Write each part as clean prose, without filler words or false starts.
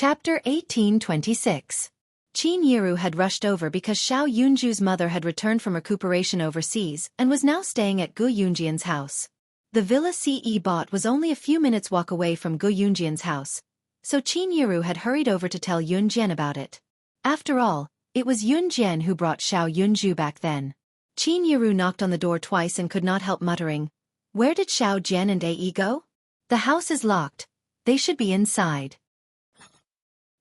Chapter 1826. Qin Yiru had rushed over because Xiao Yunju's mother had returned from recuperation overseas and was now staying at Gu Yunjian's house. The villa Ce bought was only a few minutes' walk away from Gu Yunjian's house, so Qin Yiru had hurried over to tell Yun Jian about it. After all, it was Yun Jian who brought Xiao Yunju back then. Qin Yiru knocked on the door twice and could not help muttering, "Where did Xiao Jian and Ai go? The house is locked. They should be inside."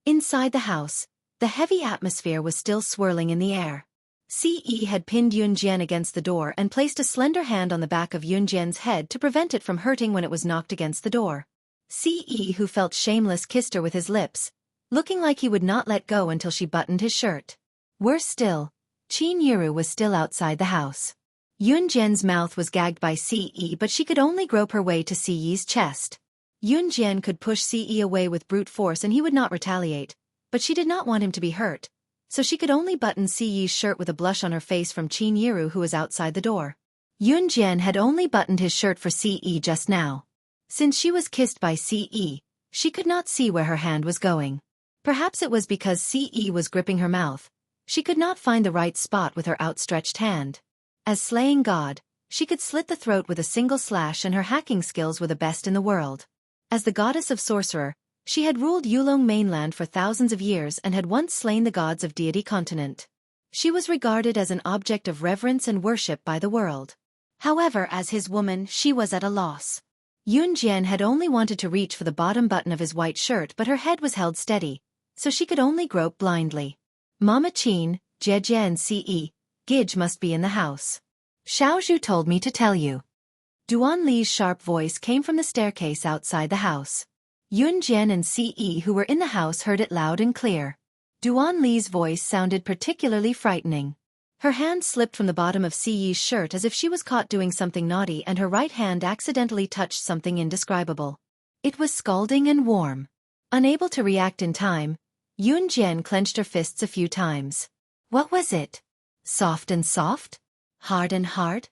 Inside the house, the heavy atmosphere was still swirling in the air. Ce had pinned Yun Jian against the door and placed a slender hand on the back of Yun Jian's head to prevent it from hurting when it was knocked against the door. Ce, who felt shameless, kissed her with his lips, looking like he would not let go until she buttoned his shirt. Worse still, Qin Yiru was still outside the house. Yun Jian's mouth was gagged by Ce, but she could only grope her way to Ce's chest. Yun Jian could push Ce away with brute force and he would not retaliate, but she did not want him to be hurt, so she could only button Ce's shirt with a blush on her face from Qin Yiru, who was outside the door. Yun Jian had only buttoned his shirt for Ce just now. Since she was kissed by Ce, she could not see where her hand was going. Perhaps it was because Ce was gripping her mouth. She could not find the right spot with her outstretched hand. As slaying god, she could slit the throat with a single slash, and her hacking skills were the best in the world. As the goddess of sorcerer, she had ruled Yulong mainland for thousands of years and had once slain the gods of deity continent. She was regarded as an object of reverence and worship by the world. However, as his woman, she was at a loss. Yun Jian had only wanted to reach for the bottom button of his white shirt, but her head was held steady, so she could only grope blindly. Mama Qin, Jie and Ce, Gij must be in the house. Xiao Zhu told me to tell you. Duan Li's sharp voice came from the staircase outside the house. Yun Jian and Ce, who were in the house, heard it loud and clear. Duan Li's voice sounded particularly frightening. Her hand slipped from the bottom of Ce's shirt as if she was caught doing something naughty, and her right hand accidentally touched something indescribable. It was scalding and warm. Unable to react in time, Yun Jian clenched her fists a few times. What was it? Soft and soft? Hard and hard?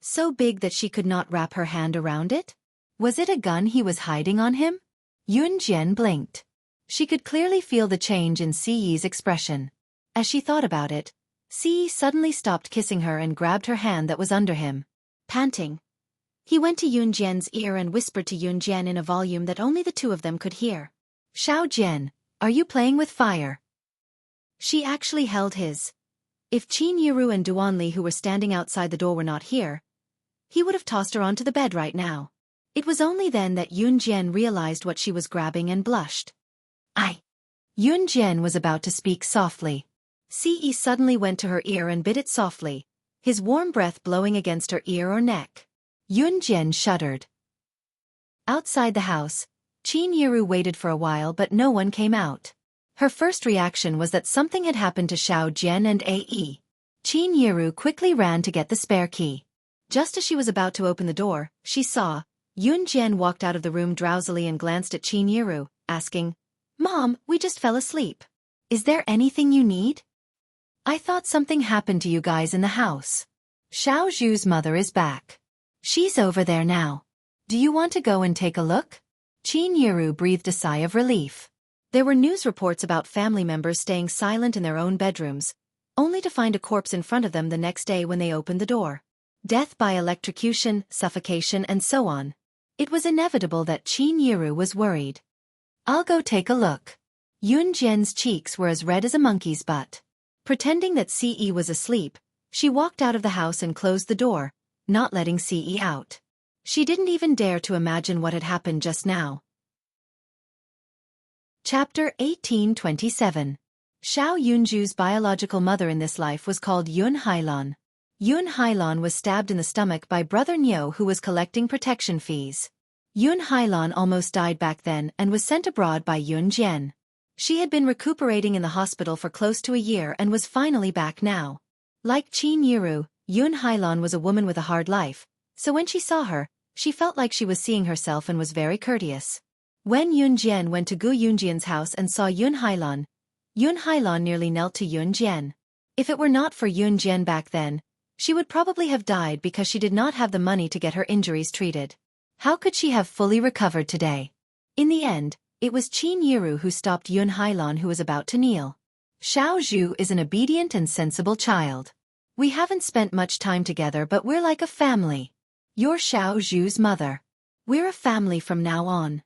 So big that she could not wrap her hand around it? Was it a gun he was hiding on him? Yun Jian blinked. She could clearly feel the change in Ce's expression. As she thought about it, Ce suddenly stopped kissing her and grabbed her hand that was under him. Panting, he went to Yun Jian's ear and whispered to Yun Jian in a volume that only the two of them could hear. "Xiao Jian, are you playing with fire?" She actually held his. If Qin Yiru and Duan Li, who were standing outside the door, were not here, he would have tossed her onto the bed right now. It was only then that Yun Jian realized what she was grabbing and blushed. Yun Jian was about to speak softly. Ce suddenly went to her ear and bit it softly, his warm breath blowing against her ear or neck. Yun Jian shuddered. Outside the house, Qin Yiru waited for a while, but no one came out. Her first reaction was that something had happened to Xiao Jian and Ai. Qin Yiru quickly ran to get the spare key. Just as she was about to open the door, she saw Yun Jian walked out of the room drowsily and glanced at Qin Yiru, asking, "Mom, we just fell asleep. Is there anything you need?" "I thought something happened to you guys in the house. Xiao Zhu's mother is back. She's over there now. Do you want to go and take a look?" Qin Yiru breathed a sigh of relief. There were news reports about family members staying silent in their own bedrooms, only to find a corpse in front of them the next day when they opened the door. Death by electrocution, suffocation, and so on. It was inevitable that Qin Yiru was worried. "I'll go take a look." Yun Jian's cheeks were as red as a monkey's butt. Pretending that Ce was asleep, she walked out of the house and closed the door, not letting Ce out. She didn't even dare to imagine what had happened just now. Chapter 1827. Xiao Yunju's biological mother in this life was called Yun Hailan. Yun Hailan was stabbed in the stomach by Brother Niu, who was collecting protection fees. Yun Hailan almost died back then and was sent abroad by Yun Jian. She had been recuperating in the hospital for close to a year and was finally back now. Like Qin Yiru, Yun Hailan was a woman with a hard life, so when she saw her, she felt like she was seeing herself and was very courteous. When Yun Jian went to Gu Yunjian's house and saw Yun Hailan nearly knelt to Yun Jian. If it were not for Yun Jian back then, she would probably have died because she did not have the money to get her injuries treated. How could she have fully recovered today? In the end, It was Qin Yiru who stopped Yun Hailan, who was about to kneel. Xiao Zhu is an obedient and sensible child. We haven't spent much time together, but we're like a family. You're Xiao Zhu's mother. We're a family from now on.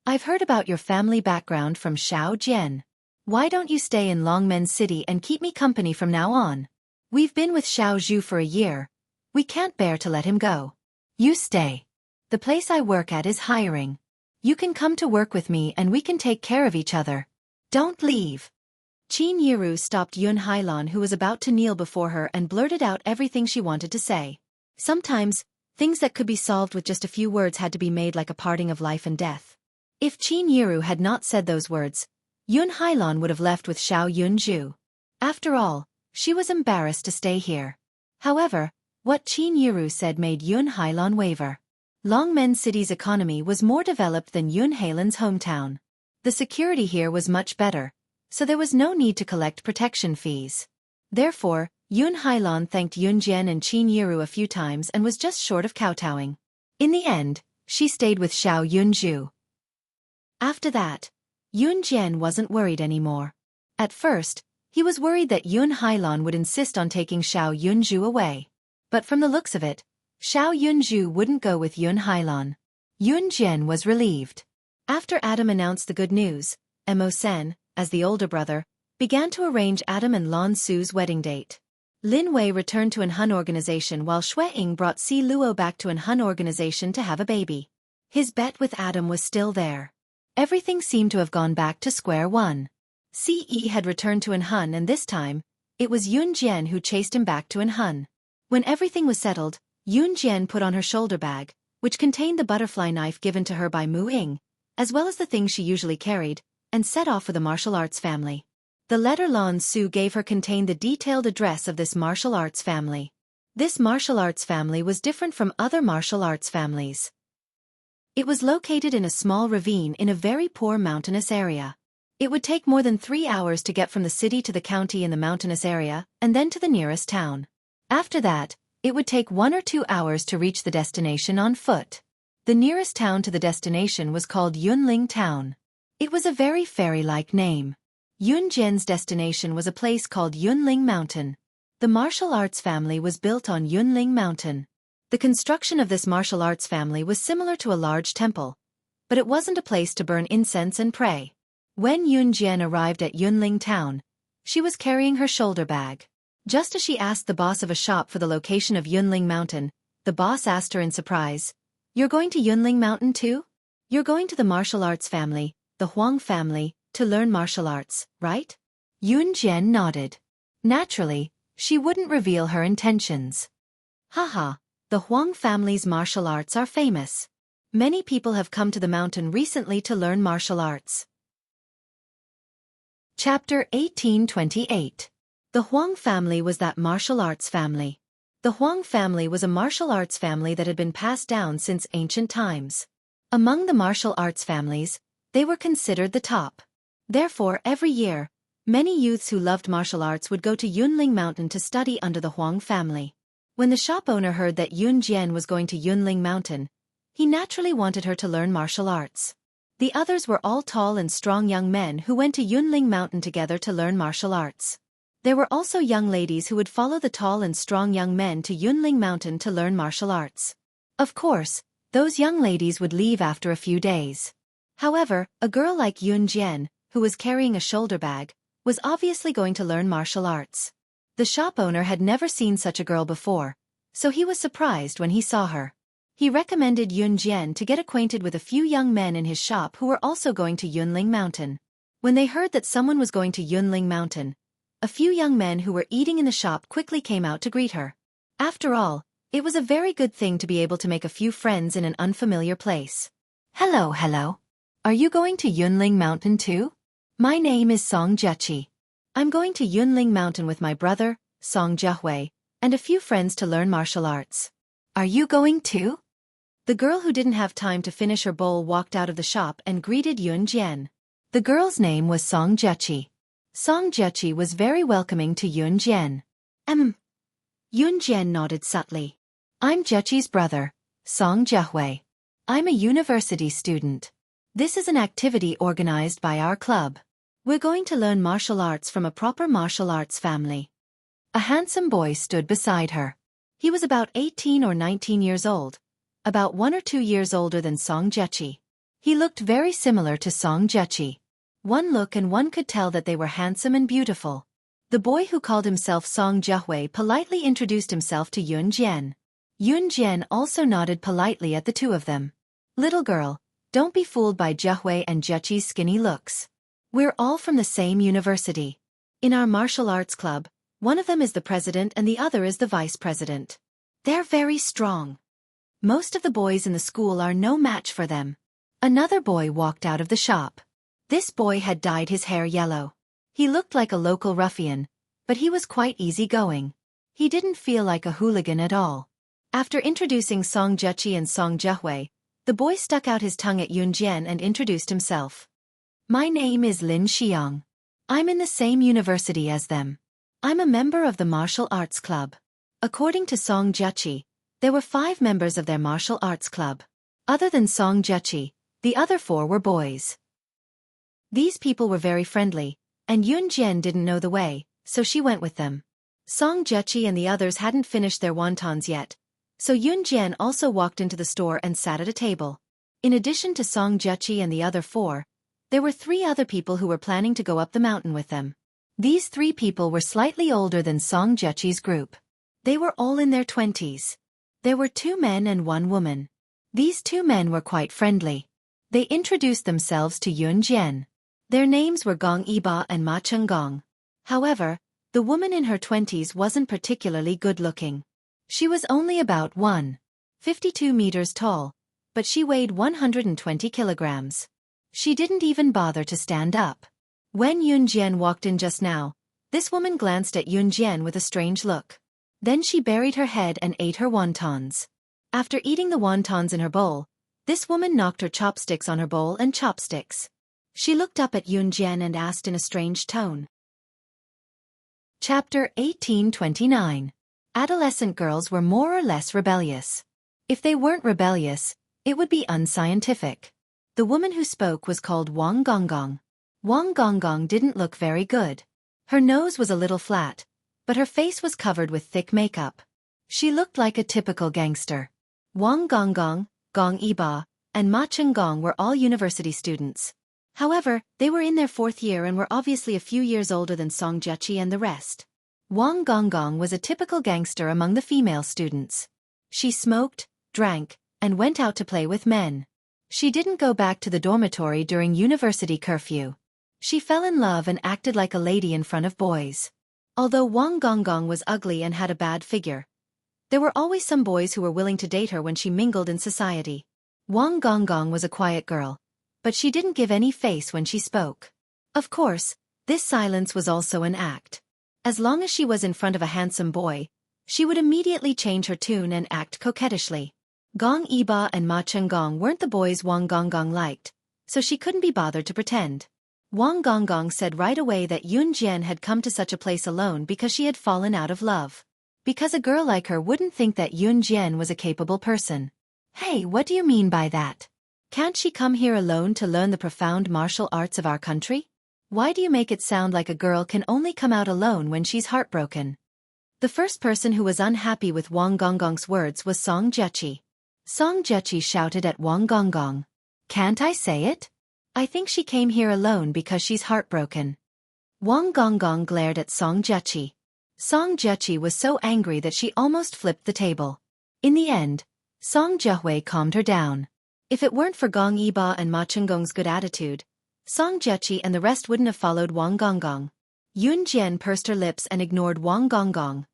I've heard about your family background from Xiao Jian. Why don't you stay in Longmen City and keep me company from now on? We've been with Xiao Zhu for a year. We can't bear to let him go. You stay. The place I work at is hiring. You can come to work with me and we can take care of each other. Don't leave. Qin Yiru stopped Yun Hailan, who was about to kneel before her, and blurted out everything she wanted to say. Sometimes, things that could be solved with just a few words had to be made like a parting of life and death. If Qin Yiru had not said those words, Yun Hailan would have left with Xiao Yunju. After all, she was embarrassed to stay here. However, what Qin Yiru said made Yun Hailan waver. Longmen City's economy was more developed than Yun Hailan's hometown. The security here was much better, so there was no need to collect protection fees. Therefore, Yun Hailan thanked Yun Jian and Qin Yiru a few times and was just short of kowtowing. In the end, she stayed with Xiao Yunju. After that, Yun Jian wasn't worried anymore. At first, he was worried that Yun Hailan would insist on taking Xiao Yunju away. But from the looks of it, Xiao Yunju wouldn't go with Yun Hailan. Yun Jian was relieved. After Adam announced the good news, Mo Sen, as the older brother, began to arrange Adam and Lan Su's wedding date. Lin Wei returned to an Hun organization while Xue Ying brought Si Luo back to an Hun organization to have a baby. His bet with Adam was still there. Everything seemed to have gone back to square one. Ce had returned to an Hun, and this time, it was Yun Jian who chased him back to an Hun. When everything was settled, Yun Jian put on her shoulder bag, which contained the butterfly knife given to her by Mu Ying, as well as the things she usually carried, and set off for the martial arts family. The letter Lan Su gave her contained the detailed address of this martial arts family. This martial arts family was different from other martial arts families. It was located in a small ravine in a very poor mountainous area. It would take more than 3 hours to get from the city to the county in the mountainous area, and then to the nearest town. After that, it would take 1 or 2 hours to reach the destination on foot. The nearest town to the destination was called Yunling Town. It was a very fairy-like name. Yun Jian's destination was a place called Yunling Mountain. The martial arts family was built on Yunling Mountain. The construction of this martial arts family was similar to a large temple, but it wasn't a place to burn incense and pray. When Yun Jian arrived at Yunling Town, she was carrying her shoulder bag. Just as she asked the boss of a shop for the location of Yunling Mountain, the boss asked her in surprise, "You're going to Yunling Mountain too? You're going to the martial arts family, the Huang family, to learn martial arts, right?" Yun Jian nodded. Naturally, she wouldn't reveal her intentions. Haha, the Huang family's martial arts are famous. Many people have come to the mountain recently to learn martial arts. Chapter 1828. The Huang family was that martial arts family. The Huang family was a martial arts family that had been passed down since ancient times. Among the martial arts families, they were considered the top. Therefore, every year, many youths who loved martial arts would go to Yunling Mountain to study under the Huang family. When the shop owner heard that Yun Jian was going to Yunling Mountain, he naturally wanted her to learn martial arts. The others were all tall and strong young men who went to Yunling Mountain together to learn martial arts. There were also young ladies who would follow the tall and strong young men to Yunling Mountain to learn martial arts. Of course, those young ladies would leave after a few days. However, a girl like Yun Jian, who was carrying a shoulder bag, was obviously going to learn martial arts. The shop owner had never seen such a girl before, so he was surprised when he saw her. He recommended Yun Jian to get acquainted with a few young men in his shop who were also going to Yunling Mountain. When they heard that someone was going to Yunling Mountain, a few young men who were eating in the shop quickly came out to greet her. After all, it was a very good thing to be able to make a few friends in an unfamiliar place. Hello. Are you going to Yunling Mountain too? My name is Song Jiachi. I'm going to Yunling Mountain with my brother, Song Jiahui, and a few friends to learn martial arts. Are you going too? The girl who didn't have time to finish her bowl walked out of the shop and greeted Yun Jian. The girl's name was Song Jiachi. Song Jiachi was very welcoming to Yun Jian. Yun Jian nodded subtly. I'm Jiachi's brother, Song Jiahui. I'm a university student. This is an activity organized by our club. We're going to learn martial arts from a proper martial arts family. A handsome boy stood beside her. He was about 18 or 19 years old, about 1 or 2 years older than Song Jechi. He looked very similar to Song Jechi. One look and one could tell that they were handsome and beautiful. The boy who called himself Song Jehui politely introduced himself to Yun Jian. Yun Jian also nodded politely at the two of them. Little girl, don't be fooled by Jehui and Jechi's skinny looks. We're all from the same university. In our martial arts club, one of them is the president and the other is the vice president. They're very strong. Most of the boys in the school are no match for them. Another boy walked out of the shop. This boy had dyed his hair yellow. He looked like a local ruffian, but he was quite easygoing. He didn't feel like a hooligan at all. After introducing Song Jechi and Song Jehui, the boy stuck out his tongue at Yun Jian and introduced himself. My name is Lin Xiang. I'm in the same university as them. I'm a member of the martial arts club. According to Song Jechi, there were 5 members of their martial arts club. Other than Song Jechi, the other 4 were boys. These people were very friendly, and Yun Jian didn't know the way, so she went with them. Song Jechi and the others hadn't finished their wontons yet, so Yun Jian also walked into the store and sat at a table. In addition to Song Jechi and the other 4, there were 3 other people who were planning to go up the mountain with them. These 3 people were slightly older than Song Jechi's group. They were all in their 20s. There were 2 men and 1 woman. These 2 men were quite friendly. They introduced themselves to Yun Jian. Their names were Gong Yiba and Ma Chenggong. However, the woman in her 20s wasn't particularly good-looking. She was only about 1.52 meters tall, but she weighed 120 kilograms. She didn't even bother to stand up. When Yun Jian walked in just now, this woman glanced at Yun Jian with a strange look. Then she buried her head and ate her wontons. After eating the wontons in her bowl, this woman knocked her chopsticks on her bowl and chopsticks. She looked up at Yun Jian and asked in a strange tone. Chapter 1829. Adolescent girls were more or less rebellious. If they weren't rebellious, it would be unscientific. The woman who spoke was called Wang Gonggong. Wang Gonggong didn't look very good. Her nose was a little flat, but her face was covered with thick makeup. She looked like a typical gangster. Wang Gonggong, Gong Yiba, and Ma Chenggong were all university students. However, they were in their 4th year and were obviously a few years older than Song Jechi and the rest. Wang Gonggong was a typical gangster among the female students. She smoked, drank, and went out to play with men. She didn't go back to the dormitory during university curfew. She fell in love and acted like a lady in front of boys. Although Wang Gonggong was ugly and had a bad figure, there were always some boys who were willing to date her when she mingled in society. Wang Gonggong was a quiet girl, but she didn't give any face when she spoke. Of course, this silence was also an act. As long as she was in front of a handsome boy, she would immediately change her tune and act coquettishly. Gong Yiba and Ma Chenggong weren't the boys Wang Gonggong liked, so she couldn't be bothered to pretend. Wang Gonggong said right away that Yun Jian had come to such a place alone because she had fallen out of love. Because a girl like her wouldn't think that Yun Jian was a capable person. Hey, what do you mean by that? Can't she come here alone to learn the profound martial arts of our country? Why do you make it sound like a girl can only come out alone when she's heartbroken? The first person who was unhappy with Wang Gonggong's words was Song Jechi. Song Jechi shouted at Wang Gonggong. Can't I say it? I think she came here alone because she's heartbroken. Wang Gonggong glared at Song Jechi. Song Jechi was so angry that she almost flipped the table. In the end, Song Jehui calmed her down. If it weren't for Gong Yiba and Ma Chenggong's good attitude, Song Jechi and the rest wouldn't have followed Wang Gonggong. Yun Jian pursed her lips and ignored Wang Gonggong.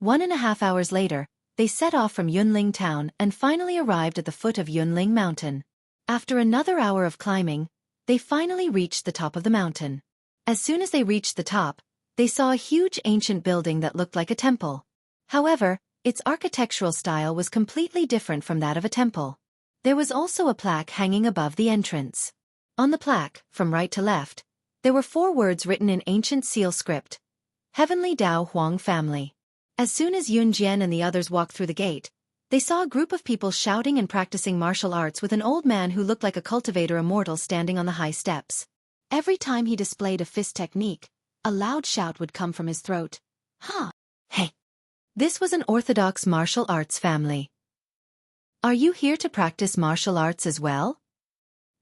1.5 hours later, they set off from Yunling town and finally arrived at the foot of Yunling mountain. After another hour of climbing, they finally reached the top of the mountain. As soon as they reached the top, they saw a huge ancient building that looked like a temple. However, its architectural style was completely different from that of a temple. There was also a plaque hanging above the entrance. On the plaque, from right to left, there were 4 words written in ancient seal script. Heavenly Dao Huang Family. As soon as Yun Jian and the others walked through the gate, They saw a group of people shouting and practicing martial arts with an old man who looked like a cultivator immortal standing on the high steps. Every time he displayed a fist technique, a loud shout would come from his throat. "Ha! Hey!" This was an orthodox martial arts family. "Are you here to practice martial arts as well?"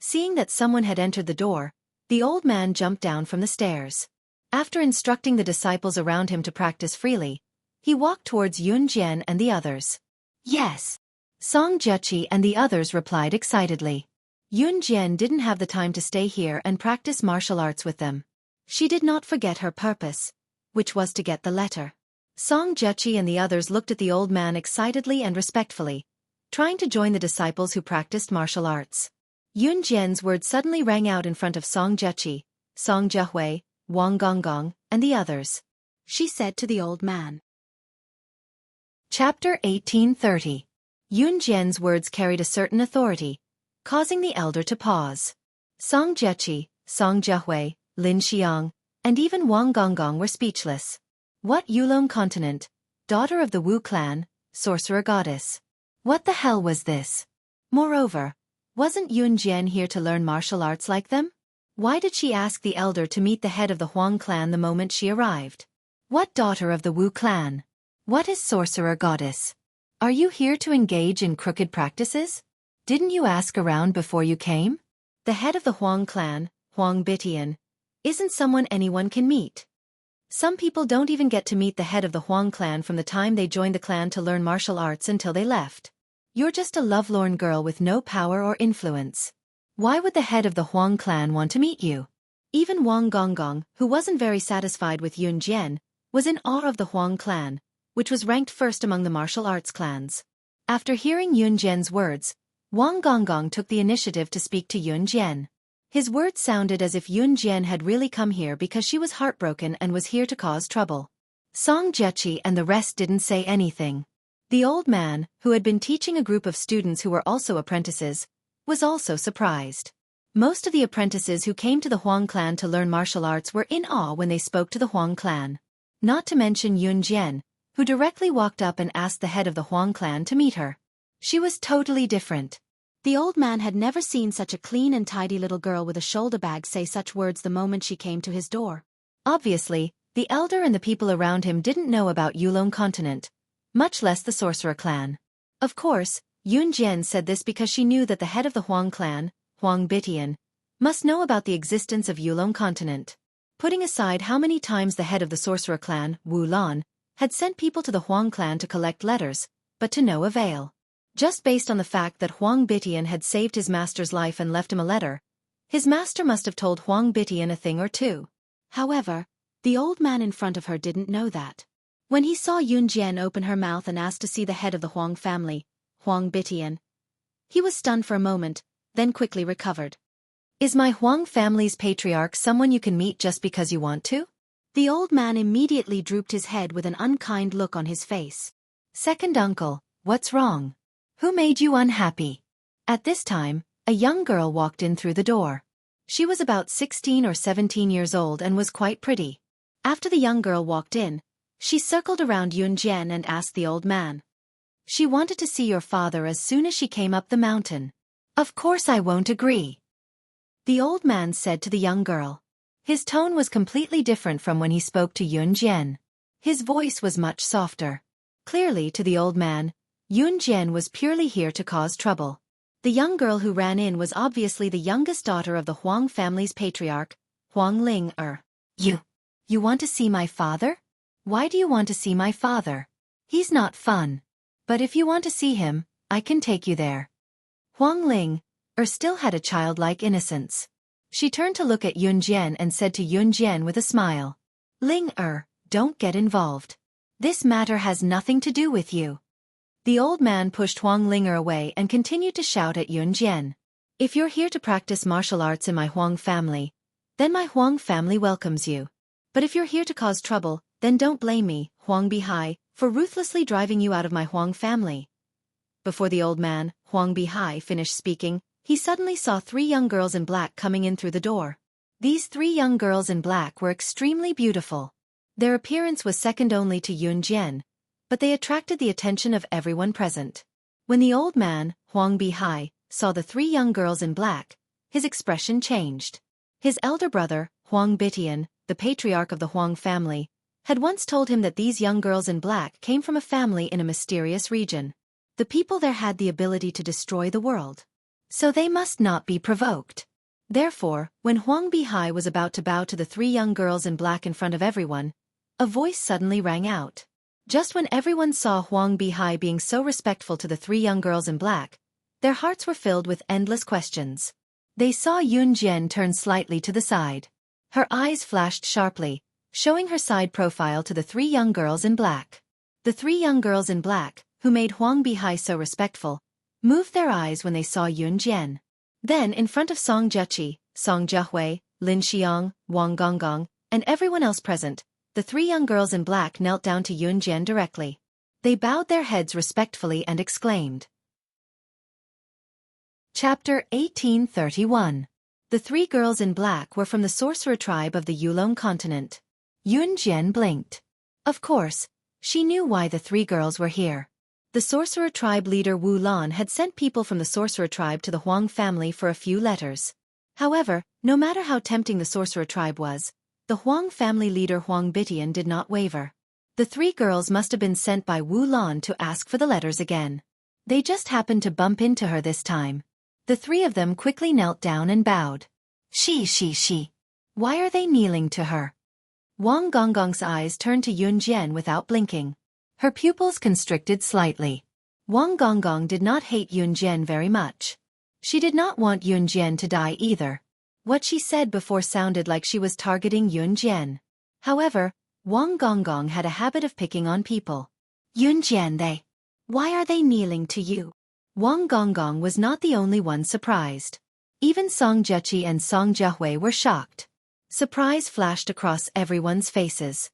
Seeing that someone had entered the door, the old man jumped down from the stairs. After instructing the disciples around him to practice freely, he walked towards Yun Jian and the others. "Yes." Song Jiaqi and the others replied excitedly. Yun Jian didn't have the time to stay here and practice martial arts with them. She did not forget her purpose, which was to get the letter. Song Jiaqi and the others looked at the old man excitedly and respectfully, trying to join the disciples who practiced martial arts. Yun Jian's words suddenly rang out in front of Song Jiaqi, Song Jiahui, Wang Gonggong, and the others. She said to the old man. Chapter 1830. Yun Jian's words carried a certain authority, causing the elder to pause. Song Jiaqi, Song Jiahui, Lin Xiang, and even Wang Gonggong were speechless. What Yulong continent, daughter of the Wu clan, sorcerer goddess? What the hell was this? Moreover, wasn't Yun Jian here to learn martial arts like them? Why did she ask the elder to meet the head of the Huang clan the moment she arrived? What daughter of the Wu clan? What is sorcerer goddess? Are you here to engage in crooked practices? Didn't you ask around before you came? The head of the Huang clan, Huang Bitian, isn't someone anyone can meet. Some people don't even get to meet the head of the Huang clan from the time they joined the clan to learn martial arts until they left. You're just a lovelorn girl with no power or influence. Why would the head of the Huang clan want to meet you? Even Wang Gonggong, who wasn't very satisfied with Yun Jian, was in awe of the Huang clan, which was ranked first among the martial arts clans. After hearing Yun Jian's words, Wang Gonggong took the initiative to speak to Yun Jian. His words sounded as if Yun Jian had really come here because she was heartbroken and was here to cause trouble. Song Jiaqi and the rest didn't say anything. The old man, who had been teaching a group of students who were also apprentices, was also surprised. Most of the apprentices who came to the Huang clan to learn martial arts were in awe when they spoke to the Huang clan. Not to mention Yun Jian, who directly walked up and asked the head of the Huang clan to meet her. She was totally different. The old man had never seen such a clean and tidy little girl with a shoulder bag say such words the moment she came to his door. Obviously, the elder and the people around him didn't know about Yulong continent, much less the sorcerer clan. Of course, Yun Jian said this because she knew that the head of the Huang clan, Huang Bitian, must know about the existence of Yulong continent. Putting aside how many times the head of the sorcerer clan, Wu Lan, had sent people to the Huang clan to collect letters, but to no avail. Just based on the fact that Huang Bitian had saved his master's life and left him a letter, his master must have told Huang Bitian a thing or two. However, the old man in front of her didn't know that. When he saw Yun Jian open her mouth and ask to see the head of the Huang family, Huang Bitian, he was stunned for a moment, then quickly recovered. Is my Huang family's patriarch someone you can meet just because you want to? The old man immediately drooped his head with an unkind look on his face. Second uncle, what's wrong? Who made you unhappy? At this time, a young girl walked in through the door. She was about 16 or 17 years old and was quite pretty. After the young girl walked in, she circled around Yun Jian and asked the old man. She wanted to see your father as soon as she came up the mountain. Of course I won't agree, the old man said to the young girl. His tone was completely different from when he spoke to Yun Jian. His voice was much softer. Clearly to the old man, Yun Jian was purely here to cause trouble. The young girl who ran in was obviously the youngest daughter of the Huang family's patriarch, Huang Ling-er. You want to see my father? Why do you want to see my father? He's not fun. But if you want to see him, I can take you there. Huang Ling-er still had a childlike innocence. She turned to look at Yun Jian and said to Yun Jian with a smile. Ling-er, don't get involved. This matter has nothing to do with you. The old man pushed Huang Ling-er away and continued to shout at Yun Jian. If you're here to practice martial arts in my Huang family, then my Huang family welcomes you. But if you're here to cause trouble, then don't blame me, Huang Bihai, for ruthlessly driving you out of my Huang family. Before the old man, Huang Bihai, finished speaking, he suddenly saw 3 young girls in black coming in through the door. These 3 young girls in black were extremely beautiful. Their appearance was second only to Yun Jian, but they attracted the attention of everyone present. When the old man, Huang Bihai, saw the three young girls in black, his expression changed. His elder brother, Huang Bitian, the patriarch of the Huang family, had once told him that these young girls in black came from a family in a mysterious region. The people there had the ability to destroy the world. So they must not be provoked. Therefore, when Huang Bihai was about to bow to the three young girls in black in front of everyone, a voice suddenly rang out. Just when everyone saw Huang Bihai being so respectful to the three young girls in black, their hearts were filled with endless questions. They saw Yun Jian turn slightly to the side. Her eyes flashed sharply, showing her side profile to the three young girls in black. The three young girls in black, who made Huang Bihai so respectful, moved their eyes when they saw Yun Jian. Then in front of Song Zheqi, Song Zhehui, Lin Xiang, Wang Gonggong, and everyone else present, the three young girls in black knelt down to Yun Jian directly. They bowed their heads respectfully and exclaimed. Chapter 1831. The three girls in black were from the sorcerer tribe of the Yulong continent. Yun Jian blinked. Of course, she knew why the three girls were here. The sorcerer tribe leader Wu Lan had sent people from the sorcerer tribe to the Huang family for a few letters. However, no matter how tempting the sorcerer tribe was, the Huang family leader Huang Bitian did not waver. The three girls must have been sent by Wu Lan to ask for the letters again. They just happened to bump into her this time. The three of them quickly knelt down and bowed. She. Why are they kneeling to her? Wang Gonggong's eyes turned to Yun Jian without blinking. Her pupils constricted slightly. Wang Gonggong did not hate Yun Jian very much. She did not want Yun Jian to die either. What she said before sounded like she was targeting Yun Jian. However, Wang Gonggong had a habit of picking on people. Yun Jian, why are they kneeling to you? Wang Gonggong was not the only one surprised. Even Song Zheqi and Song Zhehui were shocked. Surprise flashed across everyone's faces.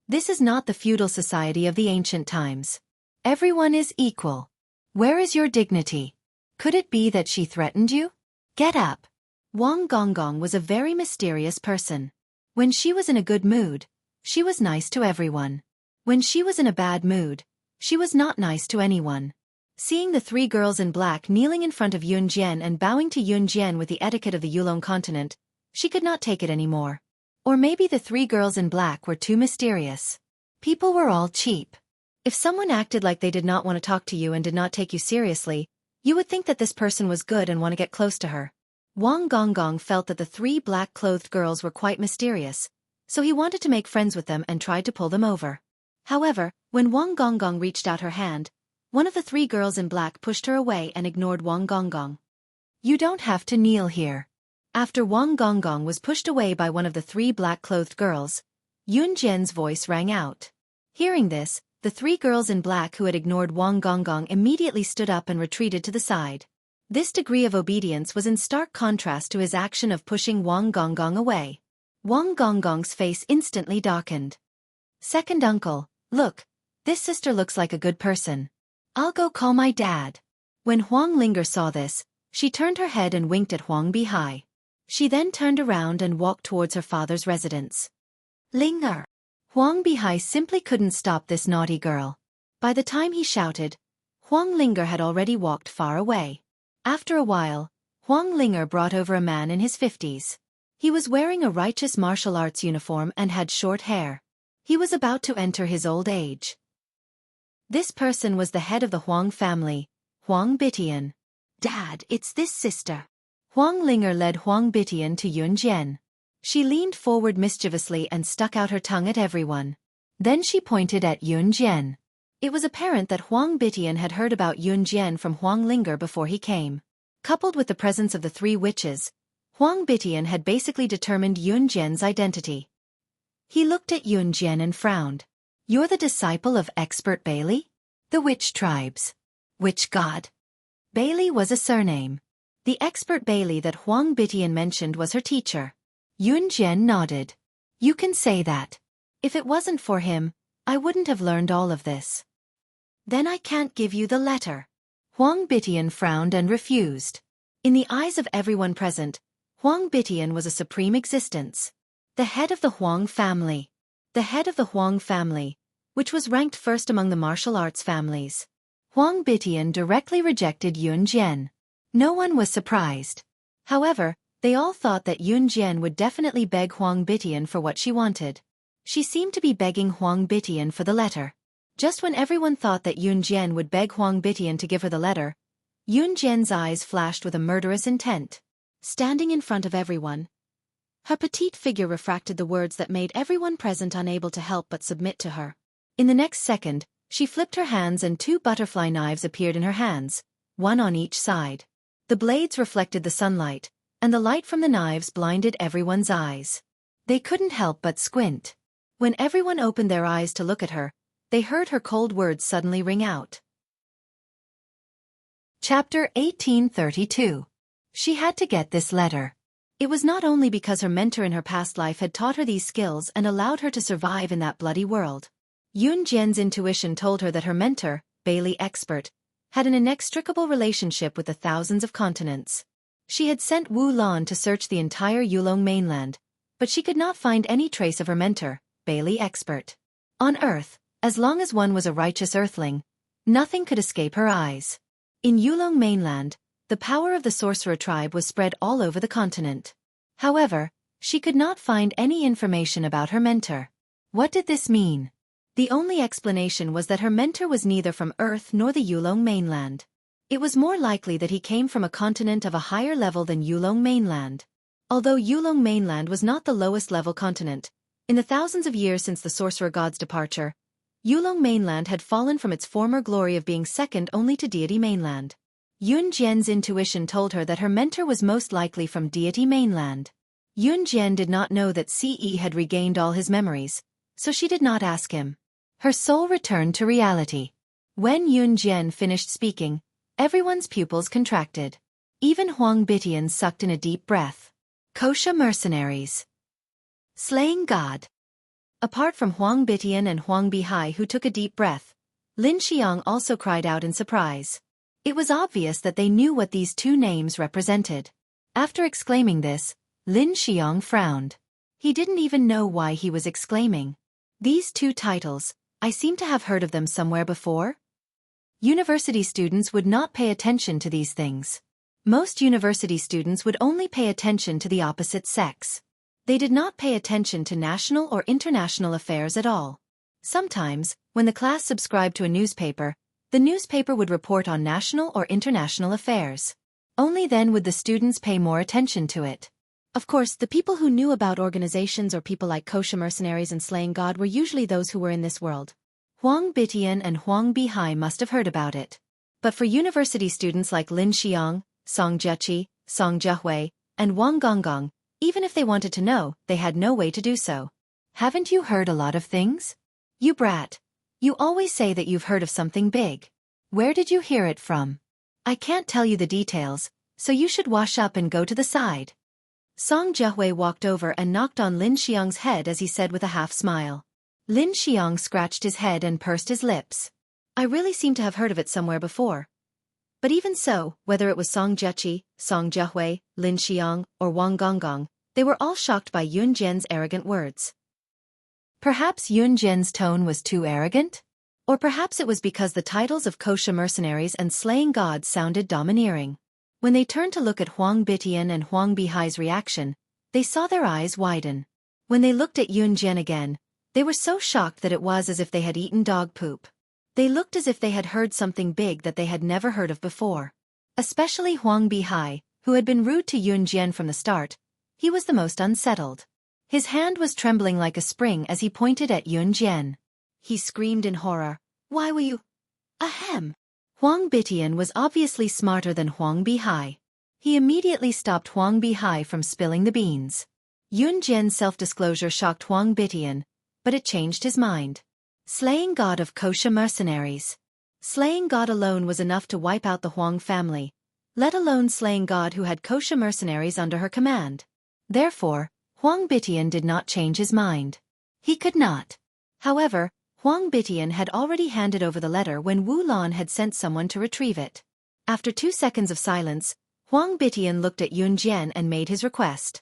This is not the feudal society of the ancient times. Everyone is equal. Where is your dignity? Could it be that she threatened you? Get up. Wang Gonggong was a very mysterious person. When she was in a good mood, she was nice to everyone. When she was in a bad mood, she was not nice to anyone. Seeing the three girls in black kneeling in front of Yun Jian and bowing to Yun Jian with the etiquette of the Yulong continent, she could not take it anymore. Or maybe the three girls in black were too mysterious. People were all cheap. If someone acted like they did not want to talk to you and did not take you seriously, you would think that this person was good and want to get close to her. Wang Gonggong felt that the three black-clothed girls were quite mysterious, so he wanted to make friends with them and tried to pull them over. However, when Wang Gonggong reached out her hand, one of the three girls in black pushed her away and ignored Wang Gonggong. You don't have to kneel here. After Wang Gonggong was pushed away by one of the three black-clothed girls, Yun Jian's voice rang out. Hearing this, the three girls in black who had ignored Wang Gonggong immediately stood up and retreated to the side. This degree of obedience was in stark contrast to his action of pushing Wang Gonggong away. Wang Gonggong's face instantly darkened. Second uncle, look, this sister looks like a good person. I'll go call my dad. When Huang Linger saw this, she turned her head and winked at Huang Bihai. She then turned around and walked towards her father's residence. Linger! Huang Bihai simply couldn't stop this naughty girl. By the time he shouted, Huang Linger had already walked far away. After a while, Huang Linger brought over a man in his 50s. He was wearing a righteous martial arts uniform and had short hair. He was about to enter his old age. This person was the head of the Huang family, Huang Bitian. Dad, it's this sister. Huang Linger led Huang Bitian to Yun Jian. She leaned forward mischievously and stuck out her tongue at everyone. Then she pointed at Yun Jian. It was apparent that Huang Bitian had heard about Yun Jian from Huang Linger before he came. Coupled with the presence of the three witches, Huang Bitian had basically determined Yun Jian's identity. He looked at Yun Jian and frowned. You're the disciple of expert Bailey? The witch tribes. Witch god? Bailey was a surname. The expert Bailey that Huang Bitian mentioned was her teacher. Yun Jian nodded. You can say that. If it wasn't for him, I wouldn't have learned all of this. Then I can't give you the letter. Huang Bitian frowned and refused. In the eyes of everyone present, Huang Bitian was a supreme existence. The head of the Huang family. The head of the Huang family, which was ranked first among the martial arts families. Huang Bitian directly rejected Yun Jian. No one was surprised. However, they all thought that Yun Jian would definitely beg Huang Bitian for what she wanted. She seemed to be begging Huang Bitian for the letter. Just when everyone thought that Yun Jian would beg Huang Bitian to give her the letter, Yun Jian's eyes flashed with a murderous intent. Standing in front of everyone, her petite figure refracted the words that made everyone present unable to help but submit to her. In the next second, she flipped her hands and 2 butterfly knives appeared in her hands, one on each side. The blades reflected the sunlight, and the light from the knives blinded everyone's eyes. They couldn't help but squint. When everyone opened their eyes to look at her, they heard her cold words suddenly ring out. Chapter 1832. She had to get this letter. It was not only because her mentor in her past life had taught her these skills and allowed her to survive in that bloody world. Yun Jian's intuition told her that her mentor, Bailey Expert, had an inextricable relationship with the thousands of continents. She had sent Wu Lan to search the entire Yulong mainland, but she could not find any trace of her mentor, Bailey Expert. On Earth, as long as one was a righteous earthling, nothing could escape her eyes. In Yulong mainland, the power of the sorcerer tribe was spread all over the continent. However, she could not find any information about her mentor. What did this mean? The only explanation was that her mentor was neither from Earth nor the Yulong mainland. It was more likely that he came from a continent of a higher level than Yulong mainland. Although Yulong mainland was not the lowest level continent, in the thousands of years since the sorcerer god's departure, Yulong mainland had fallen from its former glory of being second only to deity mainland. Yun Jian's intuition told her that her mentor was most likely from deity mainland. Yun Jian did not know that Ce had regained all his memories, so she did not ask him. Her soul returned to reality. When Yun Jian finished speaking, everyone's pupils contracted. Even Huang Bitian sucked in a deep breath. Kosha mercenaries. Slaying God. Apart from Huang Bitian and Huang Bihai who took a deep breath, Lin Xiang also cried out in surprise. It was obvious that they knew what these 2 names represented. After exclaiming this, Lin Xiang frowned. He didn't even know why he was exclaiming. These 2 titles, I seem to have heard of them somewhere before? University students would not pay attention to these things. Most university students would only pay attention to the opposite sex. They did not pay attention to national or international affairs at all. Sometimes, when the class subscribed to a newspaper, the newspaper would report on national or international affairs. Only then would the students pay more attention to it. Of course, the people who knew about organizations or people like kosher mercenaries and slaying God were usually those who were in this world. Huang Bitian and Huang Bihai must have heard about it. But for university students like Lin Xiang, Song Jiaqi, Song Jiahui, and Wang Gonggong, even if they wanted to know, they had no way to do so. Haven't you heard a lot of things? You brat. You always say that you've heard of something big. Where did you hear it from? I can't tell you the details, so you should wash up and go to the side. Song Jiahui walked over and knocked on Lin Xiang's head as he said with a half-smile. Lin Xiang scratched his head and pursed his lips. I really seem to have heard of it somewhere before. But even so, whether it was Song Jiaqi, Song Jiahui, Lin Xiang, or Wang Gonggong, they were all shocked by Yun Jian's arrogant words. Perhaps Yun Jian's tone was too arrogant? Or perhaps it was because the titles of kosher mercenaries and slaying gods sounded domineering. When they turned to look at Huang Bitian and Huang Bihai's reaction, they saw their eyes widen. When they looked at Yun Jian again, they were so shocked that it was as if they had eaten dog poop. They looked as if they had heard something big that they had never heard of before. Especially Huang Bihai, who had been rude to Yun Jian from the start. He was the most unsettled. His hand was trembling like a spring as he pointed at Yun Jian. He screamed in horror. Why were you? Ahem. Huang Bitian was obviously smarter than Huang Bihai. He immediately stopped Huang Bihai from spilling the beans. Yun Jian's self-disclosure shocked Huang Bitian, but it changed his mind. Slaying God of kosher mercenaries. Slaying God alone was enough to wipe out the Huang family, let alone slaying God who had kosher mercenaries under her command. Therefore, Huang Bitian did not change his mind. He could not. However, Huang Bitian had already handed over the letter when Wu Lan had sent someone to retrieve it. After 2 seconds of silence, Huang Bitian looked at Yun Jian and made his request.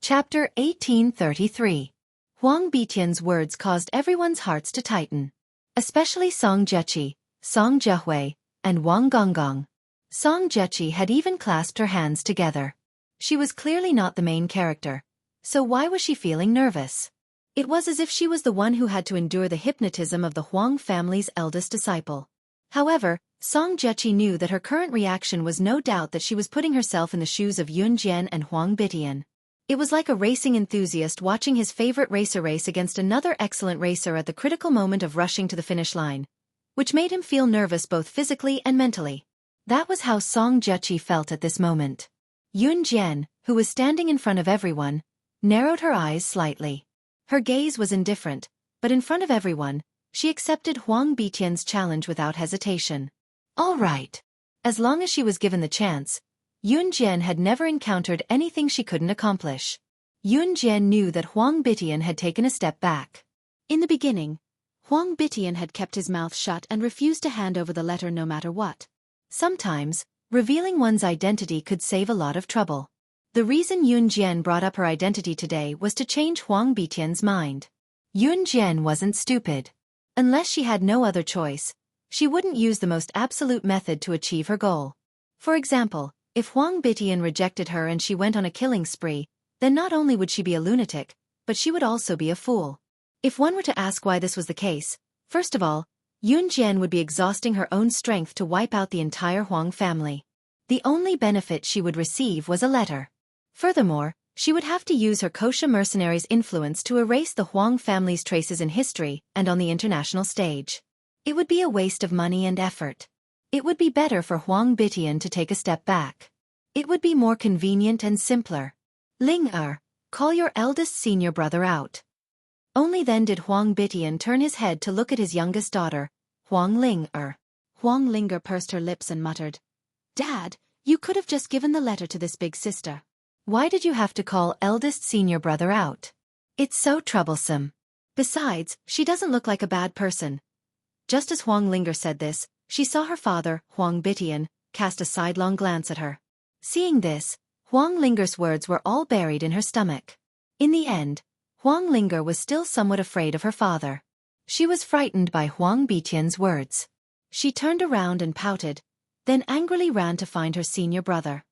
Chapter 1833. Huang Bitian's words caused everyone's hearts to tighten. especially Song Jieqi, Song Jihui, and Wang Gonggong. Song Jieqi had even clasped her hands together. She was clearly not the main character, so why was she feeling nervous? It was as if she was the one who had to endure the hypnotism of the Huang family's eldest disciple. However, Song Jieqi knew that her current reaction was no doubt that she was putting herself in the shoes of Yun Jian and Huang Bitian. It was like a racing enthusiast watching his favorite racer race against another excellent racer at the critical moment of rushing to the finish line, which made him feel nervous both physically and mentally. That was how Song Jieqi felt at this moment. Yun Jian, who was standing in front of everyone, narrowed her eyes slightly. Her gaze was indifferent, but in front of everyone, she accepted Huang Bitian's challenge without hesitation. All right. As long as she was given the chance, Yun Jian had never encountered anything she couldn't accomplish. Yun Jian knew that Huang Bitian had taken a step back. In the beginning, Huang Bitian had kept his mouth shut and refused to hand over the letter no matter what. Sometimes, revealing one's identity could save a lot of trouble. The reason Yun Jian brought up her identity today was to change Huang Bitian's mind. Yun Jian wasn't stupid. Unless she had no other choice, she wouldn't use the most absolute method to achieve her goal. For example, if Huang Bitian rejected her and she went on a killing spree, then not only would she be a lunatic, but she would also be a fool. If one were to ask why this was the case, first of all, Yun Jian would be exhausting her own strength to wipe out the entire Huang family. The only benefit she would receive was a letter. Furthermore, she would have to use her Kosha mercenaries' influence to erase the Huang family's traces in history and on the international stage. It would be a waste of money and effort. It would be better for Huang Bitian to take a step back. It would be more convenient and simpler. Ling call your eldest senior brother out. Only then did Huang Bitian turn his head to look at his youngest daughter, Huang Ling Huang Ling pursed her lips and muttered, "Dad, you could have just given the letter to this big sister. Why did you have to call eldest senior brother out? It's so troublesome. Besides, she doesn't look like a bad person." Just as Huang Ling said this, she saw her father, Huang Bitian, cast a sidelong glance at her. Seeing this, Huang Ling's words were all buried in her stomach. In the end, Huang Ling was still somewhat afraid of her father. She was frightened by Huang Bitian's words. She turned around and pouted, then angrily ran to find her senior brother.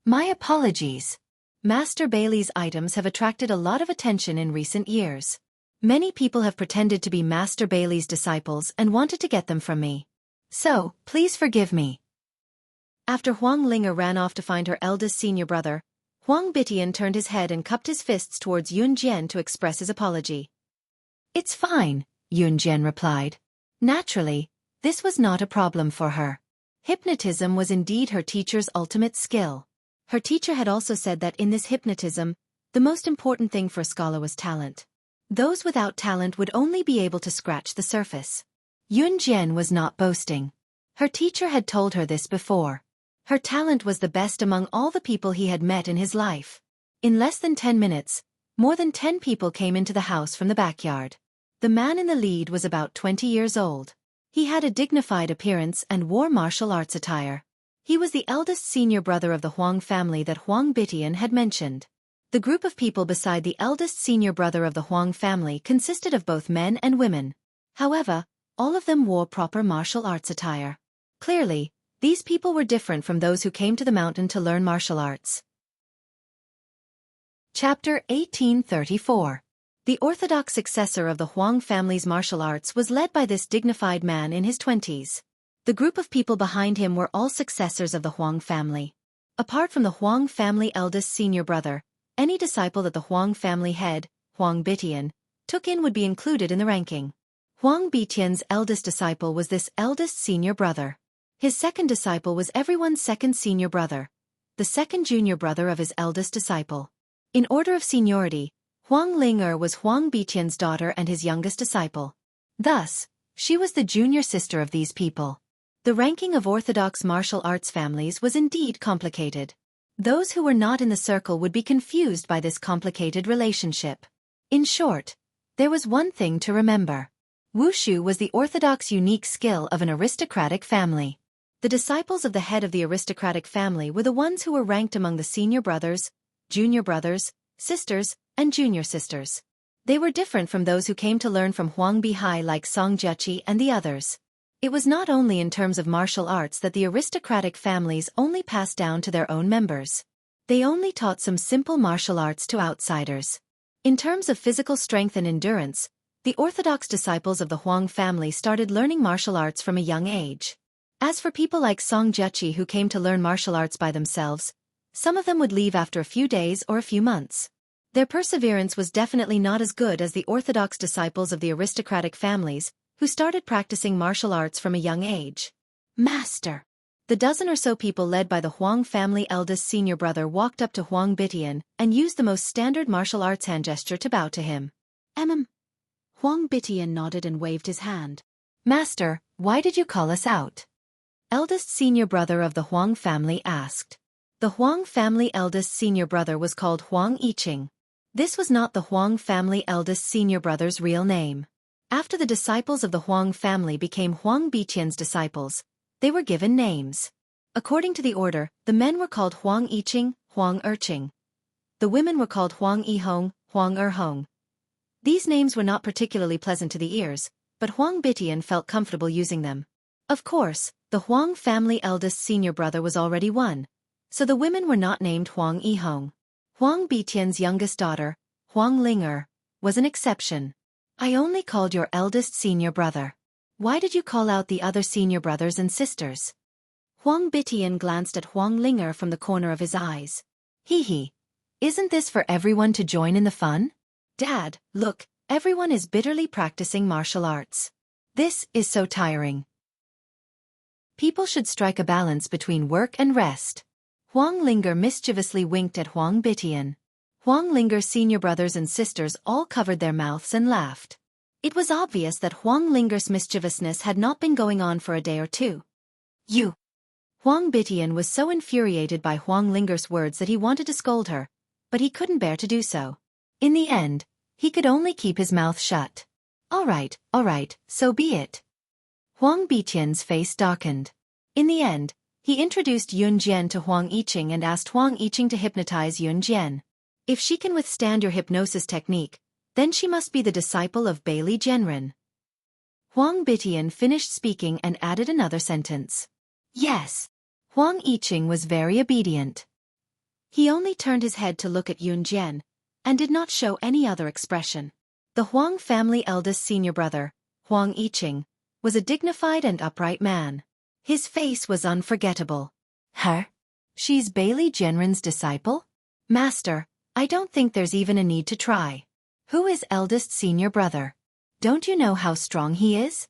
"My apologies. Master Bailey's items have attracted a lot of attention in recent years. Many people have pretended to be Master Bailey's disciples and wanted to get them from me. So, please forgive me." After Huang Ling ran off to find her eldest senior brother, Huang Bitian turned his head and cupped his fists towards Yun Jian to express his apology. "It's fine," Yun Jian replied. Naturally, this was not a problem for her. Hypnotism was indeed her teacher's ultimate skill. Her teacher had also said that in this hypnotism, the most important thing for a scholar was talent. Those without talent would only be able to scratch the surface. Yun Jian was not boasting. Her teacher had told her this before. Her talent was the best among all the people he had met in his life. In less than 10 minutes, more than 10 people came into the house from the backyard. The man in the lead was about 20 years old. He had a dignified appearance and wore martial arts attire. He was the eldest senior brother of the Huang family that Huang Bitian had mentioned. The group of people beside the eldest senior brother of the Huang family consisted of both men and women. However, all of them wore proper martial arts attire. Clearly, these people were different from those who came to the mountain to learn martial arts. Chapter 1834. The orthodox successor of the Huang family's martial arts was led by this dignified man in his 20s. The group of people behind him were all successors of the Huang family. Apart from the Huang family eldest senior brother, any disciple that the Huang family head, Huang Bitian, took in would be included in the ranking. Huang Bitian's eldest disciple was this eldest senior brother. His second disciple was everyone's second senior brother, the second junior brother of his eldest disciple. In order of seniority, Huang Ling was Huang Bitian's daughter and his youngest disciple. Thus, she was the junior sister of these people. The ranking of orthodox martial arts families was indeed complicated. Those who were not in the circle would be confused by this complicated relationship. In short, there was one thing to remember. Wushu was the orthodox unique skill of an aristocratic family. The disciples of the head of the aristocratic family were the ones who were ranked among the senior brothers, junior brothers, sisters, and junior sisters. They were different from those who came to learn from Huang Bihai like Song Jiaqi and the others. It was not only in terms of martial arts that the aristocratic families only passed down to their own members. They only taught some simple martial arts to outsiders. In terms of physical strength and endurance, the orthodox disciples of the Huang family started learning martial arts from a young age. As for people like Song Jiaqi who came to learn martial arts by themselves, some of them would leave after a few days or a few months. Their perseverance was definitely not as good as the orthodox disciples of the aristocratic families, who started practicing martial arts from a young age. Master! The dozen or so people led by the Huang family eldest senior brother walked up to Huang Bitian and used the most standard martial arts hand gesture to bow to him. Huang Bitian nodded and waved his hand. Master, why did you call us out? Eldest senior brother of the Huang family asked. The Huang family eldest senior brother was called Huang Yiqing. This was not the Huang family eldest senior brother's real name. After the disciples of the Huang family became Huang Bitian's disciples, they were given names. According to the order, the men were called Huang Yiqing, Huang Erqing. The women were called Huang Yihong, Huang Erhong. These names were not particularly pleasant to the ears, but Huang Bitian felt comfortable using them. Of course, the Huang family eldest senior brother was already one, so the women were not named Huang Yihong. Huang Bitian's youngest daughter, Huang Ling'er, was an exception. I only called your eldest senior brother. Why did you call out the other senior brothers and sisters? Huang Bitian glanced at Huang Ling'er from the corner of his eyes. Hee. Isn't this for everyone to join in the fun? Dad, look, everyone is bitterly practicing martial arts. This is so tiring. People should strike a balance between work and rest. Huang Ling'er mischievously winked at Huang Bitian. Huang Ling'er's senior brothers and sisters all covered their mouths and laughed. It was obvious that Huang Ling'er's mischievousness had not been going on for a day or two. You! Huang Bitian was so infuriated by Huang Ling'er's words that he wanted to scold her, but he couldn't bear to do so. In the end, he could only keep his mouth shut. All right, so be it. Huang Bitian's face darkened. In the end, he introduced Yun Jian to Huang Yiqing and asked Huang Yiqing to hypnotize Yun Jian. If she can withstand your hypnosis technique, then she must be the disciple of Bailey Genren. Huang Bitian finished speaking and added another sentence. Yes. Huang Yiqing was very obedient. He only turned his head to look at Yun Jian, and did not show any other expression. The Huang family eldest senior brother, Huang Yiqing, was a dignified and upright man. His face was unforgettable. Her? She's Bailey Genren's disciple? Master, I don't think there's even a need to try. Who is eldest senior brother? Don't you know how strong he is?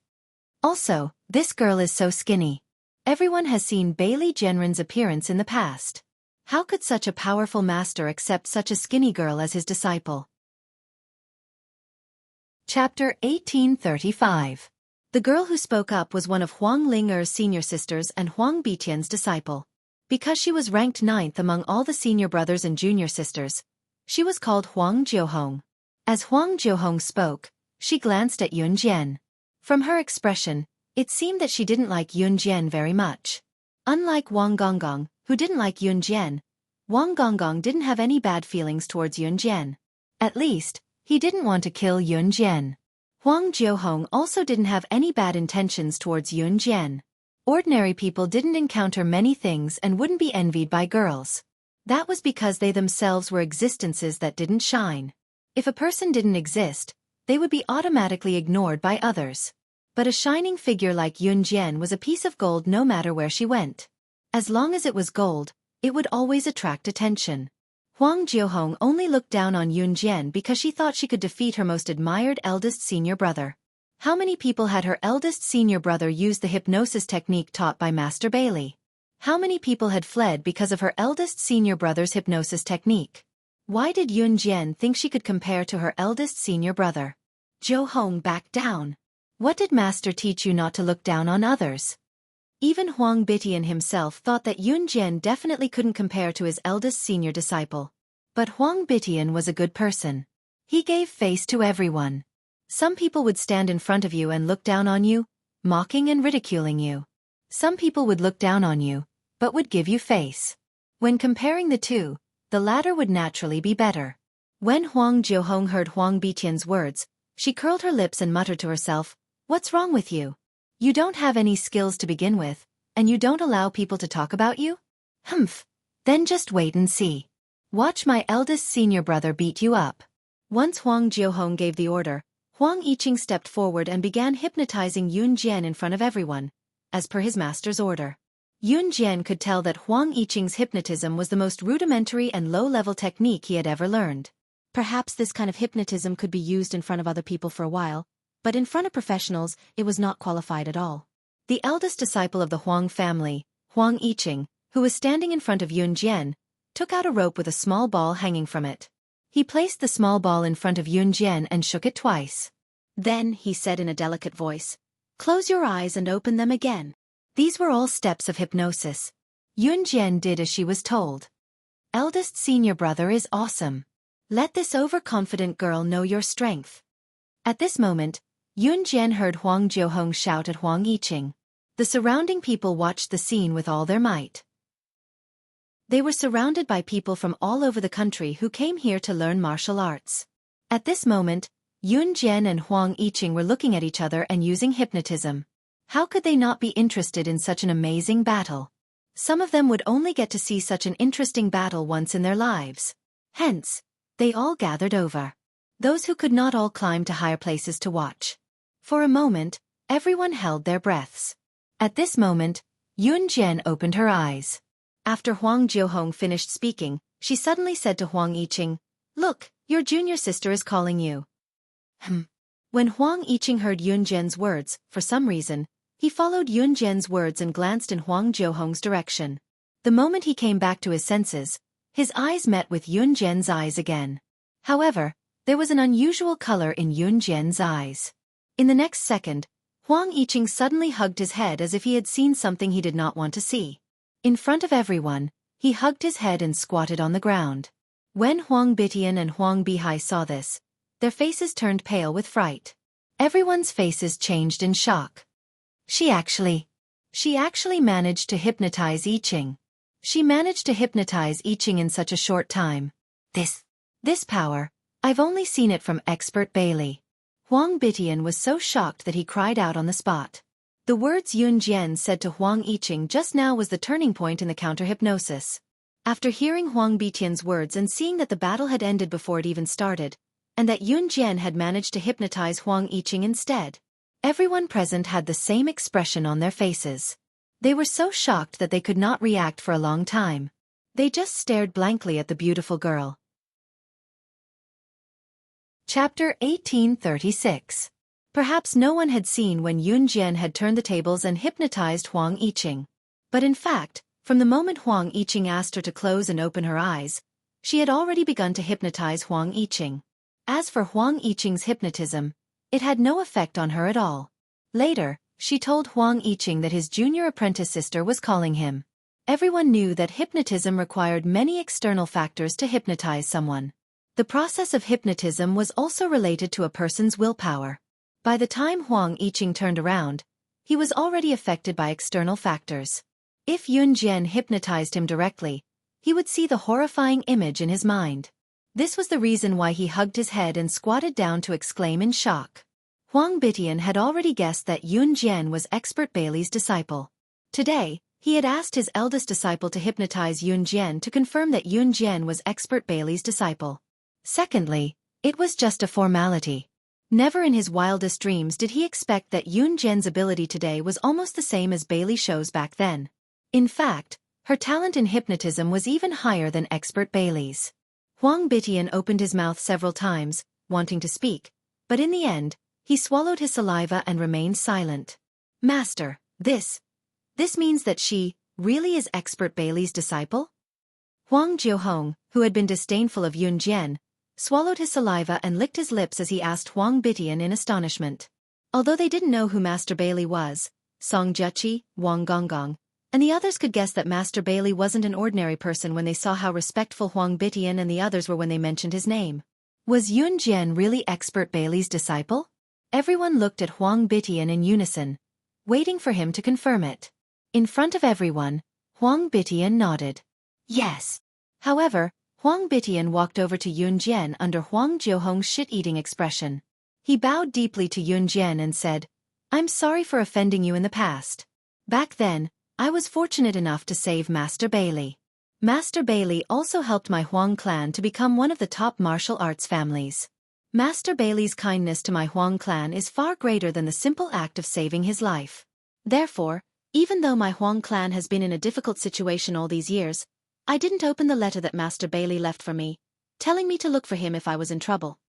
Also, this girl is so skinny. Everyone has seen Bailey Genren's appearance in the past. How could such a powerful master accept such a skinny girl as his disciple? Chapter 1835. The girl who spoke up was one of Huang Ling'er's senior sisters and Huang Bitian's disciple. Because she was ranked 9th among all the senior brothers and junior sisters, she was called Huang Jiuhong. As Huang Jiuhong spoke, she glanced at Yun Jian. From her expression, it seemed that she didn't like Yun Jian very much. Unlike Wang Gonggong, who didn't like Yun Jian, Wang Gonggong didn't have any bad feelings towards Yun Jian. At least, he didn't want to kill Yun Jian. Huang Jiuhong also didn't have any bad intentions towards Yun Jian. Ordinary people didn't encounter many things and wouldn't be envied by girls. That was because they themselves were existences that didn't shine. If a person didn't exist, they would be automatically ignored by others. But a shining figure like Yun Jian was a piece of gold no matter where she went. As long as it was gold, it would always attract attention. Huang Jiuhong only looked down on Yun Jian because she thought she could defeat her most admired eldest senior brother. How many people had her eldest senior brother use the hypnosis technique taught by Master Bailey? How many people had fled because of her eldest senior brother's hypnosis technique? Why did Yun Jian think she could compare to her eldest senior brother? Jiuhong backed down. What did Master teach you not to look down on others? Even Huang Bitian himself thought that Yun Jian definitely couldn't compare to his eldest senior disciple. But Huang Bitian was a good person. He gave face to everyone. Some people would stand in front of you and look down on you, mocking and ridiculing you. Some people would look down on you, but would give you face. When comparing the two, the latter would naturally be better. When Huang Jiuhong heard Huang Bitian's words, she curled her lips and muttered to herself, "What's wrong with you? You don't have any skills to begin with, and you don't allow people to talk about you? Humph. Then just wait and see. Watch my eldest senior brother beat you up." Once Huang Jiuhong gave the order, Huang Yiqing stepped forward and began hypnotizing Yun Jian in front of everyone, as per his master's order. Yun Jian could tell that Huang Yiqing's hypnotism was the most rudimentary and low-level technique he had ever learned. Perhaps this kind of hypnotism could be used in front of other people for a while, but in front of professionals, it was not qualified at all. The eldest disciple of the Huang family, Huang Yiqing, who was standing in front of Yun Jian, took out a rope with a small ball hanging from it. He placed the small ball in front of Yun Jian and shook it twice. Then, he said in a delicate voice, "Close your eyes and open them again." These were all steps of hypnosis. Yun Jian did as she was told. Eldest senior brother is awesome. Let this overconfident girl know your strength. At this moment, Yun Jian heard Huang Jiuhong shout at Huang Yiqing. The surrounding people watched the scene with all their might. They were surrounded by people from all over the country who came here to learn martial arts. At this moment, Yun Jian and Huang Yiqing were looking at each other and using hypnotism. How could they not be interested in such an amazing battle? Some of them would only get to see such an interesting battle once in their lives. Hence, they all gathered over. Those who could not all climb to higher places to watch. For a moment, everyone held their breaths. At this moment, Yun Jian opened her eyes. After Huang Jiuhong finished speaking, she suddenly said to Huang Yiqing, "Look, your junior sister is calling you." When Huang Yiqing heard Yun Jian's words, for some reason, he followed Yun Jian's words and glanced in Huang Jiuhong's direction. The moment he came back to his senses, his eyes met with Yun Jian's eyes again. However, there was an unusual color in Yun Jian's eyes. In the next second, Huang Yiqing suddenly hugged his head as if he had seen something he did not want to see. In front of everyone, he hugged his head and squatted on the ground. When Huang Bitian and Huang Bihai saw this, their faces turned pale with fright. Everyone's faces changed in shock. She actually managed to hypnotize Yiqing. She managed to hypnotize Yiqing in such a short time. This power, I've only seen it from expert Bailey. Huang Bitian was so shocked that he cried out on the spot. The words Yun Jian said to Huang Yiqing just now was the turning point in the counter-hypnosis. After hearing Huang Bitian's words and seeing that the battle had ended before it even started, and that Yun Jian had managed to hypnotize Huang Yiqing instead, everyone present had the same expression on their faces. They were so shocked that they could not react for a long time. They just stared blankly at the beautiful girl. Chapter 1836. Perhaps no one had seen when Yun Jian had turned the tables and hypnotized Huang Yiqing. But in fact, from the moment Huang Yiqing asked her to close and open her eyes, she had already begun to hypnotize Huang Yiqing. As for Huang Yiqing's hypnotism, it had no effect on her at all. Later, she told Huang Yiqing that his junior apprentice sister was calling him. Everyone knew that hypnotism required many external factors to hypnotize someone. The process of hypnotism was also related to a person's willpower. By the time Huang Yiqing turned around, he was already affected by external factors. If Yun Jian hypnotized him directly, he would see the horrifying image in his mind. This was the reason why he hugged his head and squatted down to exclaim in shock. Huang Bitian had already guessed that Yun Jian was expert Bailey's disciple. Today, he had asked his eldest disciple to hypnotize Yun Jian to confirm that Yun Jian was expert Bailey's disciple. Secondly, it was just a formality. Never in his wildest dreams did he expect that Yun Jian's ability today was almost the same as Bailey Shou's back then. In fact, her talent in hypnotism was even higher than expert Bailey's. Huang Bitian opened his mouth several times, wanting to speak, but in the end, he swallowed his saliva and remained silent. "Master, this means that she really is expert Bailey's disciple?" Huang Jiuhong, who had been disdainful of Yun Jian, swallowed his saliva and licked his lips as he asked Huang Bitian in astonishment. Although they didn't know who Master Bailey was, Song Juqi, Wang Gonggong, and the others could guess that Master Bailey wasn't an ordinary person when they saw how respectful Huang Bitian and the others were when they mentioned his name. Was Yun Jian really expert Bailey's disciple? Everyone looked at Huang Bitian in unison, waiting for him to confirm it. In front of everyone, Huang Bitian nodded. Yes. However, Huang Bitian walked over to Yun Jian under Huang Jiuhong's shit-eating expression. He bowed deeply to Yun Jian and said, "I'm sorry for offending you in the past. Back then, I was fortunate enough to save Master Bailey. Master Bailey also helped my Huang clan to become one of the top martial arts families. Master Bailey's kindness to my Huang clan is far greater than the simple act of saving his life. Therefore, even though my Huang clan has been in a difficult situation all these years, I didn't open the letter that Master Bailey left for me, telling me to look for him if I was in trouble.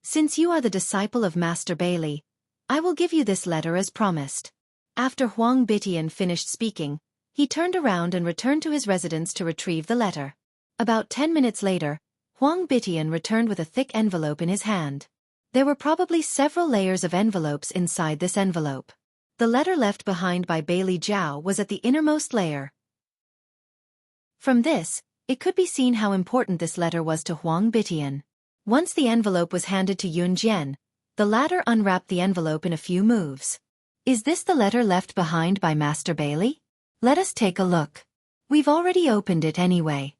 Since you are the disciple of Master Bailey, I will give you this letter as promised." After Huang Bitian finished speaking, he turned around and returned to his residence to retrieve the letter. About 10 minutes later, Huang Bitian returned with a thick envelope in his hand. There were probably several layers of envelopes inside this envelope. The letter left behind by Bailey Zhao was at the innermost layer. From this, it could be seen how important this letter was to Huang Bitian. Once the envelope was handed to Yun Jian, the latter unwrapped the envelope in a few moves. "Is this the letter left behind by Master Bailey? Let us take a look. We've already opened it anyway."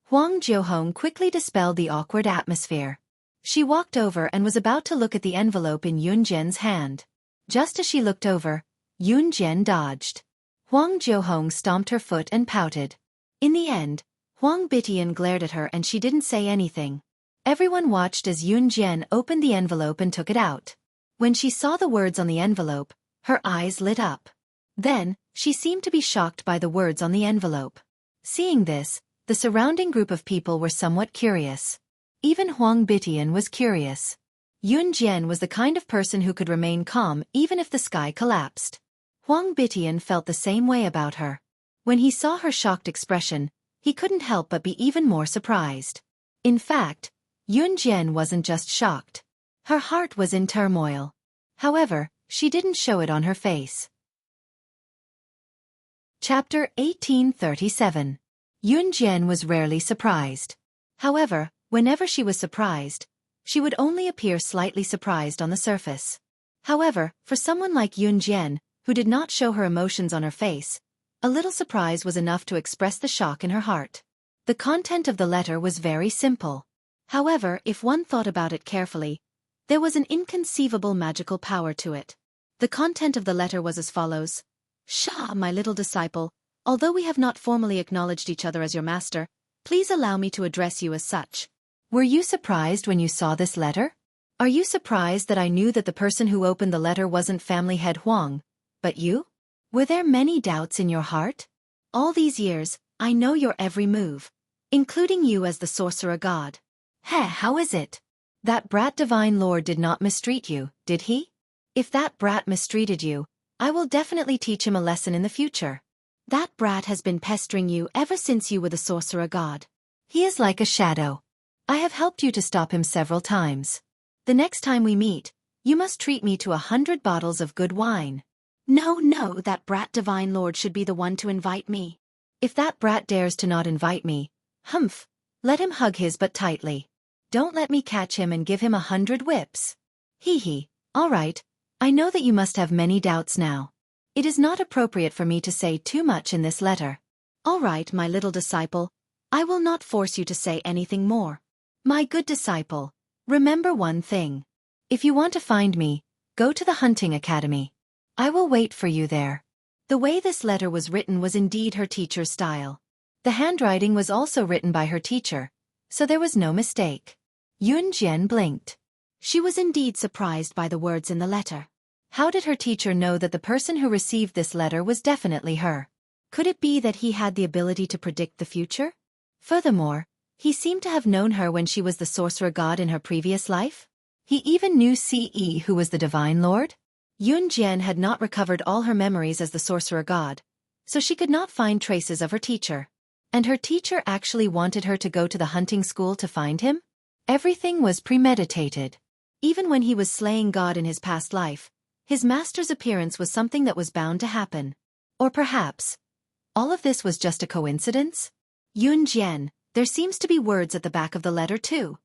Huang Jiuhong quickly dispelled the awkward atmosphere. She walked over and was about to look at the envelope in Yun Jian's hand. Just as she looked over, Yun Jian dodged. Huang Jiuhong stomped her foot and pouted. In the end, Huang Bitian glared at her and she didn't say anything. Everyone watched as Yun Jian opened the envelope and took it out. When she saw the words on the envelope, her eyes lit up. Then, she seemed to be shocked by the words on the envelope. Seeing this, the surrounding group of people were somewhat curious. Even Huang Bitian was curious. Yun Jian was the kind of person who could remain calm even if the sky collapsed. Huang Bitian felt the same way about her. When he saw her shocked expression, he couldn't help but be even more surprised. In fact, Yun Jian wasn't just shocked. Her heart was in turmoil. However, she didn't show it on her face. Chapter 1837. Yun Jian was rarely surprised. However, whenever she was surprised, she would only appear slightly surprised on the surface. However, for someone like Yun Jian, who did not show her emotions on her face, a little surprise was enough to express the shock in her heart. The content of the letter was very simple. However, if one thought about it carefully, there was an inconceivable magical power to it. The content of the letter was as follows. "Sha, my little disciple, although we have not formally acknowledged each other as your master, please allow me to address you as such. Were you surprised when you saw this letter? Are you surprised that I knew that the person who opened the letter wasn't family head Huang, but you? Were there many doubts in your heart? All these years, I know your every move, including you as the sorcerer god. Heh, how is it? That brat divine lord did not mistreat you, did he? If that brat mistreated you, I will definitely teach him a lesson in the future. That brat has been pestering you ever since you were the sorcerer god. He is like a shadow. I have helped you to stop him several times. The next time we meet, you must treat me to 100 bottles of good wine. No, that brat divine lord should be the one to invite me. If that brat dares to not invite me, humph, let him hug his butt tightly. Don't let me catch him and give him 100 whips. Hee, all right, I know that you must have many doubts now. It is not appropriate for me to say too much in this letter. All right, my little disciple, I will not force you to say anything more. My good disciple, remember one thing. If you want to find me, go to the hunting academy. I will wait for you there." The way this letter was written was indeed her teacher's style. The handwriting was also written by her teacher, so there was no mistake. Yun Jian blinked. She was indeed surprised by the words in the letter. How did her teacher know that the person who received this letter was definitely her? Could it be that he had the ability to predict the future? Furthermore, he seemed to have known her when she was the sorcerer god in her previous life. He even knew Ce, who was the divine lord. Yun Jian had not recovered all her memories as the sorcerer god, so she could not find traces of her teacher. And her teacher actually wanted her to go to the hunting school to find him? Everything was premeditated. Even when he was slaying God in his past life, his master's appearance was something that was bound to happen. Or perhaps, all of this was just a coincidence? Yun Jian, there seems to be words at the back of the letter too.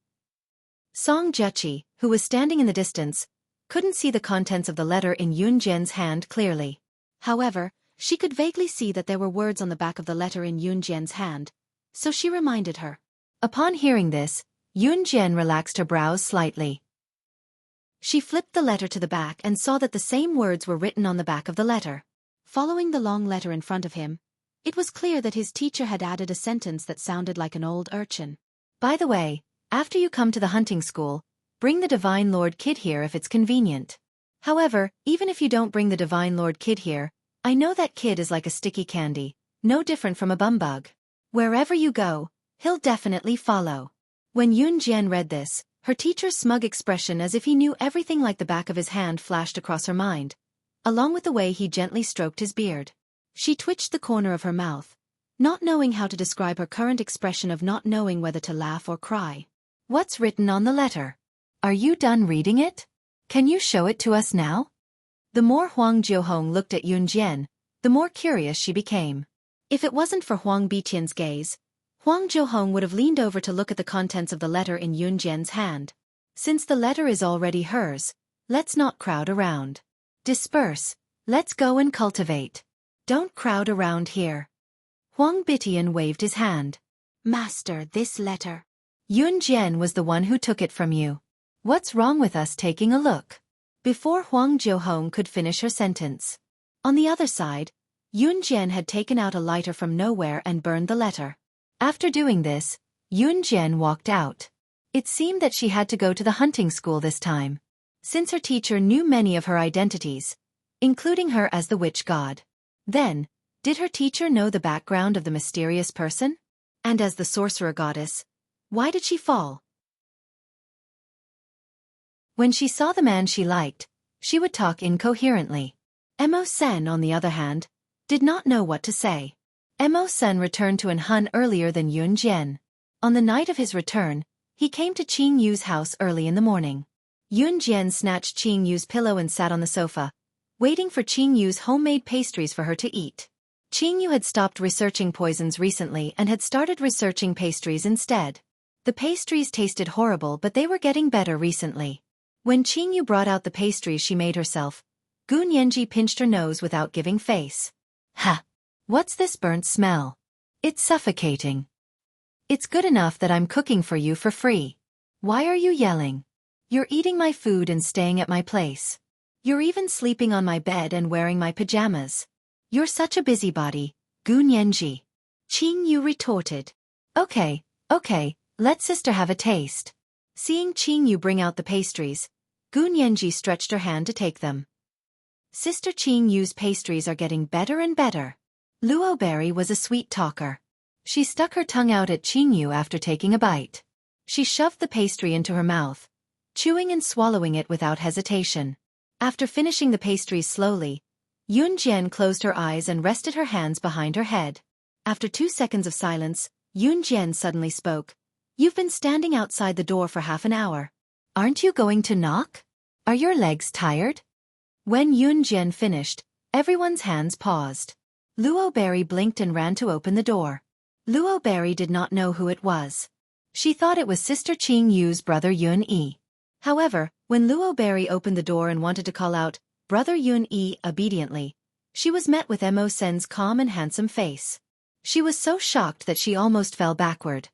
Song Juchi, who was standing in the distance, couldn't see the contents of the letter in Yun Jian's hand clearly. However, she could vaguely see that there were words on the back of the letter in Yun Jian's hand, so she reminded her. Upon hearing this, Yun Jian relaxed her brows slightly. She flipped the letter to the back and saw that the same words were written on the back of the letter. Following the long letter in front of him, it was clear that his teacher had added a sentence that sounded like an old urchin. By the way, after you come to the hunting school, bring the Divine Lord Kid here if it's convenient. However, even if you don't bring the Divine Lord Kid here, I know that kid is like a sticky candy, no different from a bumbug. Wherever you go, he'll definitely follow. When Yun Jian read this, her teacher's smug expression as if he knew everything like the back of his hand flashed across her mind, along with the way he gently stroked his beard. She twitched the corner of her mouth, not knowing how to describe her current expression of not knowing whether to laugh or cry. What's written on the letter? Are you done reading it? Can you show it to us now? The more Huang Jiuhong looked at Yun Jian, the more curious she became. If it wasn't for Huang Biqian's gaze, Huang Jiuhong would have leaned over to look at the contents of the letter in Yun Jian's hand. Since the letter is already hers, let's not crowd around. Disperse, let's go and cultivate. Don't crowd around here. Huang Biqian waved his hand. Master, this letter. Yun Jian was the one who took it from you. What's wrong with us taking a look? Before Huang Jiuhong could finish her sentence. On the other side, Yun Jian had taken out a lighter from nowhere and burned the letter. After doing this, Yun Jian walked out. It seemed that she had to go to the hunting school this time, since her teacher knew many of her identities, including her as the witch god. Then, did her teacher know the background of the mysterious person? And as the sorcerer goddess, why did she fall? When she saw the man she liked, she would talk incoherently. Mo Sen, on the other hand, did not know what to say. Mo Sen returned to Anhun earlier than Yun Jian. On the night of his return, he came to Qing Yu's house early in the morning. Yun Jian snatched Qing Yu's pillow and sat on the sofa, waiting for Qing Yu's homemade pastries for her to eat. Qing Yu had stopped researching poisons recently and had started researching pastries instead. The pastries tasted horrible, but they were getting better recently. When Qing Yu brought out the pastries she made herself, Gu Nianji pinched her nose without giving face. Ha! What's this burnt smell? It's suffocating. It's good enough that I'm cooking for you for free. Why are you yelling? You're eating my food and staying at my place. You're even sleeping on my bed and wearing my pajamas. You're such a busybody, Gu Nianji. Qing Yu retorted. Okay, let sister have a taste. Seeing Qing Yu bring out the pastries, Gu Nianji stretched her hand to take them. Sister Qing Yu's pastries are getting better and better. Luo Berry was a sweet talker. She stuck her tongue out at Qing Yu after taking a bite. She shoved the pastry into her mouth, chewing and swallowing it without hesitation. After finishing the pastries slowly, Yun Jian closed her eyes and rested her hands behind her head. After 2 seconds of silence, Yun Jian suddenly spoke. You've been standing outside the door for half an hour. Aren't you going to knock? Are your legs tired? When Yun Jian finished, everyone's hands paused. Luo Berry blinked and ran to open the door. Luo Berry did not know who it was. She thought it was Sister Qing Yu's brother Yun Yi. However, when Luo Berry opened the door and wanted to call out, Brother Yun Yi, obediently, she was met with Mo Sen's calm and handsome face. She was so shocked that she almost fell backward.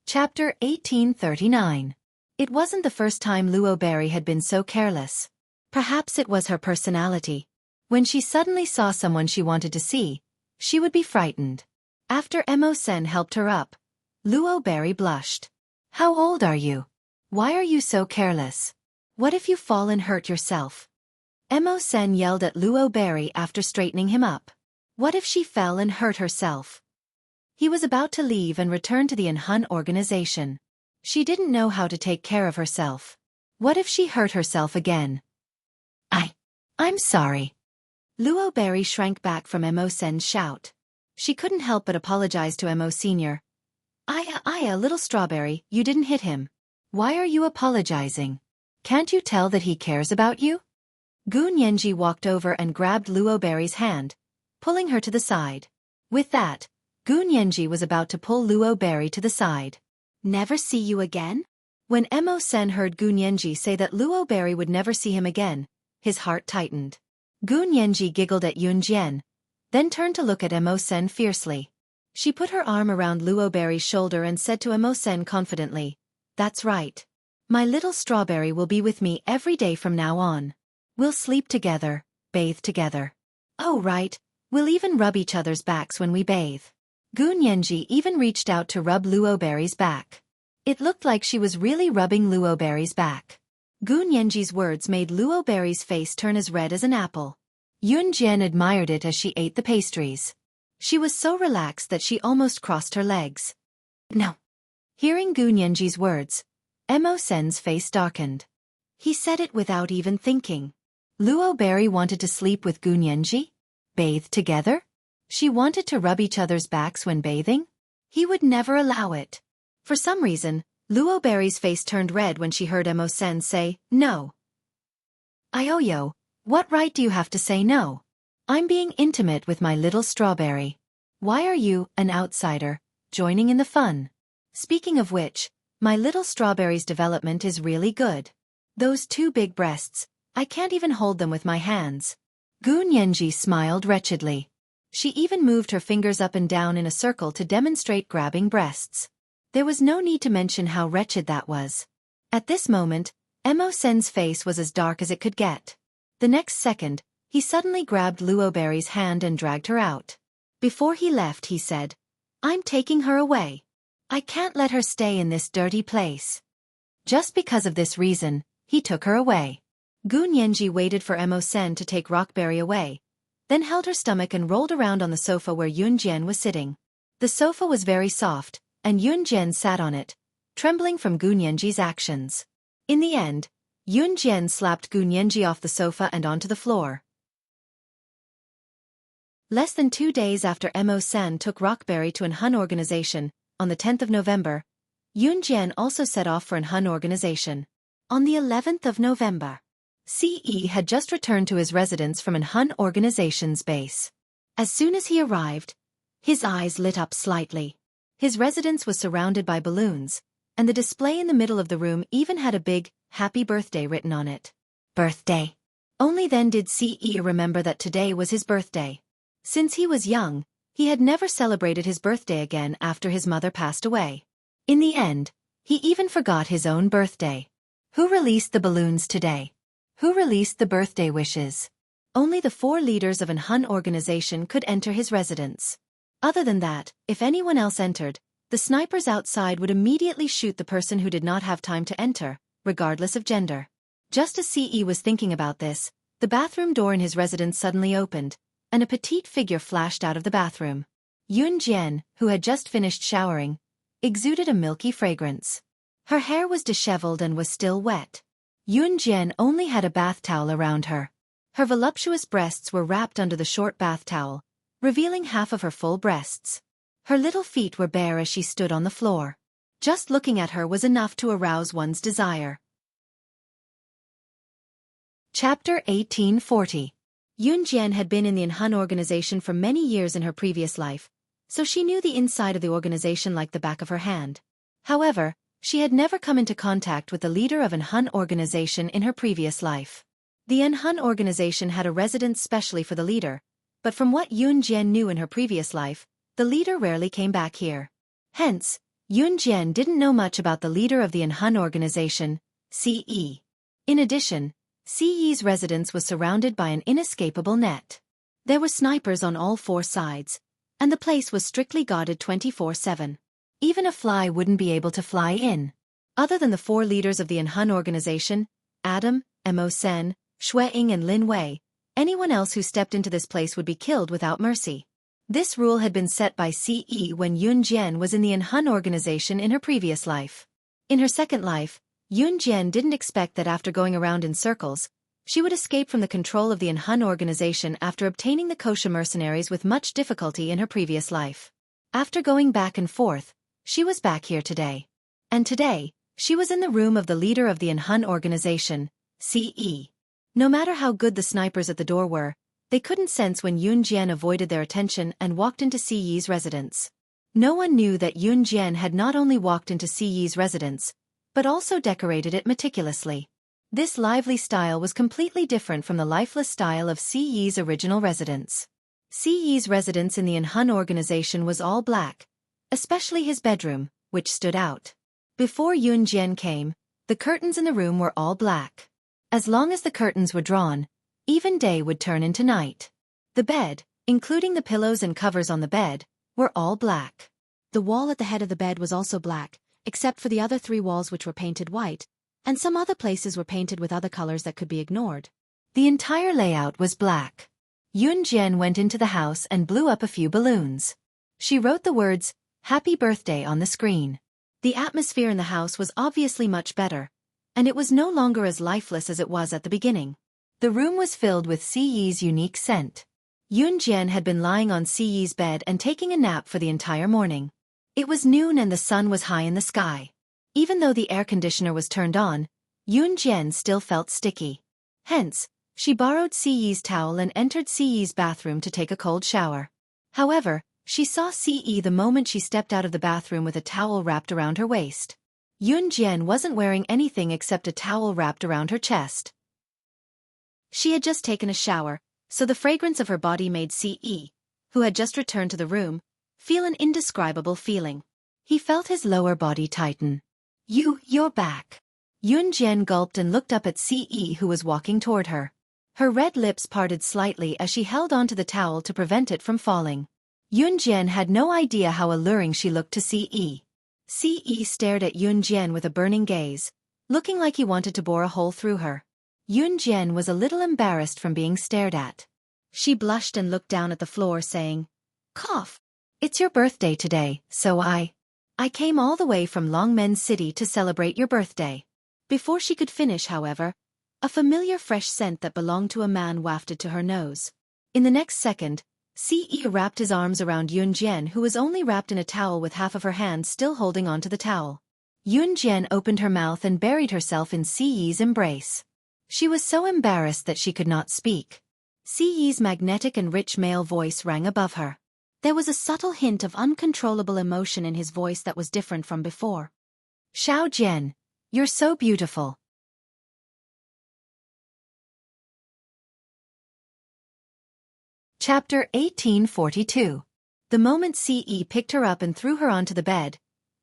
Chapter 1839. It wasn't the first time Luo Berry had been so careless. Perhaps it was her personality. When she suddenly saw someone she wanted to see, she would be frightened. After Mo Sen helped her up, Luo Berry blushed. How old are you? Why are you so careless? What if you fall and hurt yourself? Mo Sen yelled at Luo Berry after straightening him up. What if she fell and hurt herself? He was about to leave and return to the Anhun organization. She didn't know how to take care of herself. What if she hurt herself again? I'm sorry. Luo Berry shrank back from Mo Sen's shout. She couldn't help but apologize to Mo Sr. A little strawberry, you didn't hit him. Why are you apologizing? Can't you tell that he cares about you? Gu Nianji walked over and grabbed Luo Berry's hand, pulling her to the side. With that, Gu Nianji was about to pull Luo Berry to the side. Never see you again? When Mo Sen heard Gu Nianji say that Luo Berry would never see him again, his heart tightened. Gu Nianji giggled at Yun Jian, then turned to look at Mo Sen fiercely. She put her arm around Luo Berry's shoulder and said to Emosen confidently, "That's right. My little strawberry will be with me every day from now on. We'll sleep together, bathe together. Oh right, we'll even rub each other's backs when we bathe." Gu Nianji even reached out to rub Luo Berry's back. It looked like she was really rubbing Luo Berry's back. Gu Nianji's words made Luo Berry's face turn as red as an apple. Yun Jian admired it as she ate the pastries. She was so relaxed that she almost crossed her legs. "No." Hearing Gu Nianji's words, Emosen's face darkened. He said it without even thinking. Luo Berry wanted to sleep with Gu Nianji? Bathe together? She wanted to rub each other's backs when bathing? He would never allow it. For some reason, Luo Berry's face turned red when she heard Emosen say, "No." "Ioyo, what right do you have to say no? I'm being intimate with my little strawberry. Why are you, an outsider, joining in the fun? Speaking of which, my little strawberry's development is really good. Those two big breasts, I can't even hold them with my hands." Gu Nianji smiled wretchedly. She even moved her fingers up and down in a circle to demonstrate grabbing breasts. There was no need to mention how wretched that was. At this moment, Emosen's face was as dark as it could get. The next second, he suddenly grabbed Luo Berry's hand and dragged her out. Before he left, he said, "I'm taking her away. I can't let her stay in this dirty place." Just because of this reason, he took her away. Gu Nianji waited for Emosen to take Rockberry away, then held her stomach and rolled around on the sofa where Yun Jian was sitting. The sofa was very soft, and Yun Jian sat on it, trembling from Gu Nianji's actions. In the end, Yun Jian slapped Gu Nianji off the sofa and onto the floor. Less than 2 days after Emosen took Rockberry to an Hun organization, on the 10th of November, Yun Jian also set off for an Hun organization. On the 11th of November, CE had just returned to his residence from an Hun organization's base. As soon as he arrived, his eyes lit up slightly. His residence was surrounded by balloons, and the display in the middle of the room even had a big, "Happy Birthday" written on it. Birthday. Only then did CE remember that today was his birthday. Since he was young, he had never celebrated his birthday again after his mother passed away. In the end, he even forgot his own birthday. Who released the balloons today? Who released the birthday wishes? Only the 4 leaders of an Hun organization could enter his residence. Other than that, if anyone else entered, the snipers outside would immediately shoot the person who did not have time to enter, regardless of gender. Just as CE was thinking about this, the bathroom door in his residence suddenly opened, and a petite figure flashed out of the bathroom. Yun Jian, who had just finished showering, exuded a milky fragrance. Her hair was disheveled and was still wet. Yun Jian only had a bath towel around her. Her voluptuous breasts were wrapped under the short bath towel, revealing half of her full breasts. Her little feet were bare as she stood on the floor. Just looking at her was enough to arouse one's desire. Chapter 1840. Yun Jian had been in the Hun organization for many years in her previous life, so she knew the inside of the organization like the back of her hand. However, she had never come into contact with the leader of an Hun organization in her previous life. The Hun organization had a residence specially for the leader, but from what Yun Jian knew in her previous life, the leader rarely came back here. Hence, Yun Jian didn't know much about the leader of the Hun organization, CE. In addition, CE's residence was surrounded by an inescapable net. There were snipers on all 4 sides, and the place was strictly guarded 24/7. Even a fly wouldn't be able to fly in. Other than the 4 leaders of the Hun organization, Adam, Emosen, Shueying and Lin Wei, anyone else who stepped into this place would be killed without mercy. This rule had been set by CE when Yun Jian was in the Hun organization in her previous life. In her second life, Yun Jian didn't expect that after going around in circles, she would escape from the control of the Hun organization after obtaining the kosher mercenaries with much difficulty in her previous life. After going back and forth, she was back here today. And today, she was in the room of the leader of the Hun organization, CE. No matter how good the snipers at the door were, they couldn't sense when Yun Jian avoided their attention and walked into CE's residence. No one knew that Yun Jian had not only walked into CE's residence, but also decorated it meticulously. This lively style was completely different from the lifeless style of CE's original residence. Siyi's residence in the Hun organization was all black, especially his bedroom, which stood out. Before Yun Jian came, the curtains in the room were all black. As long as the curtains were drawn, even day would turn into night. The bed, including the pillows and covers on the bed, were all black. The wall at the head of the bed was also black, except for the other 3 walls which were painted white, and some other places were painted with other colors that could be ignored. The entire layout was black. Yun Jian went into the house and blew up a few balloons. She wrote the words, "Happy Birthday" on the screen. The atmosphere in the house was obviously much better, and it was no longer as lifeless as it was at the beginning. The room was filled with Siyi's unique scent. Yun Jian had been lying on Siyi's bed and taking a nap for the entire morning. It was noon and the sun was high in the sky. Even though the air conditioner was turned on, Yun Jian still felt sticky. Hence, she borrowed Siyi's towel and entered Siyi's bathroom to take a cold shower. However, she saw Siyi the moment she stepped out of the bathroom with a towel wrapped around her waist. Yun Jian wasn't wearing anything except a towel wrapped around her chest. She had just taken a shower, so the fragrance of her body made Siyi, who had just returned to the room, feel an indescribable feeling. He felt his lower body tighten. You're back." Yun Jian gulped and looked up at Siyi, who was walking toward her. Her red lips parted slightly as she held onto the towel to prevent it from falling. Yun Jian had no idea how alluring she looked to Siyi. Siyi stared at Yun Jian with a burning gaze, looking like he wanted to bore a hole through her. Yun Jian was a little embarrassed from being stared at. She blushed and looked down at the floor, saying, "Cough. It's your birthday today, so I came all the way from Longmen City to celebrate your birthday." Before she could finish, however, a familiar fresh scent that belonged to a man wafted to her nose. In the next second, Siyi wrapped his arms around Yun Jian, who was only wrapped in a towel with half of her hand still holding onto the towel. Yun Jian opened her mouth and buried herself in Siyi's embrace. She was so embarrassed that she could not speak. Siyi's magnetic and rich male voice rang above her. There was a subtle hint of uncontrollable emotion in his voice that was different from before. "Xiao Jian, you're so beautiful." Chapter 1842. The moment Ce picked her up and threw her onto the bed,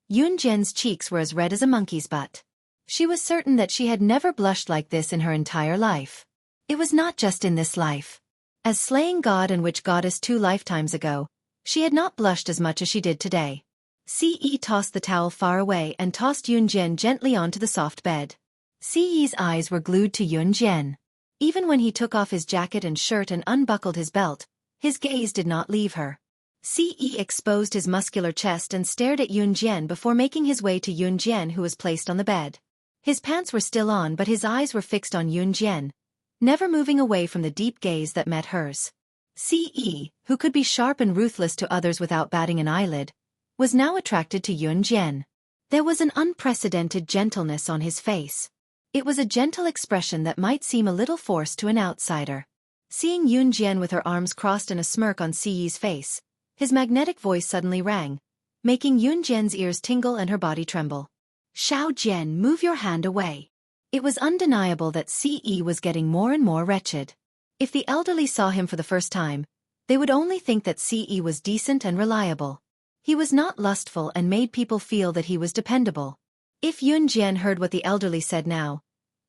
Yun Jian's cheeks were as red as a monkey's butt. She was certain that she had never blushed like this in her entire life. It was not just in this life. As slaying god and witch goddess 2 lifetimes ago, she had not blushed as much as she did today. Ce tossed the towel far away and tossed Yun Jian gently onto the soft bed. Ce's eyes were glued to Yun Jian. Even when he took off his jacket and shirt and unbuckled his belt, his gaze did not leave her. Ce exposed his muscular chest and stared at Yun Jian before making his way to Yun Jian, who was placed on the bed. His pants were still on, but his eyes were fixed on Yun Jian, never moving away from the deep gaze that met hers. Ce, who could be sharp and ruthless to others without batting an eyelid, was now attracted to Yun Jian. There was an unprecedented gentleness on his face. It was a gentle expression that might seem a little forced to an outsider. Seeing Yun Jian with her arms crossed and a smirk on Ce's face, his magnetic voice suddenly rang, making Yun Jian's ears tingle and her body tremble. "Xiao Jian, move your hand away." It was undeniable that Ce was getting more and more wretched. If the elderly saw him for the first time, they would only think that Ce was decent and reliable. He was not lustful and made people feel that he was dependable. If Yun Jian heard what the elderly said now,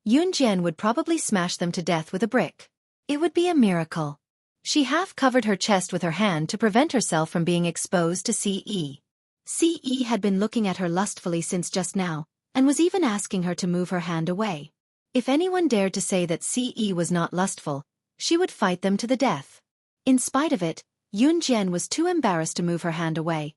Yun Jian would probably smash them to death with a brick. It would be a miracle. She half covered her chest with her hand to prevent herself from being exposed to Ce. Ce had been looking at her lustfully since just now, and was even asking her to move her hand away. If anyone dared to say that Ce was not lustful, she would fight them to the death. In spite of it, Yun Jian was too embarrassed to move her hand away.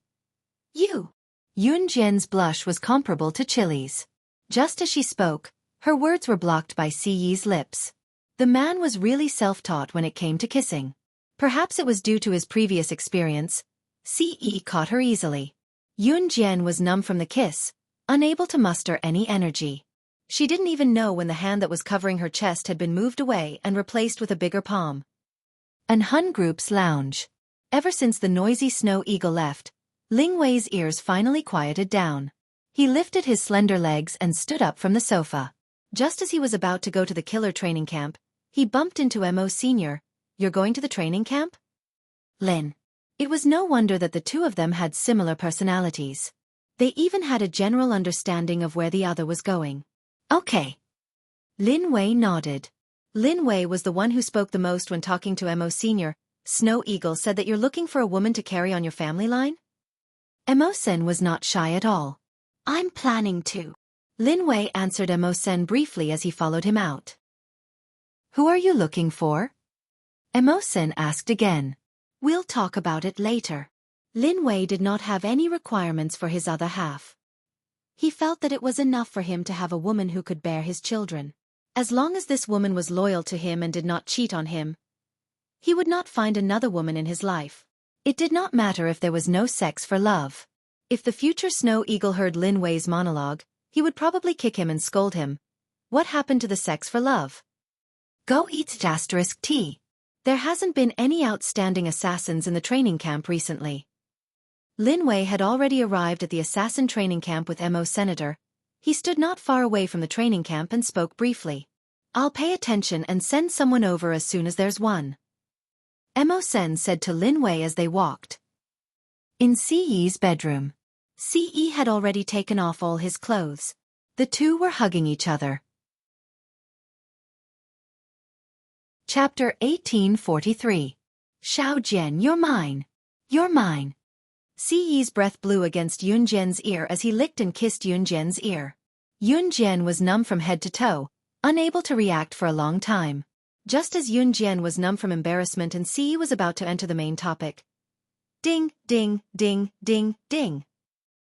"You." Yun Jian's blush was comparable to Chili's. Just as she spoke, her words were blocked by Ce's lips. The man was really self-taught when it came to kissing. Perhaps it was due to his previous experience. Ce caught her easily. Yun Jian was numb from the kiss, unable to muster any energy. She didn't even know when the hand that was covering her chest had been moved away and replaced with a bigger palm. An Hun group's lounge. Ever since the noisy snow eagle left, Ling Wei's ears finally quieted down. He lifted his slender legs and stood up from the sofa. Just as he was about to go to the killer training camp, he bumped into Mo Sr. "You're going to the training camp?" Lin. It was no wonder that the two of them had similar personalities. They even had a general understanding of where the other was going. Okay. Lin Wei nodded. Lin Wei was the one who spoke the most when talking to Mo Sr. Snow Eagle said that you're looking for a woman to carry on your family line? Mo Sen was not shy at all. I'm planning to. Lin Wei answered Mo Sen briefly as he followed him out. Who are you looking for? Mo Sen asked again. We'll talk about it later. Lin Wei did not have any requirements for his other half. He felt that it was enough for him to have a woman who could bear his children. As long as this woman was loyal to him and did not cheat on him, he would not find another woman in his life. It did not matter if there was no sex for love. If the future Snow Eagle heard Lin Wei's monologue, he would probably kick him and scold him. What happened to the sex for love? Go eat *T. There hasn't been any outstanding assassins in the training camp recently. Lin Wei had already arrived at the assassin training camp with Mo Senator. He stood not far away from the training camp and spoke briefly. I'll pay attention and send someone over as soon as there's one. Mo Sen said to Lin Wei as they walked. In Ce bedroom. Ce had already taken off all his clothes. The two were hugging each other. Chapter 1843. Xiao Jian, you're mine. You're mine. Ce's breath blew against Yun Jian's ear as he licked and kissed Yun Jian's ear. Yun Jian was numb from head to toe, unable to react for a long time. Just as Yun Jian was numb from embarrassment and Ce was about to enter the main topic. Ding, ding, ding, ding, ding.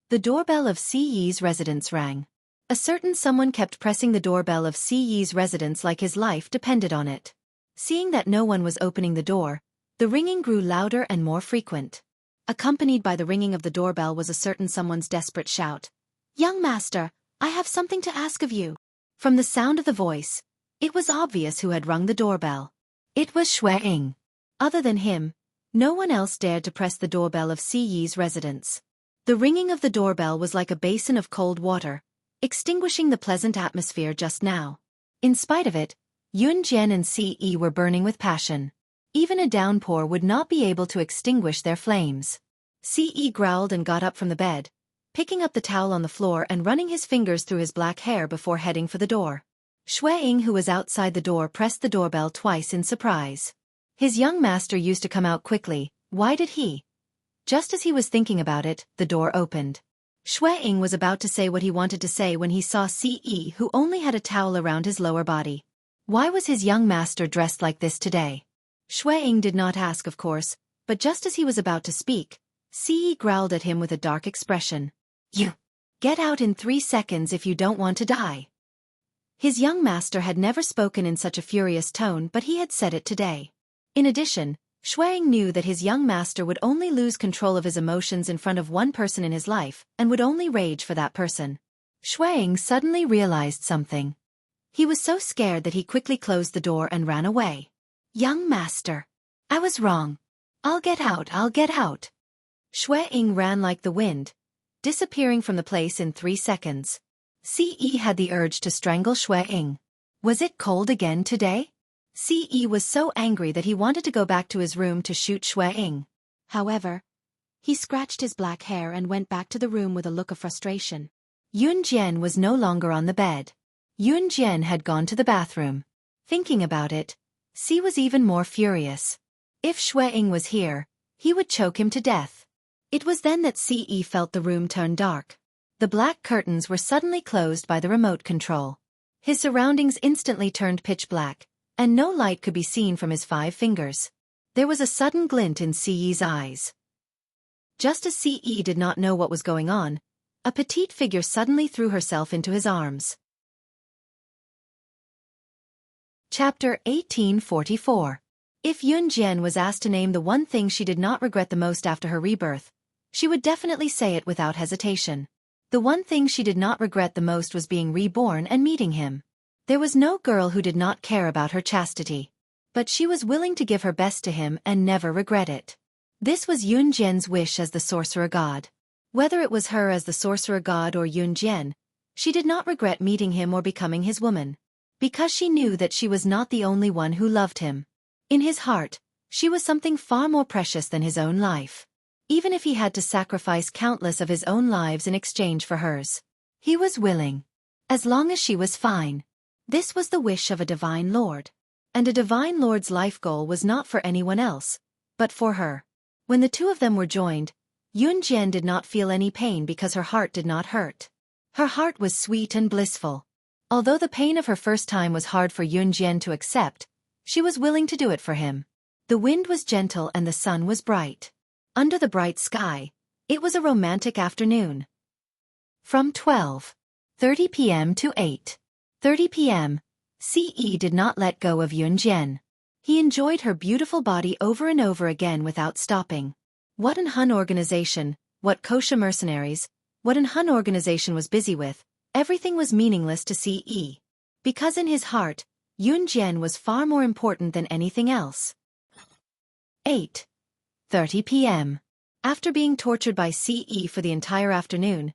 The doorbell of Ce's residence rang. A certain someone kept pressing the doorbell of Ce's residence like his life depended on it. Seeing that no one was opening the door, the ringing grew louder and more frequent. Accompanied by the ringing of the doorbell was a certain someone's desperate shout. Young master, I have something to ask of you. From the sound of the voice, it was obvious who had rung the doorbell. It was Xue Ying. Other than him, no one else dared to press the doorbell of Ce's residence. The ringing of the doorbell was like a basin of cold water, extinguishing the pleasant atmosphere just now. In spite of it, Yun Jian and Ce were burning with passion. Even a downpour would not be able to extinguish their flames. Ce growled and got up from the bed, picking up the towel on the floor and running his fingers through his black hair before heading for the door. Xue Ying, who was outside the door, pressed the doorbell twice in surprise. His young master used to come out quickly. Why did he? Just as he was thinking about it, the door opened. Xue Ying was about to say what he wanted to say when he saw Ce, who only had a towel around his lower body. Why was his young master dressed like this today? Xue Ying did not ask, of course, but just as he was about to speak, Ce growled at him with a dark expression. You! Get out in 3 seconds if you don't want to die. His young master had never spoken in such a furious tone, but he had said it today. In addition, Xue Ying knew that his young master would only lose control of his emotions in front of one person in his life, and would only rage for that person. Xue Ying suddenly realized something. He was so scared that he quickly closed the door and ran away. Young master. I was wrong. I'll get out, I'll get out. Xue Ying ran like the wind, disappearing from the place in 3 seconds. Ce had the urge to strangle Xue Ying. Was it cold again today? Ce was so angry that he wanted to go back to his room to shoot Xue Ying. However, he scratched his black hair and went back to the room with a look of frustration. Yun Jian was no longer on the bed. Yun Jian had gone to the bathroom. Thinking about it, Ce was even more furious. If Xue Ying was here, he would choke him to death. It was then that Ce felt the room turn dark. The black curtains were suddenly closed by the remote control. His surroundings instantly turned pitch black, and no light could be seen from his 5 fingers. There was a sudden glint in Ce's eyes. Just as Ce did not know what was going on, a petite figure suddenly threw herself into his arms. Chapter 1844. If Yun Jian was asked to name the one thing she did not regret the most after her rebirth, she would definitely say it without hesitation. The one thing she did not regret the most was being reborn and meeting him. There was no girl who did not care about her chastity. But she was willing to give her best to him and never regret it. This was Yun Jian's wish as the sorcerer god. Whether it was her as the sorcerer god or Yun Jian, she did not regret meeting him or becoming his woman. Because she knew that she was not the only one who loved him. In his heart, She was something far more precious than his own life. Even if he had to sacrifice countless of his own lives in exchange for hers, he was willing. As long as she was fine. This was the wish of a divine lord. And a divine lord's life goal was not for anyone else, but for her. When the two of them were joined, Yunjian did not feel any pain because her heart did not hurt. Her heart was sweet and blissful. Although the pain of her first time was hard for Yunjian to accept, she was willing to do it for him. The wind was gentle and the sun was bright. Under the bright sky, it was a romantic afternoon. From 12:30 p.m. to 8:30 p.m., Ce did not let go of Yunjian. He enjoyed her beautiful body over and over again without stopping. What an Hun organization, what kosher mercenaries, what an Hun organization was busy with, everything was meaningless to Ce. Because in his heart, Yunjian was far more important than anything else. 8:30 p.m. After being tortured by Ce for the entire afternoon,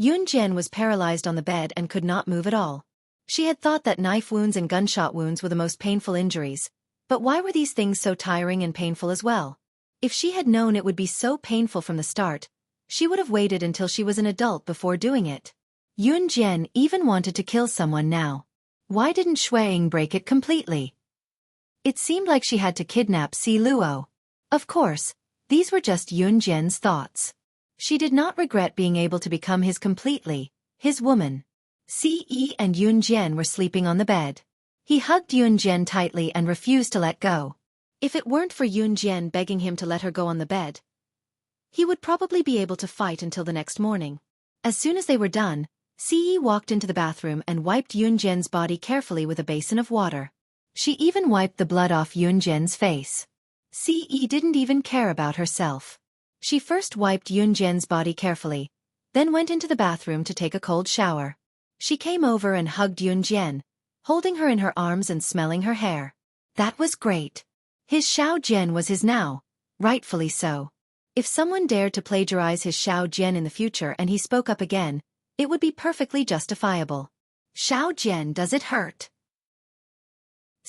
Yunjian was paralyzed on the bed and could not move at all. She had thought that knife wounds and gunshot wounds were the most painful injuries, but why were these things so tiring and painful as well? If she had known it would be so painful from the start, she would have waited until she was an adult before doing it. Yunjian even wanted to kill someone now. Why didn't Shuang break it completely? It seemed like she had to kidnap Si Luo. Of course, these were just Yunjian's thoughts. She did not regret being able to become his completely, his woman. Ce and Yunjian were sleeping on the bed. He hugged Yunjian tightly and refused to let go. If it weren't for Yunjian begging him to let her go on the bed, he would probably be able to fight until the next morning. As soon as they were done, Ce walked into the bathroom and wiped Yunjian's body carefully with a basin of water. She even wiped the blood off Yunjian's face. Ce didn't even care about herself. She first wiped Yunjian's body carefully, then went into the bathroom to take a cold shower. She came over and hugged Yunjian, holding her in her arms and smelling her hair. That was great. His Xiao Jian was his now, rightfully so. If someone dared to plagiarize his Xiao Jian in the future and he spoke up again, it would be perfectly justifiable. Xiao Jian, does it hurt?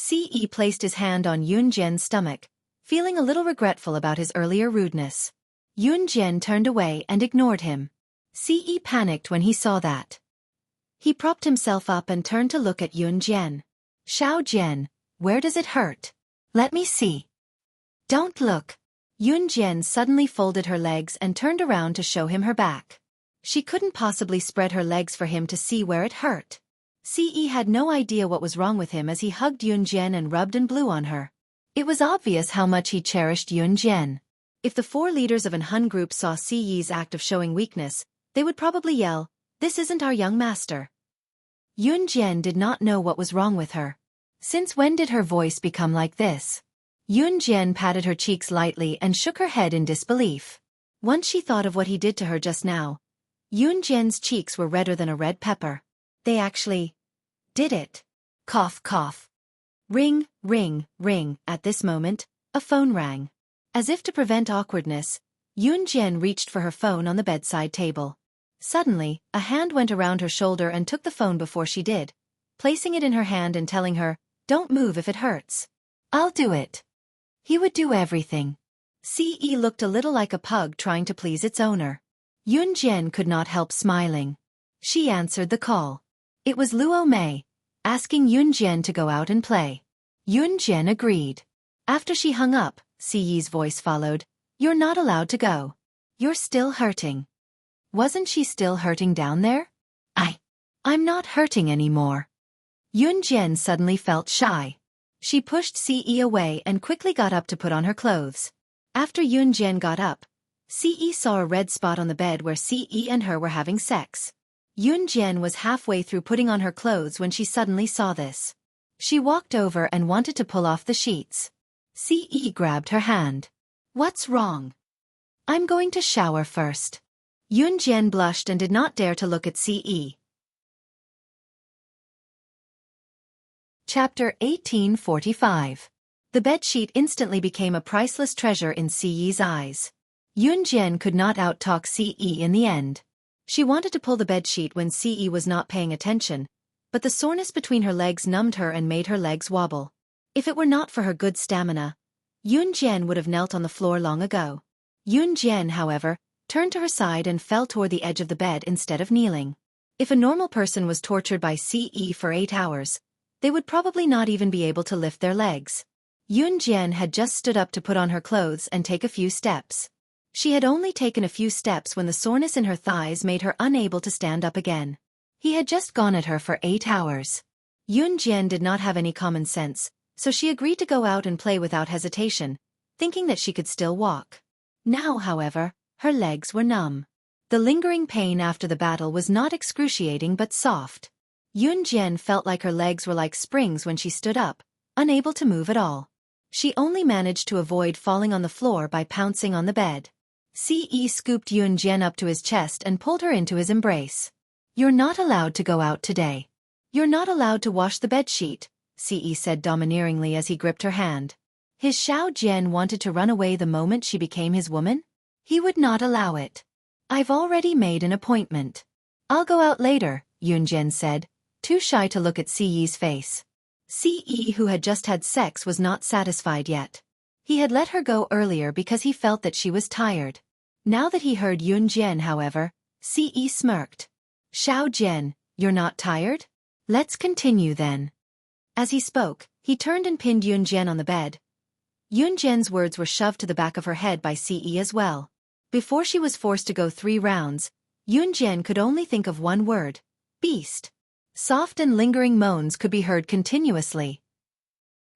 Ce placed his hand on Yunjian's stomach, feeling a little regretful about his earlier rudeness. Yunjian turned away and ignored him. Ce panicked when he saw that. He propped himself up and turned to look at Yunjian. Xiao Jian, where does it hurt? Let me see. Don't look. Yunjian suddenly folded her legs and turned around to show him her back. She couldn't possibly spread her legs for him to see where it hurt. Ce had no idea what was wrong with him as he hugged Yunjian and rubbed and blew on her. It was obvious how much he cherished Yunjian. If the 4 leaders of an Hun group saw Ce's act of showing weakness, they would probably yell, "This isn't our young master." Yunjian did not know what was wrong with her. Since when did her voice become like this? Yunjian patted her cheeks lightly and shook her head in disbelief. Once she thought of what he did to her just now, Yunjian's cheeks were redder than a red pepper. They actually did it. Cough, cough. Ring, ring, ring. At this moment, a phone rang. As if to prevent awkwardness, Yunjian reached for her phone on the bedside table. Suddenly, a hand went around her shoulder and took the phone before she did, placing it in her hand and telling her, "Don't move if it hurts. I'll do it." He would do everything. Ce looked a little like a pug trying to please its owner. Yunjian could not help smiling. She answered the call. It was Luo Mei, asking Yunjian to go out and play. Yunjian agreed. After she hung up, Ce's voice followed, "You're not allowed to go. You're still hurting." Wasn't she still hurting down there? I'm not hurting anymore. Yunjian suddenly felt shy. She pushed Ce away and quickly got up to put on her clothes. After Yunjian got up, Ce saw a red spot on the bed where Ce and her were having sex. Yunjian was halfway through putting on her clothes when she suddenly saw this. She walked over and wanted to pull off the sheets. Ce grabbed her hand. "What's wrong?" "I'm going to shower first." Yunjian blushed and did not dare to look at Ce. Chapter 1845. The bedsheet instantly became a priceless treasure in Ce's eyes. Yunjian could not out-talk Ce in the end. She wanted to pull the bedsheet when Ce was not paying attention, but the soreness between her legs numbed her and made her legs wobble. If it were not for her good stamina, Yun Jian would have knelt on the floor long ago. Yun Jian, however, turned to her side and fell toward the edge of the bed instead of kneeling. If a normal person was tortured by CE for 8 hours, they would probably not even be able to lift their legs. Yun Jian had just stood up to put on her clothes and take a few steps. She had only taken a few steps when the soreness in her thighs made her unable to stand up again. He had just gone at her for 8 hours. Yun Jian did not have any common sense, so she agreed to go out and play without hesitation, thinking that she could still walk. Now, however, her legs were numb. The lingering pain after the battle was not excruciating but soft. Yun Jian felt like her legs were like springs when she stood up, unable to move at all. She only managed to avoid falling on the floor by pouncing on the bed. Ce scooped Yun Jian up to his chest and pulled her into his embrace. "You're not allowed to go out today. You're not allowed to wash the bedsheet," Ce said domineeringly as he gripped her hand. His Xiao Jian wanted to run away the moment she became his woman? He would not allow it. "I've already made an appointment. I'll go out later," Yun Jian said, too shy to look at Ce's face. Ce, who had just had sex, was not satisfied yet. He had let her go earlier because he felt that she was tired. Now that he heard Yun Jian, however, Ce smirked. "Xiao Jian, you're not tired? Let's continue then." As he spoke, he turned and pinned Yun Jian on the bed. Yun Jian's words were shoved to the back of her head by Ce as well. Before she was forced to go 3 rounds, Yun Jian could only think of one word: beast. Soft and lingering moans could be heard continuously.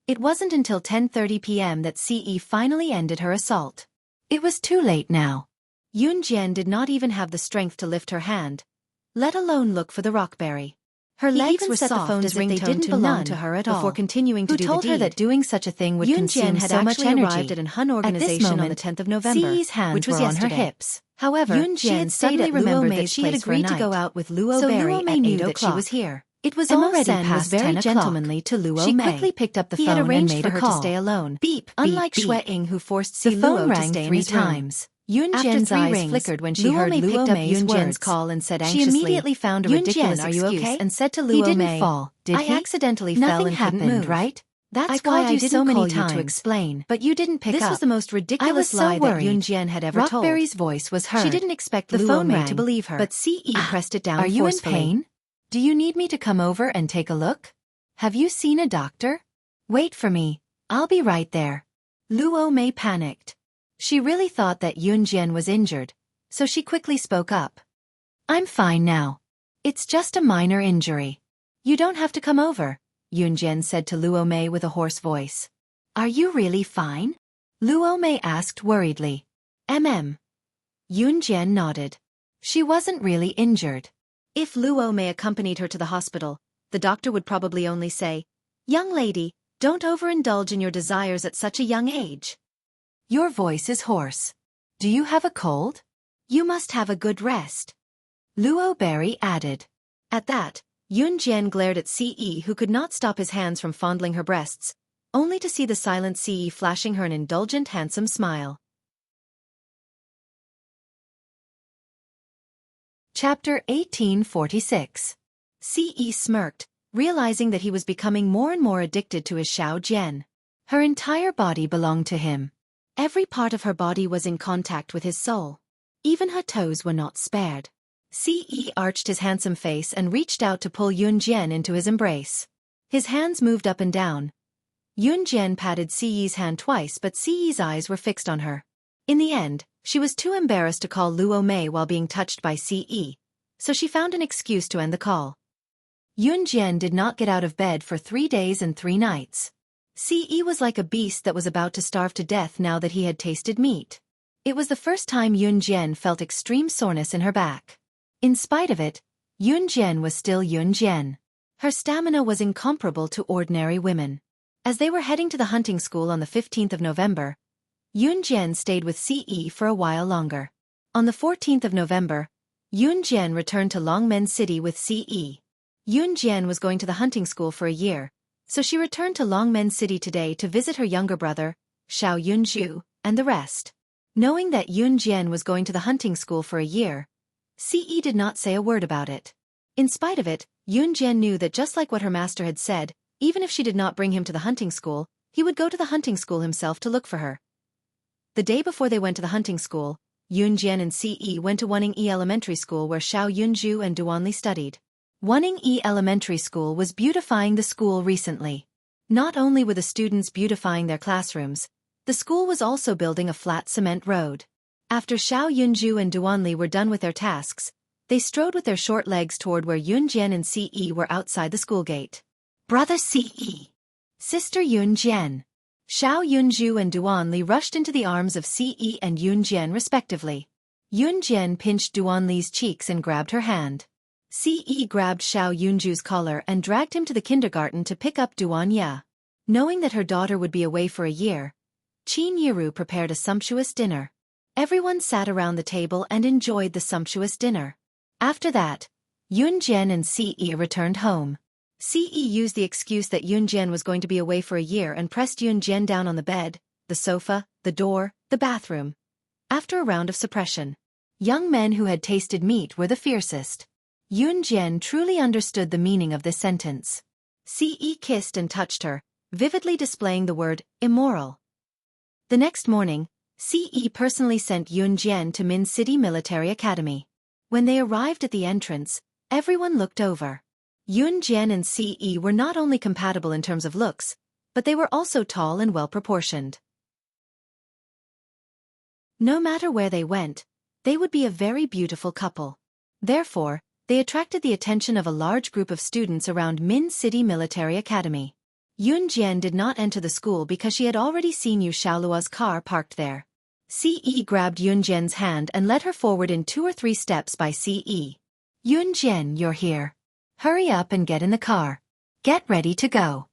It wasn't until 10:30 p.m. that Ce finally ended her assault. It was too late now. Yun Jian did not even have the strength to lift her hand, let alone look for the rockberry. Her legs were soft as if they didn't belong to her at all. Before continuing to do the deed, who told her that doing such a thing would consume so much energy? Arrived at an Hun organization on the 10th of November, Ce's hands which was on her hips. However, Yun Jian suddenly remembered that she had agreed to go out with Luo Berry at 8 o'clock. She was here. It was already past 10 o'clock. Was very gentlemanly to Luo Mei. She quickly picked up the phone and made a call. To stay alone. Beep, unlike Xue Ying, who forced Luo to stay in his 3 times. Yun Jian's eyes flickered when she heard Luo Mei's words. Call and said anxiously, she immediately found a ridiculous excuse and said to Luo Mei, "He didn't fall, did he? I accidentally fell and couldn't move, right? That's why I didn't so many times to explain, but you didn't pick up. This was the most ridiculous lie that Yun Jian had ever told." Rockberry's voice was heard. She didn't expect Luo Mei to believe her, but Ce pressed it down forcefully. "Are you in pain? Do you need me to come over and take a look? Have you seen a doctor? Wait for me, I'll be right there." Luo Mei panicked. She really thought that Yun Jian was injured, so she quickly spoke up. "I'm fine now. It's just a minor injury. You don't have to come over," Yun Jian said to Luo Mei with a hoarse voice. "Are you really fine?" Luo Mei asked worriedly. Yun Jian nodded. She wasn't really injured. If Luo Mei accompanied her to the hospital, the doctor would probably only say, "Young lady, don't overindulge in your desires at such a young age. Your voice is hoarse. Do you have a cold? You must have a good rest," Luo Berry added. At that, Yun Jian glared at Ce, who could not stop his hands from fondling her breasts, only to see the silent Ce flashing her an indulgent, handsome smile. Chapter 1846. Ce smirked, realizing that he was becoming more and more addicted to his Xiao Jian. Her entire body belonged to him. Every part of her body was in contact with his soul. Even her toes were not spared. Ce arched his handsome face and reached out to pull Yun Jian into his embrace. His hands moved up and down. Yun Jian patted Ce's hand twice, but Ce's eyes were fixed on her. In the end, she was too embarrassed to call Luo Mei while being touched by Ce, so she found an excuse to end the call. Yun Jian did not get out of bed for 3 days and 3 nights. Ce was like a beast that was about to starve to death now that he had tasted meat. It was the first time Yun Jian felt extreme soreness in her back. In spite of it, Yun Jian was still Yun Jian. Her stamina was incomparable to ordinary women. As they were heading to the hunting school on the 15th of November, Yun Jian stayed with Ce for a while longer. On the 14th of November, Yun Jian returned to Longmen City with Ce. Yun Jian was going to the hunting school for a year, so she returned to Longmen City today to visit her younger brother, Xiao Yunju, and the rest. Knowing that Yun Jian was going to the hunting school for a year, Ce did not say a word about it. In spite of it, Yun Jian knew that just like what her master had said, even if she did not bring him to the hunting school, He would go to the hunting school himself to look for her. The day before they went to the hunting school, Yunjian and Ce went to Wuning Elementary School where Xiao Yunju and Duanli studied. Wuning Elementary School was beautifying the school recently. Not only were the students beautifying their classrooms, the school was also building a flat cement road. After Xiao Yunju and Duanli were done with their tasks, they strode with their short legs toward where Yunjian and Ce were outside the school gate. Brother Ce, Sister Yunjian. Xiao Yunju and Duanli rushed into the arms of Ce and Yunjian respectively. Yunjian pinched Duanli's cheeks and grabbed her hand. Ce grabbed Xiao Yunju's collar and dragged him to the kindergarten to pick up Duanya. Knowing that her daughter would be away for a year, Qin Yiru prepared a sumptuous dinner. Everyone sat around the table and enjoyed the sumptuous dinner. After that, Yunjian and Ce returned home. Ce used the excuse that Yunjian was going to be away for a year and pressed Yunjian down on the bed, the sofa, the door, the bathroom. After a round of suppression, young men who had tasted meat were the fiercest. Yunjian truly understood the meaning of this sentence. Ce kissed and touched her, vividly displaying the word immoral. The next morning, Ce personally sent Yunjian to Min City Military Academy. When they arrived at the entrance, everyone looked over. Yunjian and Ce were not only compatible in terms of looks, but they were also tall and well-proportioned. No matter where they went, they would be a very beautiful couple. Therefore, they attracted the attention of a large group of students around Min City Military Academy. Yunjian did not enter the school because she had already seen Yu Xiaoluo's car parked there. Ce grabbed Yunjian's hand and led her forward in 2 or 3 steps by Ce. Yunjian, you're here. Hurry up and get in the car. Get ready to go.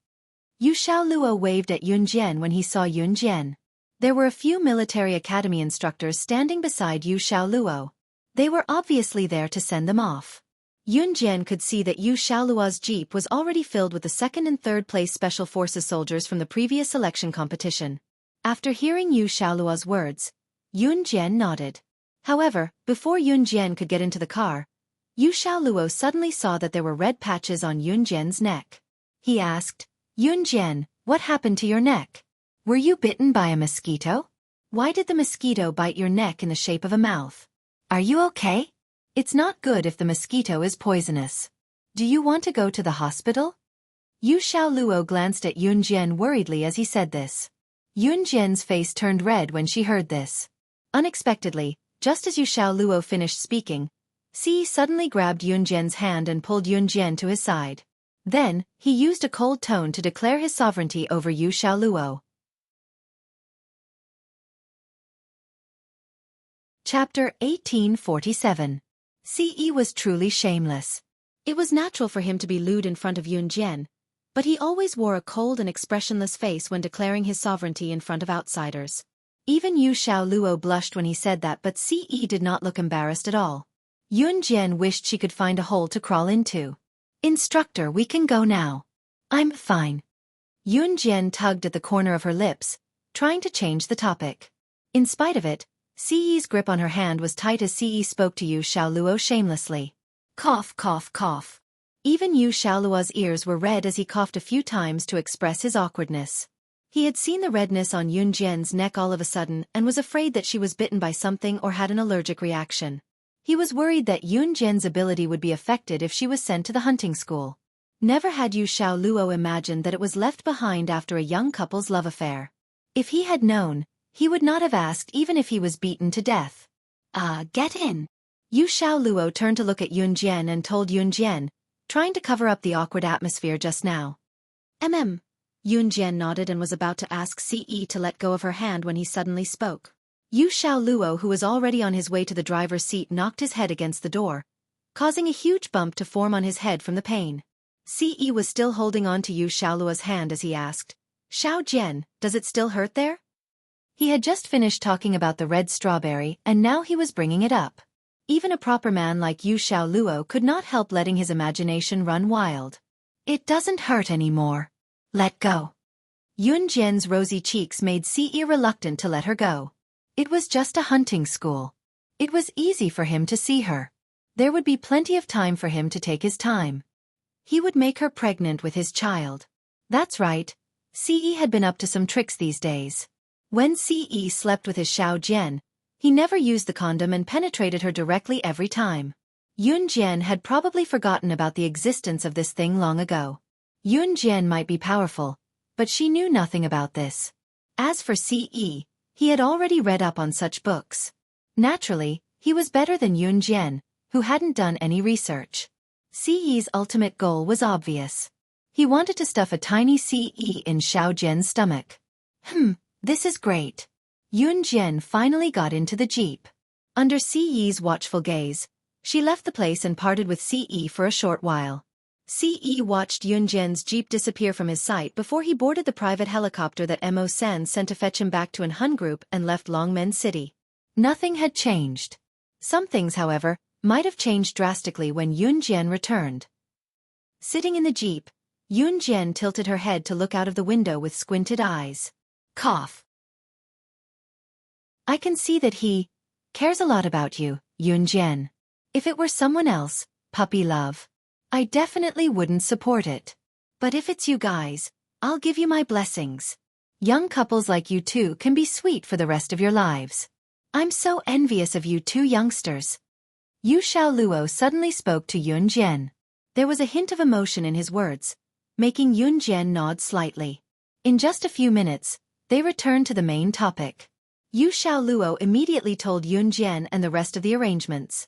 Yu Xiaoluo waved at Yunjian when he saw Yunjian. There were a few military academy instructors standing beside Yu Xiaoluo. They were obviously there to send them off. Yunjian could see that Yu Xiaoluo's jeep was already filled with the 2nd and 3rd place Special Forces soldiers from the previous selection competition. After hearing Yu Xiaoluo's words, Yunjian nodded. However, before Yunjian could get into the car, Yu Xiaoluo suddenly saw that there were red patches on Yunjian's neck. He asked, Yunjian, what happened to your neck? Were you bitten by a mosquito? Why did the mosquito bite your neck in the shape of a mouth? Are you okay? It's not good if the mosquito is poisonous. Do you want to go to the hospital? Yu Xiaoluo glanced at Yunjian worriedly as he said this. Yunjian's face turned red when she heard this. Unexpectedly, just as Yu Xiaoluo finished speaking, Ce suddenly grabbed Yunjian's hand and pulled Yunjian to his side. Then, he used a cold tone to declare his sovereignty over Yu Xiaoluo. Chapter 1847. Ce was truly shameless. It was natural for him to be lewd in front of Yunjian, but he always wore a cold and expressionless face when declaring his sovereignty in front of outsiders. Even Yu Xiaoluo blushed when he said that, but Ce did not look embarrassed at all. Yunjian wished she could find a hole to crawl into. Instructor, we can go now. I'm fine. Yunjian tugged at the corner of her lips, trying to change the topic. In spite of it, Ce's grip on her hand was tight as Ce spoke to Yu Xiaoluo shamelessly. Cough, cough, cough. Even Yu Xiaoluo's ears were red as he coughed a few times to express his awkwardness. He had seen the redness on Yunjian's neck all of a sudden and was afraid that she was bitten by something or had an allergic reaction. He was worried that Yunjian's ability would be affected if she was sent to the hunting school. Never had Yu Xiaoluo imagined that it was left behind after a young couple's love affair. If he had known, he would not have asked even if he was beaten to death. Get in. Yu Xiaoluo turned to look at Yunjian and told Yunjian, trying to cover up the awkward atmosphere just now. Yunjian nodded and was about to ask Ce to let go of her hand when he suddenly spoke. Yu Xiaoluo, who was already on his way to the driver's seat, knocked his head against the door, causing a huge bump to form on his head from the pain. Ce was still holding on to Yu Xiaoluo's hand as he asked, Xiao Jian, does it still hurt there? He had just finished talking about the red strawberry and now he was bringing it up. Even a proper man like Yu Xiaoluo could not help letting his imagination run wild. It doesn't hurt anymore. Let go. Yunjian's rosy cheeks made Ce reluctant to let her go. It was just a hunting school. It was easy for him to see her. There would be plenty of time for him to take his time. He would make her pregnant with his child. That's right, Ce had been up to some tricks these days. When Ce slept with his Xiao Jian, he never used the condom and penetrated her directly every time. Yun Jian had probably forgotten about the existence of this thing long ago. Yun Jian might be powerful, but she knew nothing about this. As for Ce, he had already read up on such books. Naturally, he was better than Yun Jian, who hadn't done any research. Ce's ultimate goal was obvious. He wanted to stuff a tiny Ce in Xiao Jian's stomach. This is great. Yun Jian finally got into the jeep. Under Ce's watchful gaze, she left the place and parted with Ce for a short while. Ce watched Yun Jian's jeep disappear from his sight before he boarded the private helicopter that Mo San sent to fetch him back to An Hun Group and left Longmen City. Nothing had changed. Some things, however, might have changed drastically when Yun Jian returned. Sitting in the jeep, Yun Jian tilted her head to look out of the window with squinted eyes. Cough. I can see that he cares a lot about you, Yun Jian. If it were someone else, puppy love, I definitely wouldn't support it. But if it's you guys, I'll give you my blessings. Young couples like you two can be sweet for the rest of your lives. I'm so envious of you two youngsters. Yu Xiaoluo suddenly spoke to Yun Jian. There was a hint of emotion in his words, making Yun Jian nod slightly. In just a few minutes, they returned to the main topic. Yu Xiaoluo immediately told Yun Jian and the rest of the arrangements.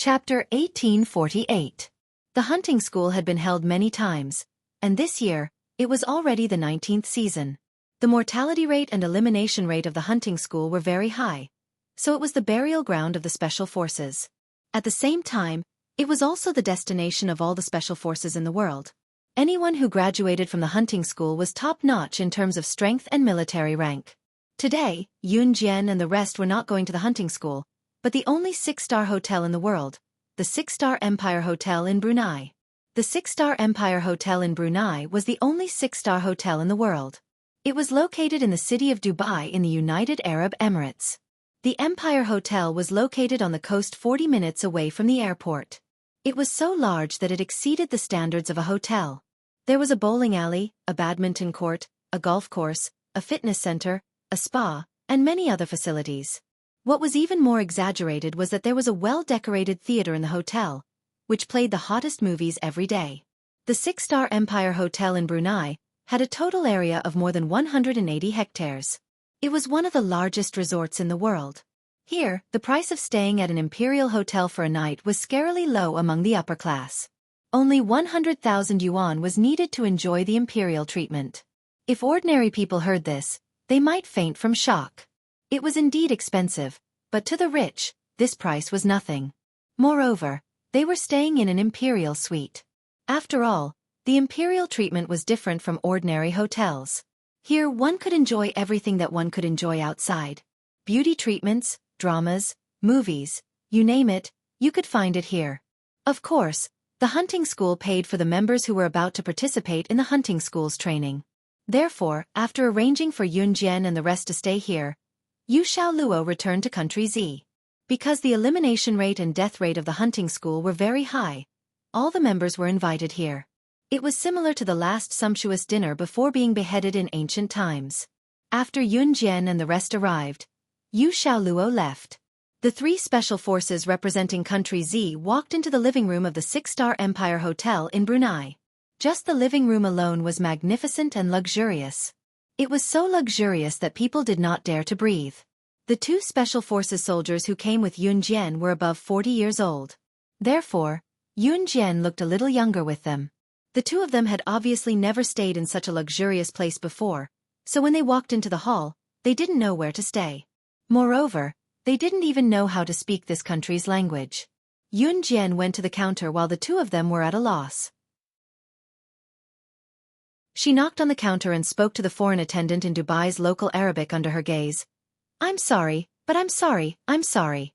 Chapter 1848. The hunting school had been held many times, and this year, it was already the 19th season. The mortality rate and elimination rate of the hunting school were very high, so it was the burial ground of the special forces. At the same time, it was also the destination of all the special forces in the world. Anyone who graduated from the hunting school was top-notch in terms of strength and military rank. Today, Yun Jian and the rest were not going to the hunting school, but the only six-star hotel in the world, the Six-Star Empire Hotel in Brunei. The Six-Star Empire Hotel in Brunei was the only six-star hotel in the world. It was located in the city of Dubai in the United Arab Emirates. The Empire Hotel was located on the coast 40 minutes away from the airport. It was so large that it exceeded the standards of a hotel. There was a bowling alley, a badminton court, a golf course, a fitness center, a spa, and many other facilities. What was even more exaggerated was that there was a well-decorated theater in the hotel, which played the hottest movies every day. The six-star Empire Hotel in Brunei had a total area of more than 180 hectares. It was one of the largest resorts in the world. Here, the price of staying at an imperial hotel for a night was scarily low among the upper class. Only 100,000 yuan was needed to enjoy the imperial treatment. If ordinary people heard this, they might faint from shock. It was indeed expensive, but to the rich, this price was nothing. Moreover, they were staying in an imperial suite. After all, the imperial treatment was different from ordinary hotels. Here one could enjoy everything that one could enjoy outside. Beauty treatments, dramas, movies, you name it, you could find it here. Of course, the hunting school paid for the members who were about to participate in the hunting school's training. Therefore, after arranging for Yun Jian and the rest to stay here, Yu Xiaoluo returned to country Z. Because the elimination rate and death rate of the hunting school were very high, all the members were invited here. It was similar to the last sumptuous dinner before being beheaded in ancient times. After Yun Jian and the rest arrived, Yu Xiaoluo left. The three special forces representing country Z walked into the living room of the six-star Empire Hotel in Brunei. Just the living room alone was magnificent and luxurious. It was so luxurious that people did not dare to breathe. The two special forces soldiers who came with Yun Jian were above 40 years old. Therefore, Yun Jian looked a little younger with them. The two of them had obviously never stayed in such a luxurious place before, so when they walked into the hall, they didn't know where to stay. Moreover, they didn't even know how to speak this country's language. Yun Jian went to the counter while the two of them were at a loss. She knocked on the counter and spoke to the foreign attendant in Dubai's local Arabic under her gaze. "I'm sorry, but I'm sorry, I'm sorry.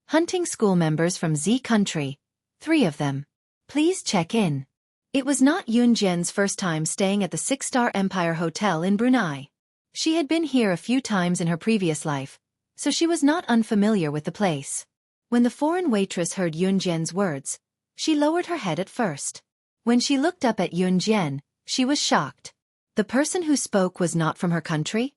Hunting school members from Z country. 3 of them. Please check in." It was not Yun Jian's first time staying at the six-star Empire Hotel in Brunei. She had been here a few times in her previous life, so she was not unfamiliar with the place. When the foreign waitress heard Yun Jian's words, she lowered her head at first. When she looked up at Yun Jian, she was shocked. The person who spoke was not from her country?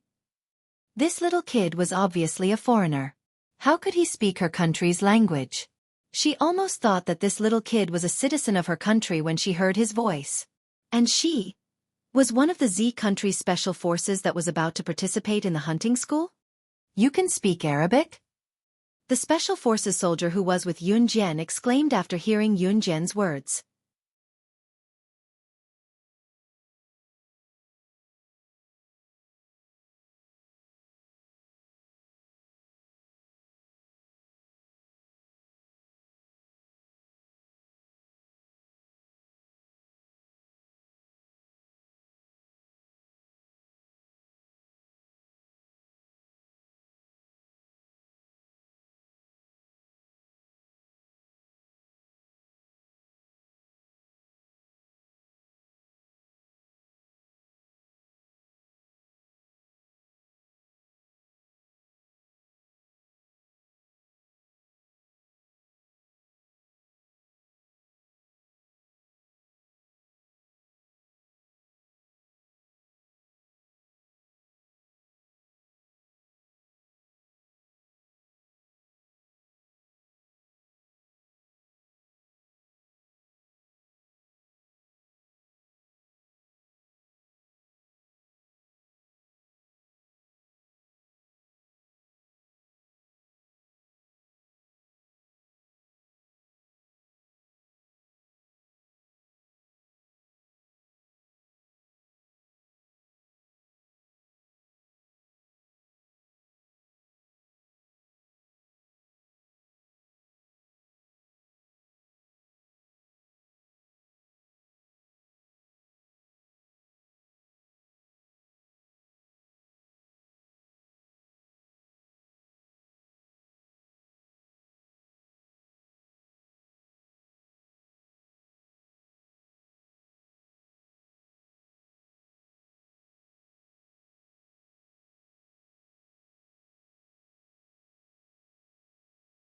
This little kid was obviously a foreigner. How could he speak her country's language? She almost thought that this little kid was a citizen of her country when she heard his voice. And she was one of the Z country's special forces that was about to participate in the hunting school? "You can speak Arabic?" The special forces soldier who was with Yun Jian exclaimed after hearing Yun Jian's words.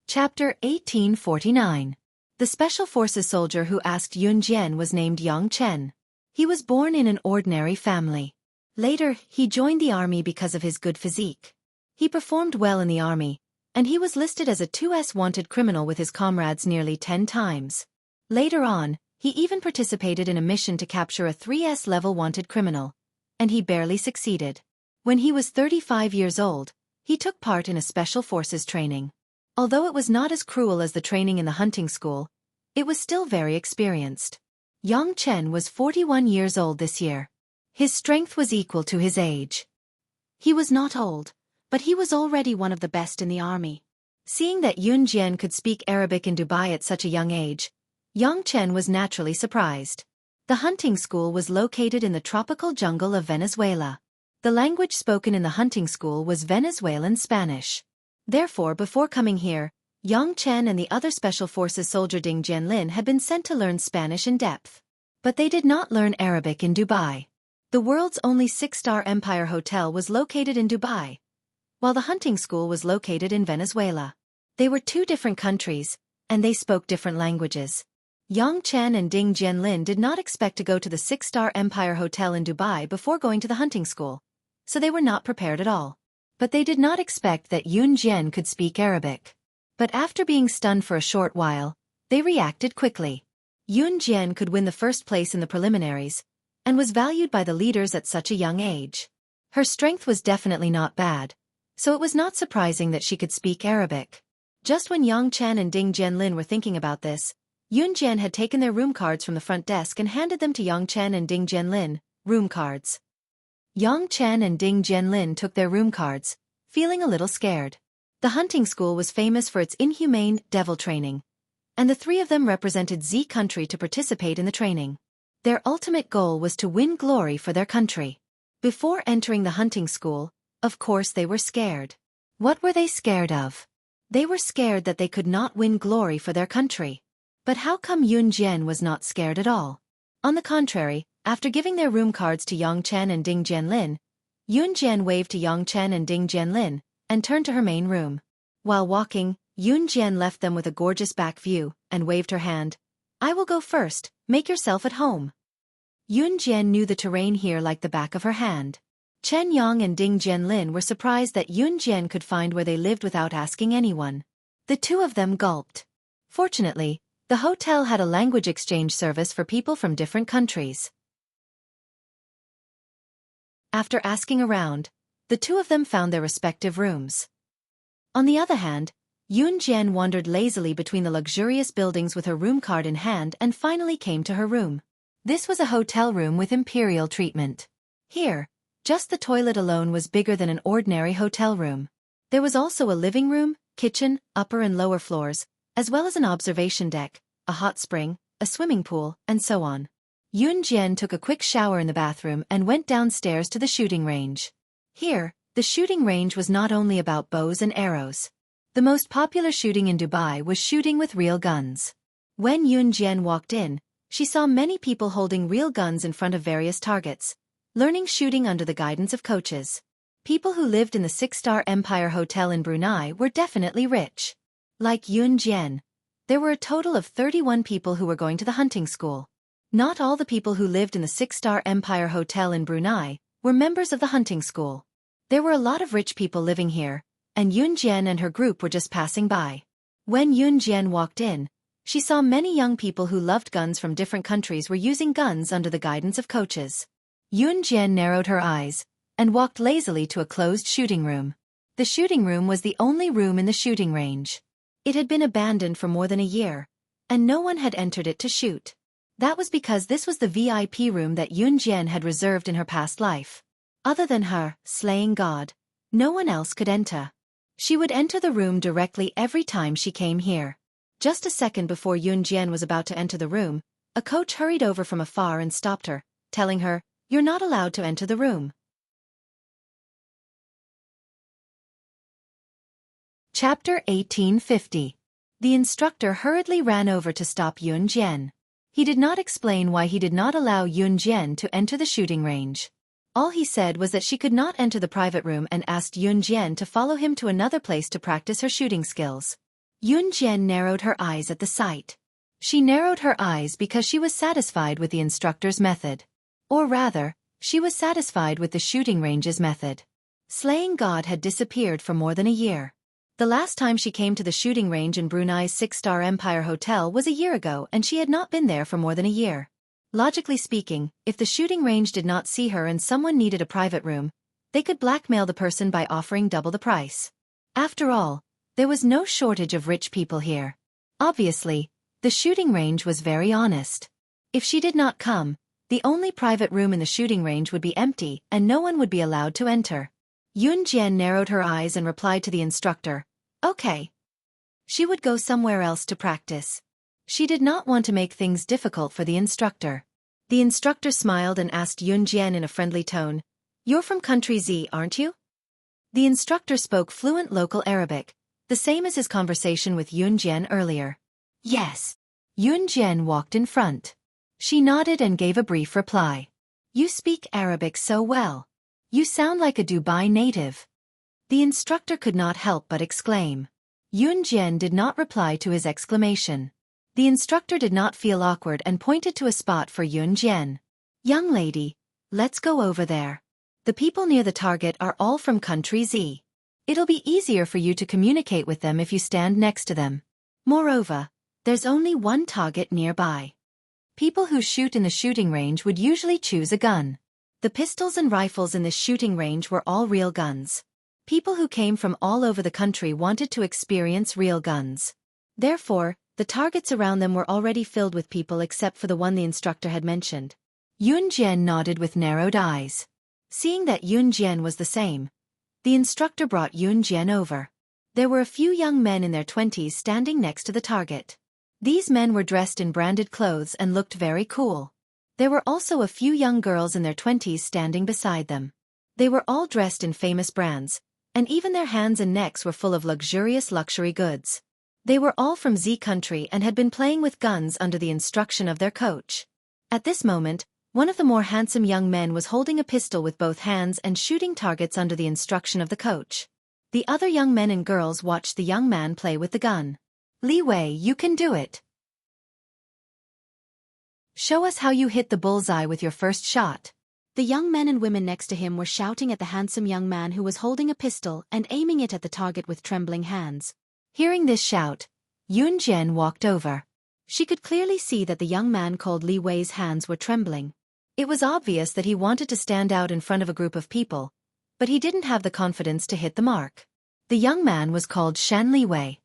Chapter 1849. The Special Forces soldier who asked Yun Jian was named Yang Chen. He was born in an ordinary family. Later, he joined the army because of his good physique. He performed well in the army, and he was listed as a 2S wanted criminal with his comrades nearly 10 times. Later on, he even participated in a mission to capture a 3S level wanted criminal, and he barely succeeded. When he was 35 years old, he took part in a special forces training. Although it was not as cruel as the training in the hunting school, it was still very experienced. Yang Chen was 41 years old this year. His strength was equal to his age. He was not old, but he was already one of the best in the army. Seeing that Yun Jian could speak Arabic in Dubai at such a young age, Yang Chen was naturally surprised. The hunting school was located in the tropical jungle of Venezuela. The language spoken in the hunting school was Venezuelan Spanish. Therefore, before coming here, Yang Chen and the other Special Forces soldier Ding Jianlin had been sent to learn Spanish in depth. But they did not learn Arabic in Dubai. The world's only 6-star Empire Hotel was located in Dubai, while the hunting school was located in Venezuela. They were two different countries, and they spoke different languages. Yang Chen and Ding Jianlin did not expect to go to the 6-star Empire Hotel in Dubai before going to the hunting school, so they were not prepared at all. But they did not expect that Yun Jian could speak Arabic. But after being stunned for a short while, they reacted quickly. Yun Jian could win the first place in the preliminaries, and was valued by the leaders at such a young age. Her strength was definitely not bad, so it was not surprising that she could speak Arabic. Just when Yang Chen and Ding Jianlin were thinking about this, Yun Jian had taken their room cards from the front desk and handed them to Yang Chen and Ding Jianlin, room cards. Yang Chen and Ding Jianlin took their room cards, feeling a little scared. The hunting school was famous for its inhumane devil training, and the three of them represented Z country to participate in the training. Their ultimate goal was to win glory for their country. Before entering the hunting school, of course they were scared. What were they scared of? They were scared that they could not win glory for their country. But how come Yun Jian was not scared at all? On the contrary, after giving their room cards to Yang Chen and Ding Jianlin, Yun Jian waved to Yang Chen and Ding Jianlin, and turned to her main room. While walking, Yun Jian left them with a gorgeous back view, and waved her hand. "I will go first, make yourself at home." Yun Jian knew the terrain here like the back of her hand. Chen Yang and Ding Jianlin were surprised that Yun Jian could find where they lived without asking anyone. The two of them gulped. Fortunately, the hotel had a language exchange service for people from different countries. After asking around, the two of them found their respective rooms. On the other hand, Yun Jian wandered lazily between the luxurious buildings with her room card in hand and finally came to her room. This was a hotel room with imperial treatment. Here, just the toilet alone was bigger than an ordinary hotel room. There was also a living room, kitchen, upper and lower floors, as well as an observation deck, a hot spring, a swimming pool, and so on. Yun Jian took a quick shower in the bathroom and went downstairs to the shooting range. Here, the shooting range was not only about bows and arrows. The most popular shooting in Dubai was shooting with real guns. When Yun Jian walked in, she saw many people holding real guns in front of various targets, learning shooting under the guidance of coaches. People who lived in the 6-star Empire Hotel in Brunei were definitely rich. Like Yun Jian, there were a total of 31 people who were going to the hunting school. Not all the people who lived in the 6-star Empire Hotel in Brunei were members of the hunting school. There were a lot of rich people living here, and Yun Jian and her group were just passing by. When Yun Jian walked in, she saw many young people who loved guns from different countries were using guns under the guidance of coaches. Yun Jian narrowed her eyes and walked lazily to a closed shooting room. The shooting room was the only room in the shooting range. It had been abandoned for more than a year, and no one had entered it to shoot. That was because this was the VIP room that Yun Jian had reserved in her past life. Other than her, slaying God, no one else could enter. She would enter the room directly every time she came here. Just a second before Yun Jian was about to enter the room, a coach hurried over from afar and stopped her, telling her, "You're not allowed to enter the room." Chapter 1850. The instructor hurriedly ran over to stop Yun Jian. He did not explain why he did not allow Yun Jian to enter the shooting range. All he said was that she could not enter the private room and asked Yun Jian to follow him to another place to practice her shooting skills. Yun Jian narrowed her eyes at the sight. She narrowed her eyes because she was satisfied with the instructor's method. Or rather, she was satisfied with the shooting range's method. Slaying God had disappeared for more than a year. The last time she came to the shooting range in Brunei's 6-star Empire Hotel was a year ago, and she had not been there for more than a year. Logically speaking, if the shooting range did not see her and someone needed a private room, they could blackmail the person by offering double the price. After all, there was no shortage of rich people here. Obviously, the shooting range was very honest. If she did not come, the only private room in the shooting range would be empty and no one would be allowed to enter. Yun Jian narrowed her eyes and replied to the instructor, "Okay." She would go somewhere else to practice. She did not want to make things difficult for the instructor. The instructor smiled and asked Yun Jian in a friendly tone, "You're from country Z, aren't you?" The instructor spoke fluent local Arabic, the same as his conversation with Yun Jian earlier. "Yes." Yun Jian walked in front. She nodded and gave a brief reply. "You speak Arabic so well. You sound like a Dubai native." The instructor could not help but exclaim. Yun Jian did not reply to his exclamation. The instructor did not feel awkward and pointed to a spot for Yun Jian. "Young lady, let's go over there. The people near the target are all from country Z. It'll be easier for you to communicate with them if you stand next to them. Moreover, there's only one target nearby." People who shoot in the shooting range would usually choose a gun. The pistols and rifles in this shooting range were all real guns. People who came from all over the country wanted to experience real guns. Therefore, the targets around them were already filled with people except for the one the instructor had mentioned. Yun Jian nodded with narrowed eyes. Seeing that Yun Jian was the same, the instructor brought Yun Jian over. There were a few young men in their 20s standing next to the target. These men were dressed in branded clothes and looked very cool. There were also a few young girls in their 20s standing beside them. They were all dressed in famous brands, and even their hands and necks were full of luxurious luxury goods. They were all from Z country and had been playing with guns under the instruction of their coach. At this moment, one of the more handsome young men was holding a pistol with both hands and shooting targets under the instruction of the coach. The other young men and girls watched the young man play with the gun. "Li Wei, you can do it. Show us how you hit the bullseye with your first shot." The young men and women next to him were shouting at the handsome young man who was holding a pistol and aiming it at the target with trembling hands. Hearing this shout, Yun Jian walked over. She could clearly see that the young man called Li Wei's hands were trembling. It was obvious that he wanted to stand out in front of a group of people, but he didn't have the confidence to hit the mark. The young man was called Shen Li Wei.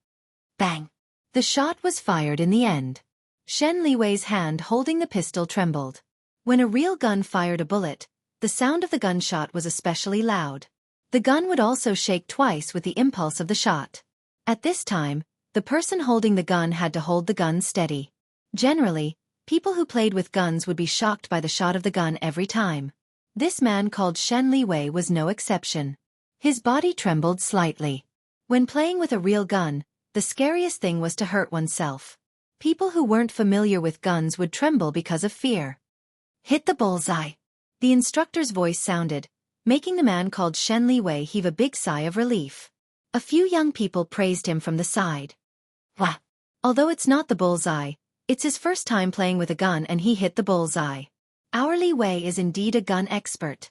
Bang! The shot was fired in the end. Shen Li Wei's hand holding the pistol trembled. When a real gun fired a bullet, the sound of the gunshot was especially loud. The gun would also shake twice with the impulse of the shot. At this time, the person holding the gun had to hold the gun steady. Generally, people who played with guns would be shocked by the shot of the gun every time. This man called Shen Li Wei was no exception. His body trembled slightly. When playing with a real gun, the scariest thing was to hurt oneself. People who weren't familiar with guns would tremble because of fear. "Hit the bullseye." The instructor's voice sounded, making the man called Shen Li Wei heave a big sigh of relief. A few young people praised him from the side. "Wah! Although it's not the bullseye, it's his first time playing with a gun and he hit the bullseye. Our Li Wei is indeed a gun expert."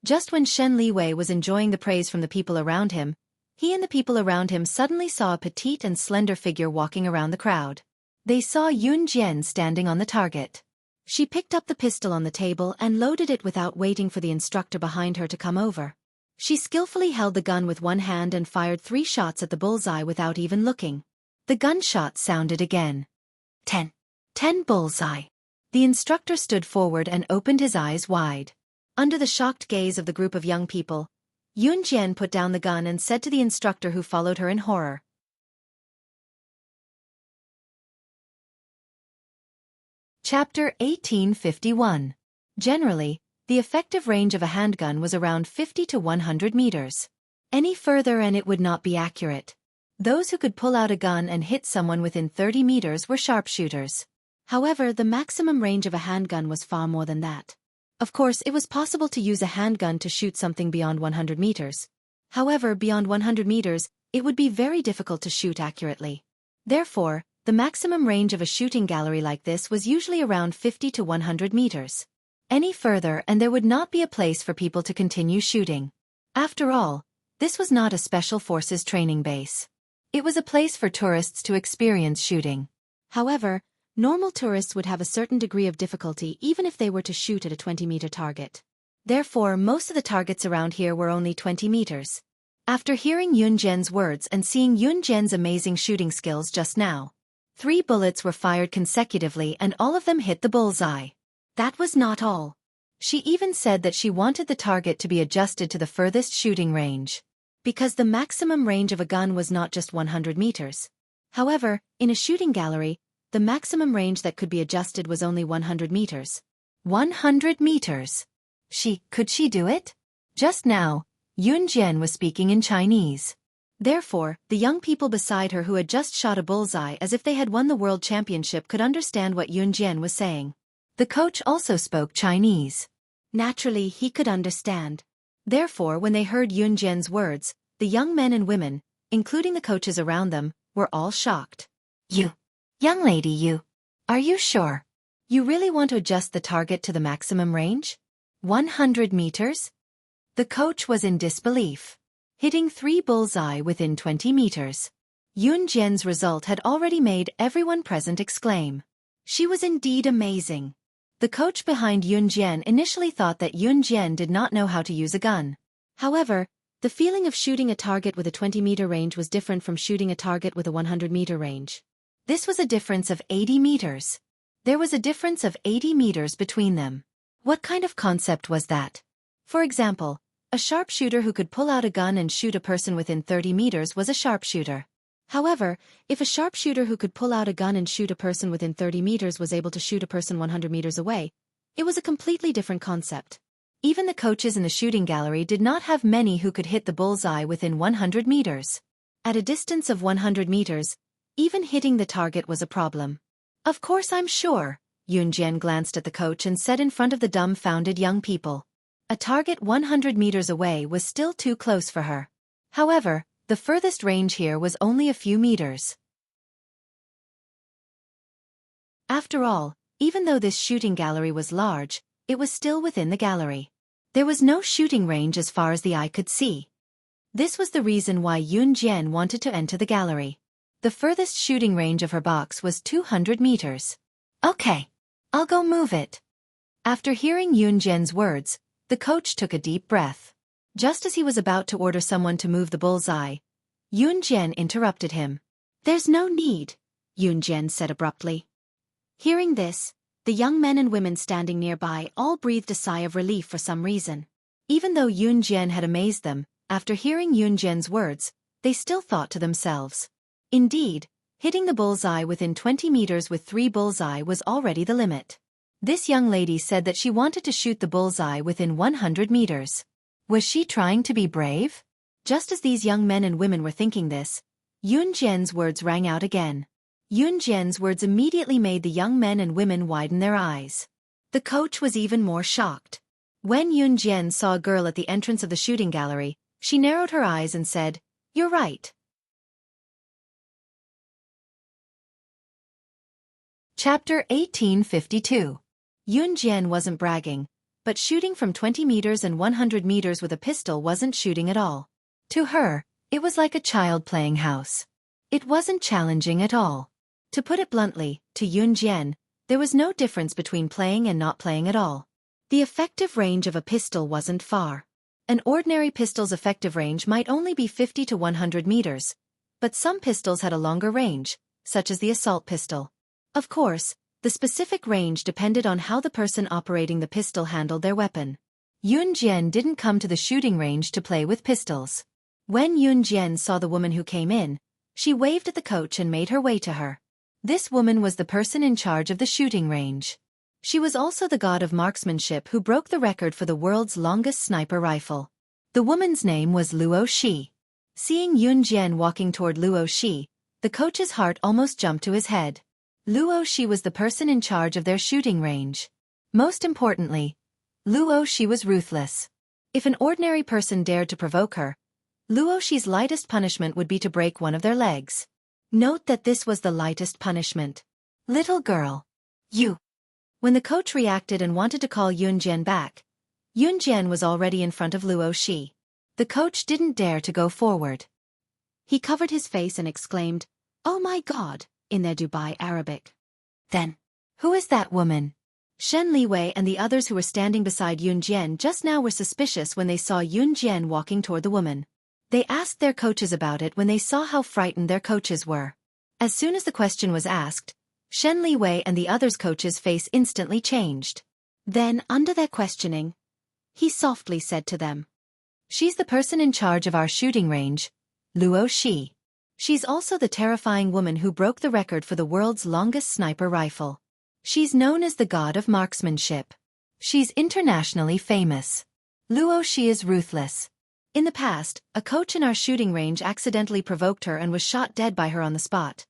Just when Shen Li Wei was enjoying the praise from the people around him, he and the people around him suddenly saw a petite and slender figure walking around the crowd. They saw Yun Jian standing on the target. She picked up the pistol on the table and loaded it without waiting for the instructor behind her to come over. She skillfully held the gun with one hand and fired 3 shots at the bullseye without even looking. The gunshot sounded again. 10. 10 bullseye. The instructor stood forward and opened his eyes wide. Under the shocked gaze of the group of young people, Yun Jian put down the gun and said to the instructor who followed her in horror, Chapter 1851. Generally, the effective range of a handgun was around 50 to 100 meters. Any further and it would not be accurate. Those who could pull out a gun and hit someone within 30 meters were sharpshooters. However, the maximum range of a handgun was far more than that. Of course, it was possible to use a handgun to shoot something beyond 100 meters. However, beyond 100 meters, it would be very difficult to shoot accurately. Therefore, the maximum range of a shooting gallery like this was usually around 50 to 100 meters. Any further and there would not be a place for people to continue shooting. After all, this was not a special forces training base. It was a place for tourists to experience shooting. However, normal tourists would have a certain degree of difficulty even if they were to shoot at a 20-meter target. Therefore, most of the targets around here were only 20 meters. After hearing Yun Jian's words and seeing Yun Jian's amazing shooting skills just now, 3 bullets were fired consecutively and all of them hit the bullseye. That was not all. She even said that she wanted the target to be adjusted to the furthest shooting range, because the maximum range of a gun was not just 100 meters. However, in a shooting gallery, the maximum range that could be adjusted was only 100 meters. 100 meters! Could she do it? Just now, Yun Jian was speaking in Chinese. Therefore, the young people beside her who had just shot a bullseye as if they had won the world championship could understand what Yun Jian was saying. The coach also spoke Chinese. Naturally, he could understand. Therefore, when they heard Yun Jian's words, the young men and women, including the coaches around them, were all shocked. Young lady, are you sure? You really want to adjust the target to the maximum range? 100 meters? The coach was in disbelief. Hitting 3 bullseye within 20 meters. Yun Jian's result had already made everyone present exclaim. She was indeed amazing. The coach behind Yun Jian initially thought that Yun Jian did not know how to use a gun. However, the feeling of shooting a target with a 20-meter range was different from shooting a target with a 100-meter range. This was a difference of 80 meters. There was a difference of 80 meters between them. What kind of concept was that? For example, a sharpshooter who could pull out a gun and shoot a person within 30 meters was a sharpshooter. However, if a sharpshooter who could pull out a gun and shoot a person within 30 meters was able to shoot a person 100 meters away, it was a completely different concept. Even the coaches in the shooting gallery did not have many who could hit the bullseye within 100 meters. At a distance of 100 meters, even hitting the target was a problem. Of course, I'm sure. Yun Jian glanced at the coach and said in front of the dumbfounded young people. A target 100 meters away was still too close for her. However, the furthest range here was only a few meters. After all, even though this shooting gallery was large, it was still within the gallery. There was no shooting range as far as the eye could see. This was the reason why Yun Jian wanted to enter the gallery. The furthest shooting range of her box was 200 meters. Okay, I'll go move it. After hearing Yun Jian's words, the coach took a deep breath. Just as he was about to order someone to move the bullseye, Yun Jian interrupted him. There's no need, Yun Jian said abruptly. Hearing this, the young men and women standing nearby all breathed a sigh of relief for some reason. Even though Yun Jian had amazed them, after hearing Yun Jian's words, they still thought to themselves. Indeed, hitting the bullseye within 20 meters with 3 bullseye was already the limit. This young lady said that she wanted to shoot the bullseye within 100 meters. Was she trying to be brave? Just as these young men and women were thinking this, Yun Jian's words rang out again. Yun Jian's words immediately made the young men and women widen their eyes. The coach was even more shocked. When Yun Jian saw a girl at the entrance of the shooting gallery, she narrowed her eyes and said, "You're right." Chapter 1852. Yun Jian wasn't bragging, but shooting from 20 meters and 100 meters with a pistol wasn't shooting at all. To her, it was like a child playing house. It wasn't challenging at all. To put it bluntly, to Yun Jian, there was no difference between playing and not playing at all. The effective range of a pistol wasn't far. An ordinary pistol's effective range might only be 50 to 100 meters, but some pistols had a longer range, such as the assault pistol. Of course, the specific range depended on how the person operating the pistol handled their weapon. Yun Jian didn't come to the shooting range to play with pistols. When Yun Jian saw the woman who came in, she waved at the coach and made her way to her. This woman was the person in charge of the shooting range. She was also the god of marksmanship who broke the record for the world's longest sniper rifle. The woman's name was Luo Shi. Seeing Yun Jian walking toward Luo Shi, the coach's heart almost jumped to his head. Luo Shi was the person in charge of their shooting range. Most importantly, Luo Shi was ruthless. If an ordinary person dared to provoke her, Luo Shi's lightest punishment would be to break one of their legs. Note that this was the lightest punishment. Little girl. You. When the coach reacted and wanted to call Yun Jian back, Yun Jian was already in front of Luo Shi. The coach didn't dare to go forward. He covered his face and exclaimed, "Oh my God," in their Dubai Arabic. Then, "Who is that woman?" Shen Liwei and the others who were standing beside Yun Jian just now were suspicious when they saw Yun Jian walking toward the woman. They asked their coaches about it when they saw how frightened their coaches were. As soon as the question was asked, Shen Liwei and the others' coaches' face instantly changed. Then, under their questioning, he softly said to them, "She's the person in charge of our shooting range, Luo Shi. She's also the terrifying woman who broke the record for the world's longest sniper rifle. She's known as the god of marksmanship. She's internationally famous. Luo Shi is ruthless. In the past, a coach in our shooting range accidentally provoked her and was shot dead by her on the spot.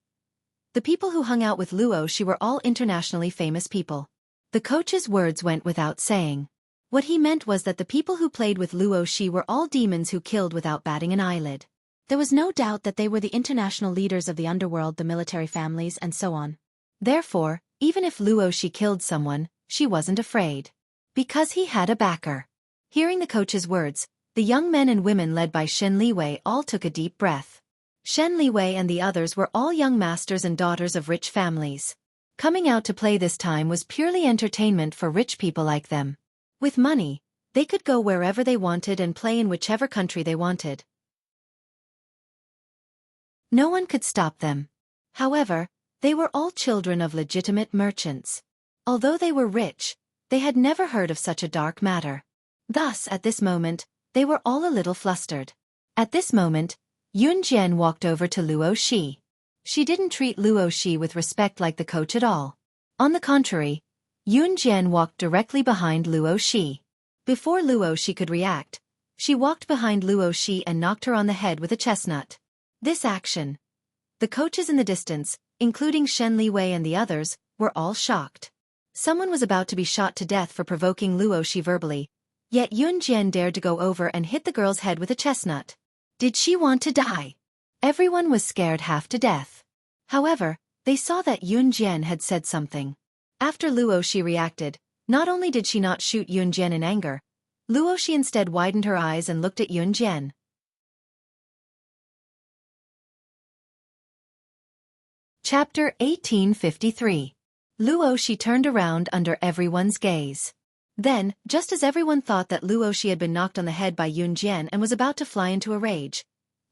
The people who hung out with Luo Shi were all internationally famous people." The coach's words went without saying. What he meant was that the people who played with Luo Shi were all demons who killed without batting an eyelid. There was no doubt that they were the international leaders of the underworld, the military families, and so on. Therefore, even if Luo Shi killed someone, she wasn't afraid. Because he had a backer. Hearing the coach's words, the young men and women led by Shen Liwei all took a deep breath. Shen Liwei and the others were all young masters and daughters of rich families. Coming out to play this time was purely entertainment for rich people like them. With money, they could go wherever they wanted and play in whichever country they wanted. No one could stop them. However, they were all children of legitimate merchants. Although they were rich, they had never heard of such a dark matter. Thus, at this moment, they were all a little flustered. At this moment, Yun Jian walked over to Luo Shi. She didn't treat Luo Shi with respect like the coach at all. On the contrary, Yun Jian walked directly behind Luo Shi. Before Luo Shi could react, she walked behind Luo Shi and knocked her on the head with a chestnut. This action. The coaches in the distance, including Shen Liwei and the others, were all shocked. Someone was about to be shot to death for provoking Luo Shi verbally, yet Yun Jian dared to go over and hit the girl's head with a chestnut. Did she want to die? Everyone was scared half to death. However, they saw that Yun Jian had said something. After Luo Shi reacted, not only did she not shoot Yun Jian in anger, Luo Shi instead widened her eyes and looked at Yun Jian. Chapter 1853. Luo Shi turned around under everyone's gaze. Then, just as everyone thought that Luo Shi had been knocked on the head by Yun Jian and was about to fly into a rage,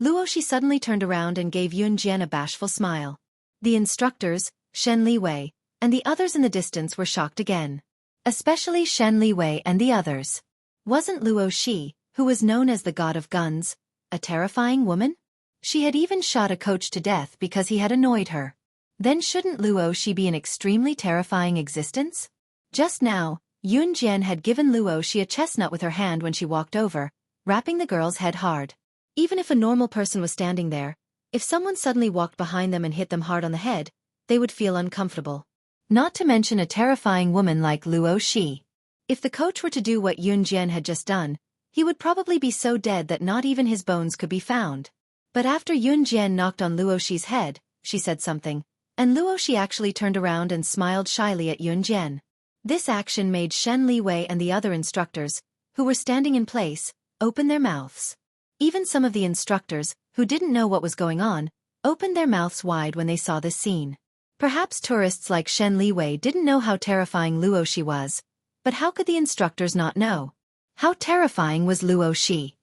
Luo Shi suddenly turned around and gave Yun Jian a bashful smile. The instructors, Shen Liwei, and the others in the distance were shocked again. Especially Shen Liwei and the others. Wasn't Luo Shi, who was known as the god of guns, a terrifying woman? She had even shot a coach to death because he had annoyed her. Then shouldn't Luo Shi be an extremely terrifying existence? Just now, Yun Jian had given Luo Shi a chestnut with her hand when she walked over, rapping the girl's head hard. Even if a normal person was standing there, if someone suddenly walked behind them and hit them hard on the head, they would feel uncomfortable. Not to mention a terrifying woman like Luo Shi. If the coach were to do what Yun Jian had just done, he would probably be so dead that not even his bones could be found. But after Yun Jian knocked on Luo Shi's head, she said something, and Luo Shi actually turned around and smiled shyly at Yun Jian. This action made Shen Liwei and the other instructors, who were standing in place, open their mouths. Even some of the instructors, who didn't know what was going on, opened their mouths wide when they saw this scene. Perhaps tourists like Shen Liwei didn't know how terrifying Luo Shi was, but how could the instructors not know? How terrifying was Luo Shi?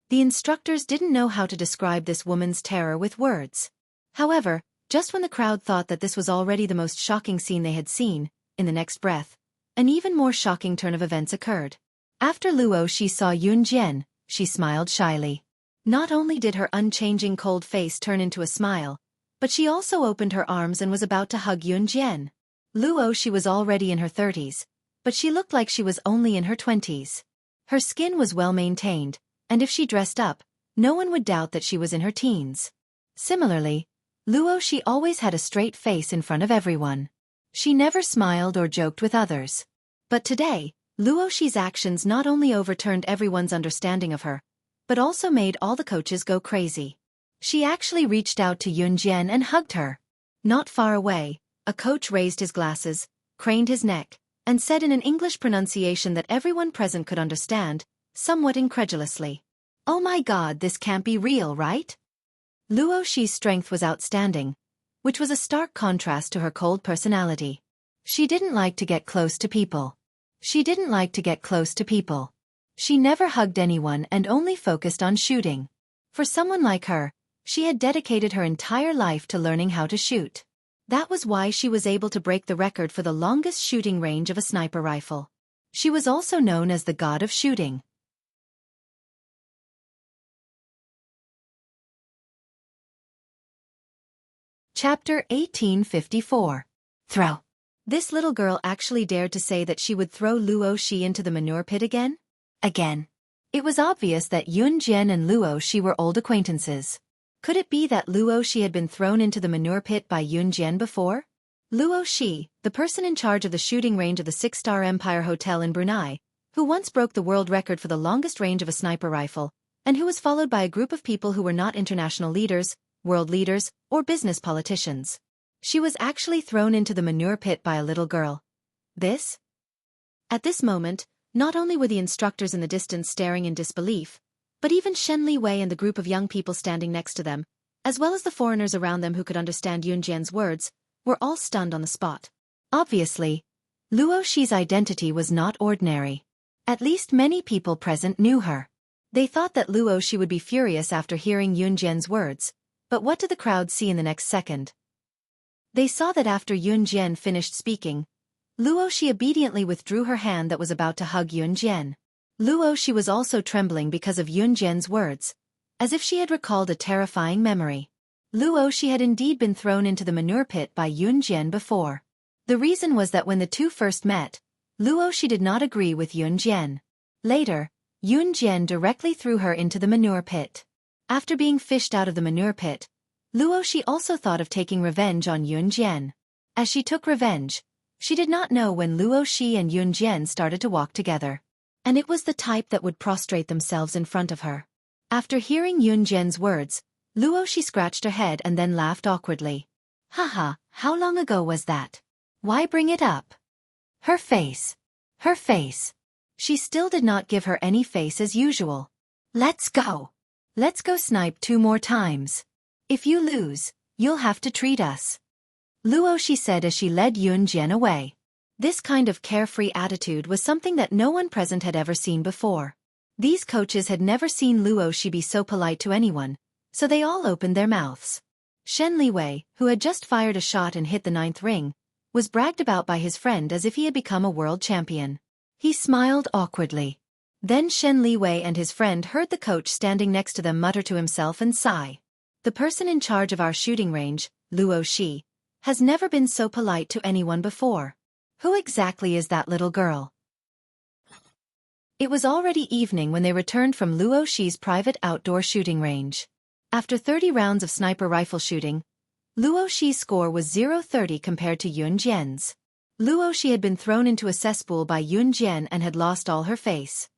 The instructors didn't know how to describe this woman's terror with words. However, just when the crowd thought that this was already the most shocking scene they had seen, in the next breath, an even more shocking turn of events occurred. After Luo Shi saw Yun Jian, she smiled shyly. Not only did her unchanging cold face turn into a smile, but she also opened her arms and was about to hug Yun Jian. Luo Shi was already in her 30s, but she looked like she was only in her 20s. Her skin was well maintained, and if she dressed up, no one would doubt that she was in her teens. Similarly, Luo Shi always had a straight face in front of everyone. She never smiled or joked with others. But today, Luo Shi's actions not only overturned everyone's understanding of her, but also made all the coaches go crazy. She actually reached out to Yun Jian and hugged her. Not far away, a coach raised his glasses, craned his neck, and said in an English pronunciation that everyone present could understand, somewhat incredulously, Oh my god, this can't be real, right? Luo Shi's strength was outstanding, which was a stark contrast to her cold personality. She didn't like to get close to people. She didn't like to get close to people. She never hugged anyone and only focused on shooting. For someone like her, she had dedicated her entire life to learning how to shoot. That was why she was able to break the record for the longest shooting range of a sniper rifle. She was also known as the god of shooting. Chapter 1854. Throw. This little girl actually dared to say that she would throw Luo Shi into the manure pit again? Again. It was obvious that Yun Jian and Luo Shi were old acquaintances. Could it be that Luo Shi had been thrown into the manure pit by Yun Jian before? Luo Shi, the person in charge of the shooting range of the 6-star Empire Hotel in Brunei, who once broke the world record for the longest range of a sniper rifle, and who was followed by a group of people who were not international leaders, world leaders, or business politicians. She was actually thrown into the manure pit by a little girl. This? At this moment, not only were the instructors in the distance staring in disbelief, but even Shen Li Wei and the group of young people standing next to them, as well as the foreigners around them who could understand Yun Jian's words, were all stunned on the spot. Obviously, Luo Shi's identity was not ordinary. At least many people present knew her. They thought that Luo Shi would be furious after hearing Yun Jian's words, but what did the crowd see in the next second? They saw that after Yun Jian finished speaking, Luo Shi obediently withdrew her hand that was about to hug Yun Jian. Luo Shi was also trembling because of Yun Jian's words, as if she had recalled a terrifying memory. Luo Shi had indeed been thrown into the manure pit by Yun Jian before. The reason was that when the two first met, Luo Shi did not agree with Yun Jian. Later, Yun Jian directly threw her into the manure pit. After being fished out of the manure pit, Luo Shi also thought of taking revenge on Yun Jian. As she took revenge, she did not know when Luo Shi and Yun Jian started to walk together. And it was the type that would prostrate themselves in front of her. After hearing Yun Jian's words, Luo Shi scratched her head and then laughed awkwardly. Haha, how long ago was that? Why bring it up? Her face. Her face. She still did not give her any face as usual. Let's go. Let's go snipe 2 more times. If you lose, you'll have to treat us. Luo Shi said as she led Yun Jian away. This kind of carefree attitude was something that no one present had ever seen before. These coaches had never seen Luo Shi be so polite to anyone, so they all opened their mouths. Shen Li Wei, who had just fired a shot and hit the 9th ring, was bragged about by his friend as if he had become a world champion. He smiled awkwardly. Then Shen Li Wei and his friend heard the coach standing next to them mutter to himself and sigh. The person in charge of our shooting range, Luo Shi, has never been so polite to anyone before. Who exactly is that little girl? It was already evening when they returned from Luo Shi's private outdoor shooting range. After 30 rounds of sniper rifle shooting, Luo Shi's score was 0-30 compared to Yun Jian's. Luo Shi had been thrown into a cesspool by Yun Jian and had lost all her face.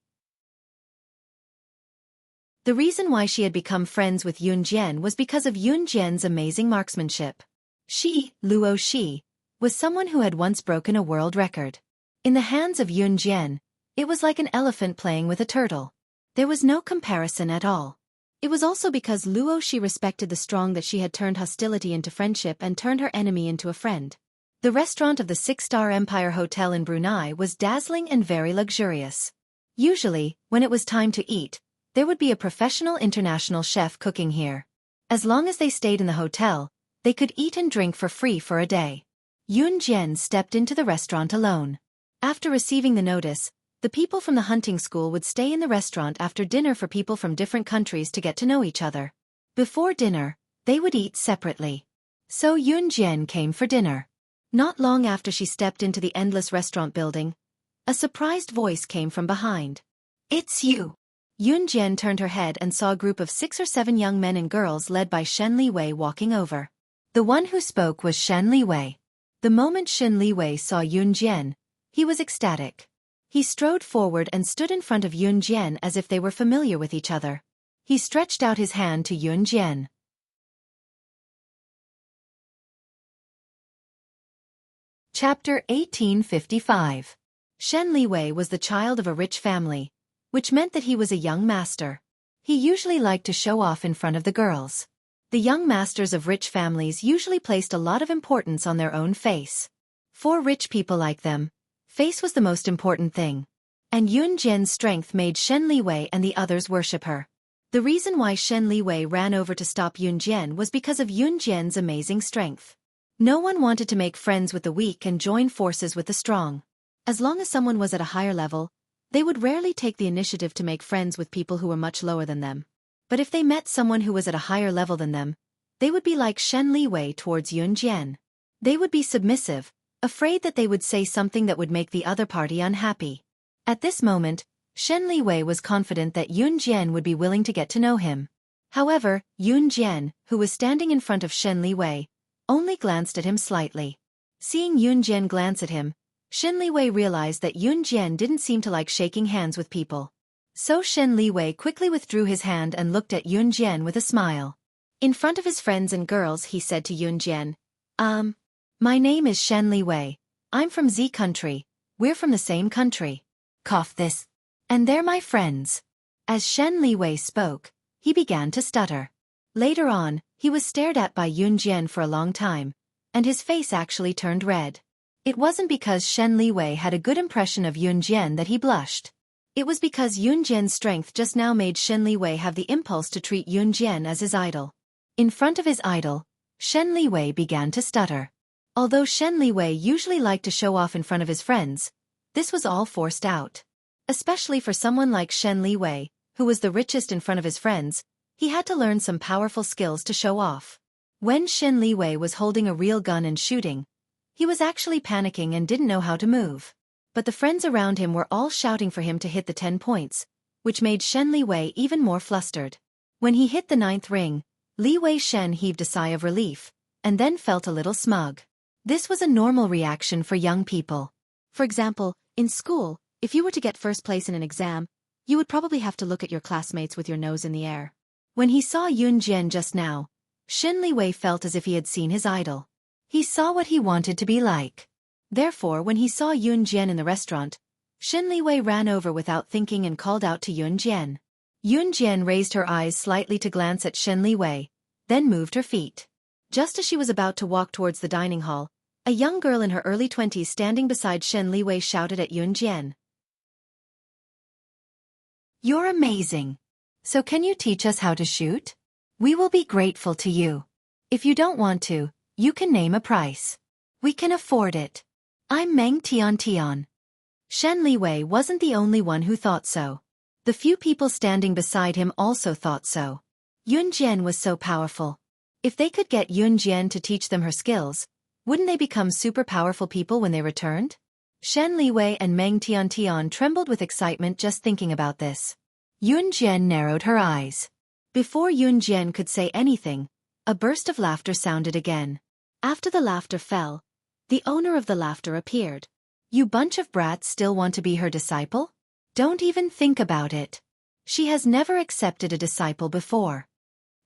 The reason why she had become friends with Yun Jian was because of Yun Jian's amazing marksmanship. She, Luo Shi, was someone who had once broken a world record. In the hands of Yun Jian, it was like an elephant playing with a turtle. There was no comparison at all. It was also because Luo Shi respected the strong that she had turned hostility into friendship and turned her enemy into a friend. The restaurant of the 6-star Empire Hotel in Brunei was dazzling and very luxurious. Usually, when it was time to eat, there would be a professional international chef cooking here. As long as they stayed in the hotel, they could eat and drink for free for a day. Yun Jian stepped into the restaurant alone. After receiving the notice, the people from the hunting school would stay in the restaurant after dinner for people from different countries to get to know each other. Before dinner, they would eat separately. So Yun Jian came for dinner. Not long after she stepped into the endless restaurant building, a surprised voice came from behind. It's you. Yun Jian turned her head and saw a group of 6 or 7 young men and girls led by Shen Li Wei walking over. The one who spoke was Shen Li Wei. The moment Shen Li Wei saw Yun Jian, he was ecstatic. He strode forward and stood in front of Yun Jian as if they were familiar with each other. He stretched out his hand to Yun Jian. Chapter 1855. Shen Li Wei was the child of a rich family, which meant that he was a young master. He usually liked to show off in front of the girls. The young masters of rich families usually placed a lot of importance on their own face. For rich people like them, face was the most important thing. And Yun Jian's strength made Shen Liwei and the others worship her. The reason why Shen Liwei ran over to stop Yun Jian was because of Yun Jian's amazing strength. No one wanted to make friends with the weak and join forces with the strong. As long as someone was at a higher level, they would rarely take the initiative to make friends with people who were much lower than them. But if they met someone who was at a higher level than them, they would be like Shen Liwei towards Yun Jian. They would be submissive, afraid that they would say something that would make the other party unhappy. At this moment, Shen Liwei was confident that Yun Jian would be willing to get to know him. However, Yun Jian, who was standing in front of Shen Liwei, only glanced at him slightly. Seeing Yun Jian glance at him, Shen Liwei realized that Yun Jian didn't seem to like shaking hands with people. So Shen Liwei quickly withdrew his hand and looked at Yun Jian with a smile. In front of his friends and girls he said to Yun Jian, My name is Shen Liwei. I'm from Z country. We're from the same country. Cough this. And they're my friends. As Shen Liwei spoke, he began to stutter. Later on, he was stared at by Yun Jian for a long time, and his face actually turned red. It wasn't because Shen Liwei had a good impression of Yun Jian that he blushed. It was because Yun Jian's strength just now made Shen Liwei have the impulse to treat Yun Jian as his idol. In front of his idol, Shen Liwei began to stutter. Although Shen Liwei usually liked to show off in front of his friends, this was all forced out. Especially for someone like Shen Liwei, who was the richest in front of his friends, he had to learn some powerful skills to show off. When Shen Liwei was holding a real gun and shooting, he was actually panicking and didn't know how to move. But the friends around him were all shouting for him to hit the 10 points, which made Shen Liwei even more flustered. When he hit the 9th ring, Liwei Shen heaved a sigh of relief, and then felt a little smug. This was a normal reaction for young people. For example, in school, if you were to get first place in an exam, you would probably have to look at your classmates with your nose in the air. When he saw Yun Jian just now, Shen Liwei felt as if he had seen his idol. He saw what he wanted to be like. Therefore, when he saw Yun Jian in the restaurant, Shen Liwei ran over without thinking and called out to Yun Jian. Yun Jian raised her eyes slightly to glance at Shen Liwei, then moved her feet. Just as she was about to walk towards the dining hall, a young girl in her early 20s standing beside Shen Liwei shouted at Yun Jian. You're amazing. So can you teach us how to shoot? We will be grateful to you. If you don't want to, you can name a price. We can afford it. I'm Meng Tian. Shen Liwei wasn't the only one who thought so. The few people standing beside him also thought so. Yun Jian was so powerful. If they could get Yun Jian to teach them her skills, wouldn't they become super powerful people when they returned? Shen Liwei and Meng Tian trembled with excitement just thinking about this. Yun Jian narrowed her eyes. Before Yun Jian could say anything, a burst of laughter sounded again. After the laughter fell, the owner of the laughter appeared. You bunch of brats still want to be her disciple? Don't even think about it. She has never accepted a disciple before.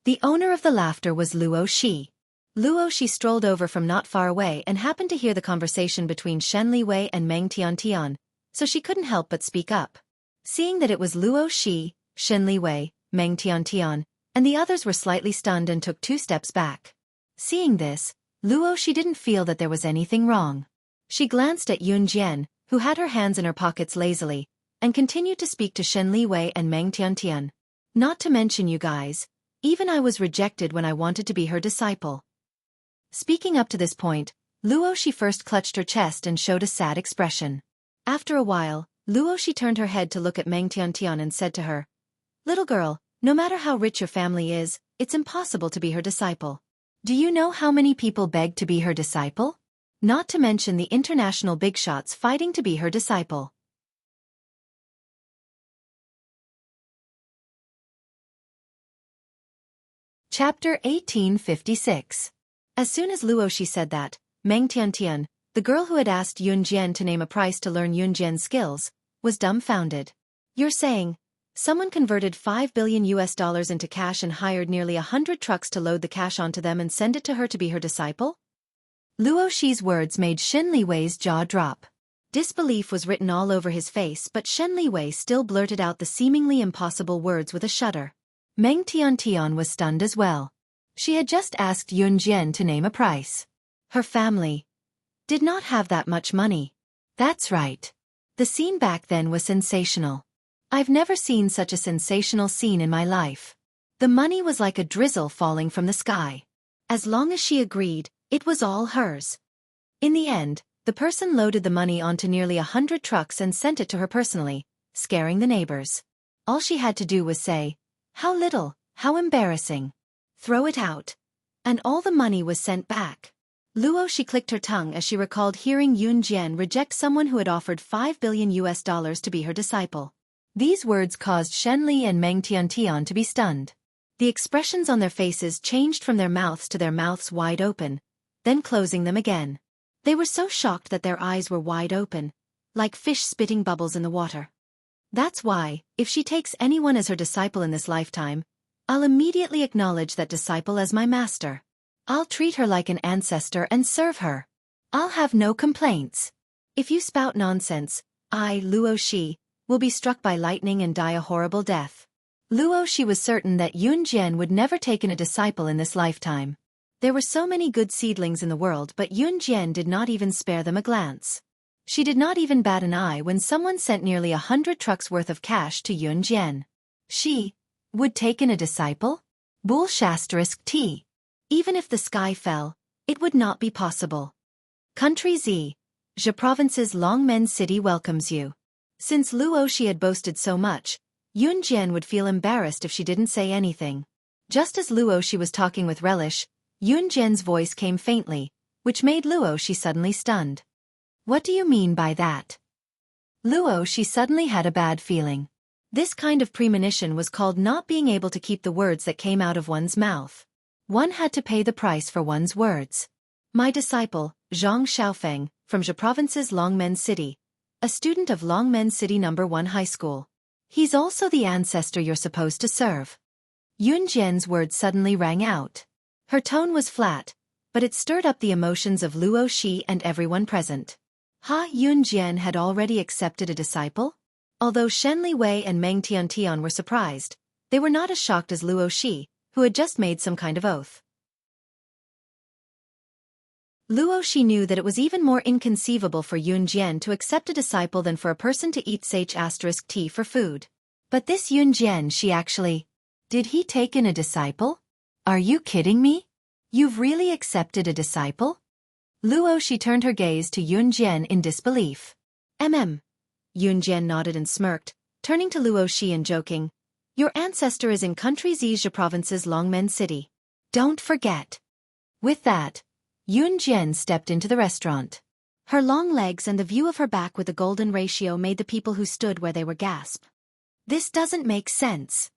The owner of the laughter was Luo Shi. Luo Shi strolled over from not far away and happened to hear the conversation between Shen Liwei and Meng Tian, so she couldn't help but speak up. Seeing that it was Luo Shi, Shen Liwei, Meng Tian, and the others were slightly stunned and took 2 steps back. Seeing this, Luo Shi didn't feel that there was anything wrong. She glanced at Yun Jian, who had her hands in her pockets lazily, and continued to speak to Shen Liwei and Meng Tian. Not to mention you guys, even I was rejected when I wanted to be her disciple. Speaking up to this point, Luo Shi first clutched her chest and showed a sad expression. After a while, Luo Shi turned her head to look at Meng Tian and said to her, Little girl, no matter how rich your family is, it's impossible to be her disciple. Do you know how many people beg to be her disciple? Not to mention the international big shots fighting to be her disciple. Chapter 1856. As soon as Luo Shi said that, Meng Tian, the girl who had asked Yun Jian to name a price to learn Yun Jian's skills, was dumbfounded. You're saying, someone converted $5 billion into cash and hired nearly 100 trucks to load the cash onto them and send it to her to be her disciple? Luo Shi's words made Shen Liwei's jaw drop. Disbelief was written all over his face, but Shen Liwei still blurted out the seemingly impossible words with a shudder. Meng Tiantian was stunned as well. She had just asked Yun Jian to name a price. Her family did not have that much money. That's right. The scene back then was sensational. I've never seen such a sensational scene in my life. The money was like a drizzle falling from the sky. As long as she agreed, it was all hers. In the end, the person loaded the money onto nearly 100 trucks and sent it to her personally, scaring the neighbors. All she had to do was say, "How little, how embarrassing." Throw it out. And all the money was sent back. She clicked her tongue as she recalled hearing Yun Jian reject someone who had offered $5 billion to be her disciple. These words caused Shen Li and Meng Tiantian to be stunned. The expressions on their faces changed from their mouths to their mouths wide open, then closing them again. They were so shocked that their eyes were wide open, like fish spitting bubbles in the water. That's why, if she takes anyone as her disciple in this lifetime, I'll immediately acknowledge that disciple as my master. I'll treat her like an ancestor and serve her. I'll have no complaints. If you spout nonsense, I, Luo Shi, will be struck by lightning and die a horrible death. Luo Shi was certain that Yun Jian would never take in a disciple in this lifetime. There were so many good seedlings in the world, but Yun Jian did not even spare them a glance. She did not even bat an eye when someone sent nearly 100 trucks worth of cash to Yun Jian. She would take in a disciple? Bull *T. Even if the sky fell, it would not be possible. Country Z. Zhe Province's Longmen City welcomes you. Since Luo Shi had boasted so much, Yun Jian would feel embarrassed if she didn't say anything. Just as Luo Shi was talking with relish, Yun Jian's voice came faintly, which made Luo Shi suddenly stunned. What do you mean by that? Luo Shi suddenly had a bad feeling. This kind of premonition was called not being able to keep the words that came out of one's mouth. One had to pay the price for one's words. My disciple, Zhang Xiaofan, from Zhe Province's Longmen City, a student of Longmen City No. 1 High School. He's also the ancestor you're supposed to serve. Yun Jian's words suddenly rang out. Her tone was flat, but it stirred up the emotions of Luo Shi and everyone present. Yun Jian had already accepted a disciple? Although Shen Li Wei and Meng Tiantian were surprised, they were not as shocked as Luo Shi, who had just made some kind of oath. Luo Shi knew that it was even more inconceivable for Yun Jian to accept a disciple than for a person to eat *T for food. But this Yun Jian, she actually... Did he take in a disciple? Are you kidding me? You've really accepted a disciple? Luo Shi turned her gaze to Yun Jian in disbelief. Yun Jian nodded and smirked, turning to Luo Shi and joking. Your ancestor is in Country Zhe Province's Longmen City. Don't forget. With that, Yun Jian stepped into the restaurant. Her long legs and the view of her back with the golden ratio made the people who stood where they were gasp. This doesn't make sense.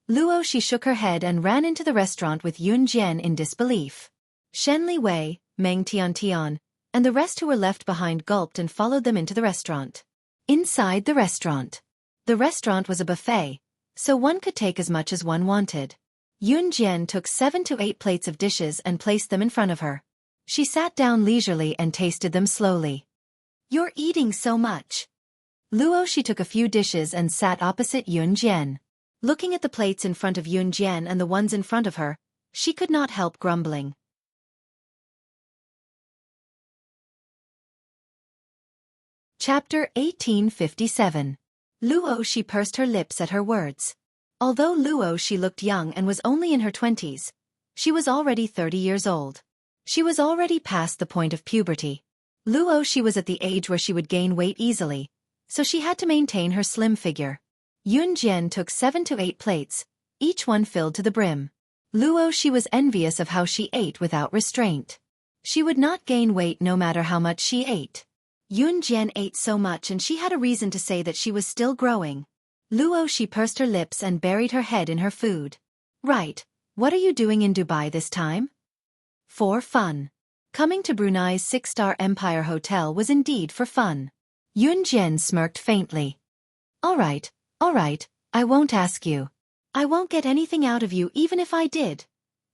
Luo Shi shook her head and ran into the restaurant with Yun Jian in disbelief. Shen Li Wei, Meng Tiantian, and the rest who were left behind gulped and followed them into the restaurant. Inside the restaurant was a buffet, so one could take as much as one wanted. Yun Jian took 7 to 8 plates of dishes and placed them in front of her. She sat down leisurely and tasted them slowly. You're eating so much. Luo Shi took a few dishes and sat opposite Yun Jian. Looking at the plates in front of Yun Jian and the ones in front of her, she could not help grumbling. Chapter 1857. Luo Shi pursed her lips at her words. Although Luo Shi looked young and was only in her 20s, she was already 30 years old. She was already past the point of puberty. Luo Shi was at the age where she would gain weight easily, so she had to maintain her slim figure. Yun Jian took 7 to 8 plates, each one filled to the brim. Luo Shi was envious of how she ate without restraint. She would not gain weight no matter how much she ate. Yun Jian ate so much and she had a reason to say that she was still growing. Luo Shi pursed her lips and buried her head in her food. Right, what are you doing in Dubai this time? For fun. Coming to Brunei's 6-star Empire Hotel was indeed for fun. Yun Jian smirked faintly. All right, I won't ask you. I won't get anything out of you even if I did,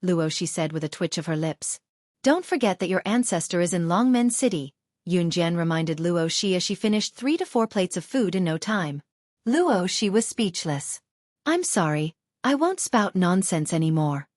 Luo Shi said with a twitch of her lips. Don't forget that your ancestor is in Longmen City, Yun Jian reminded Luo Shi as she finished 3 to 4 plates of food in no time. Luo Shi was speechless. I'm sorry, I won't spout nonsense anymore.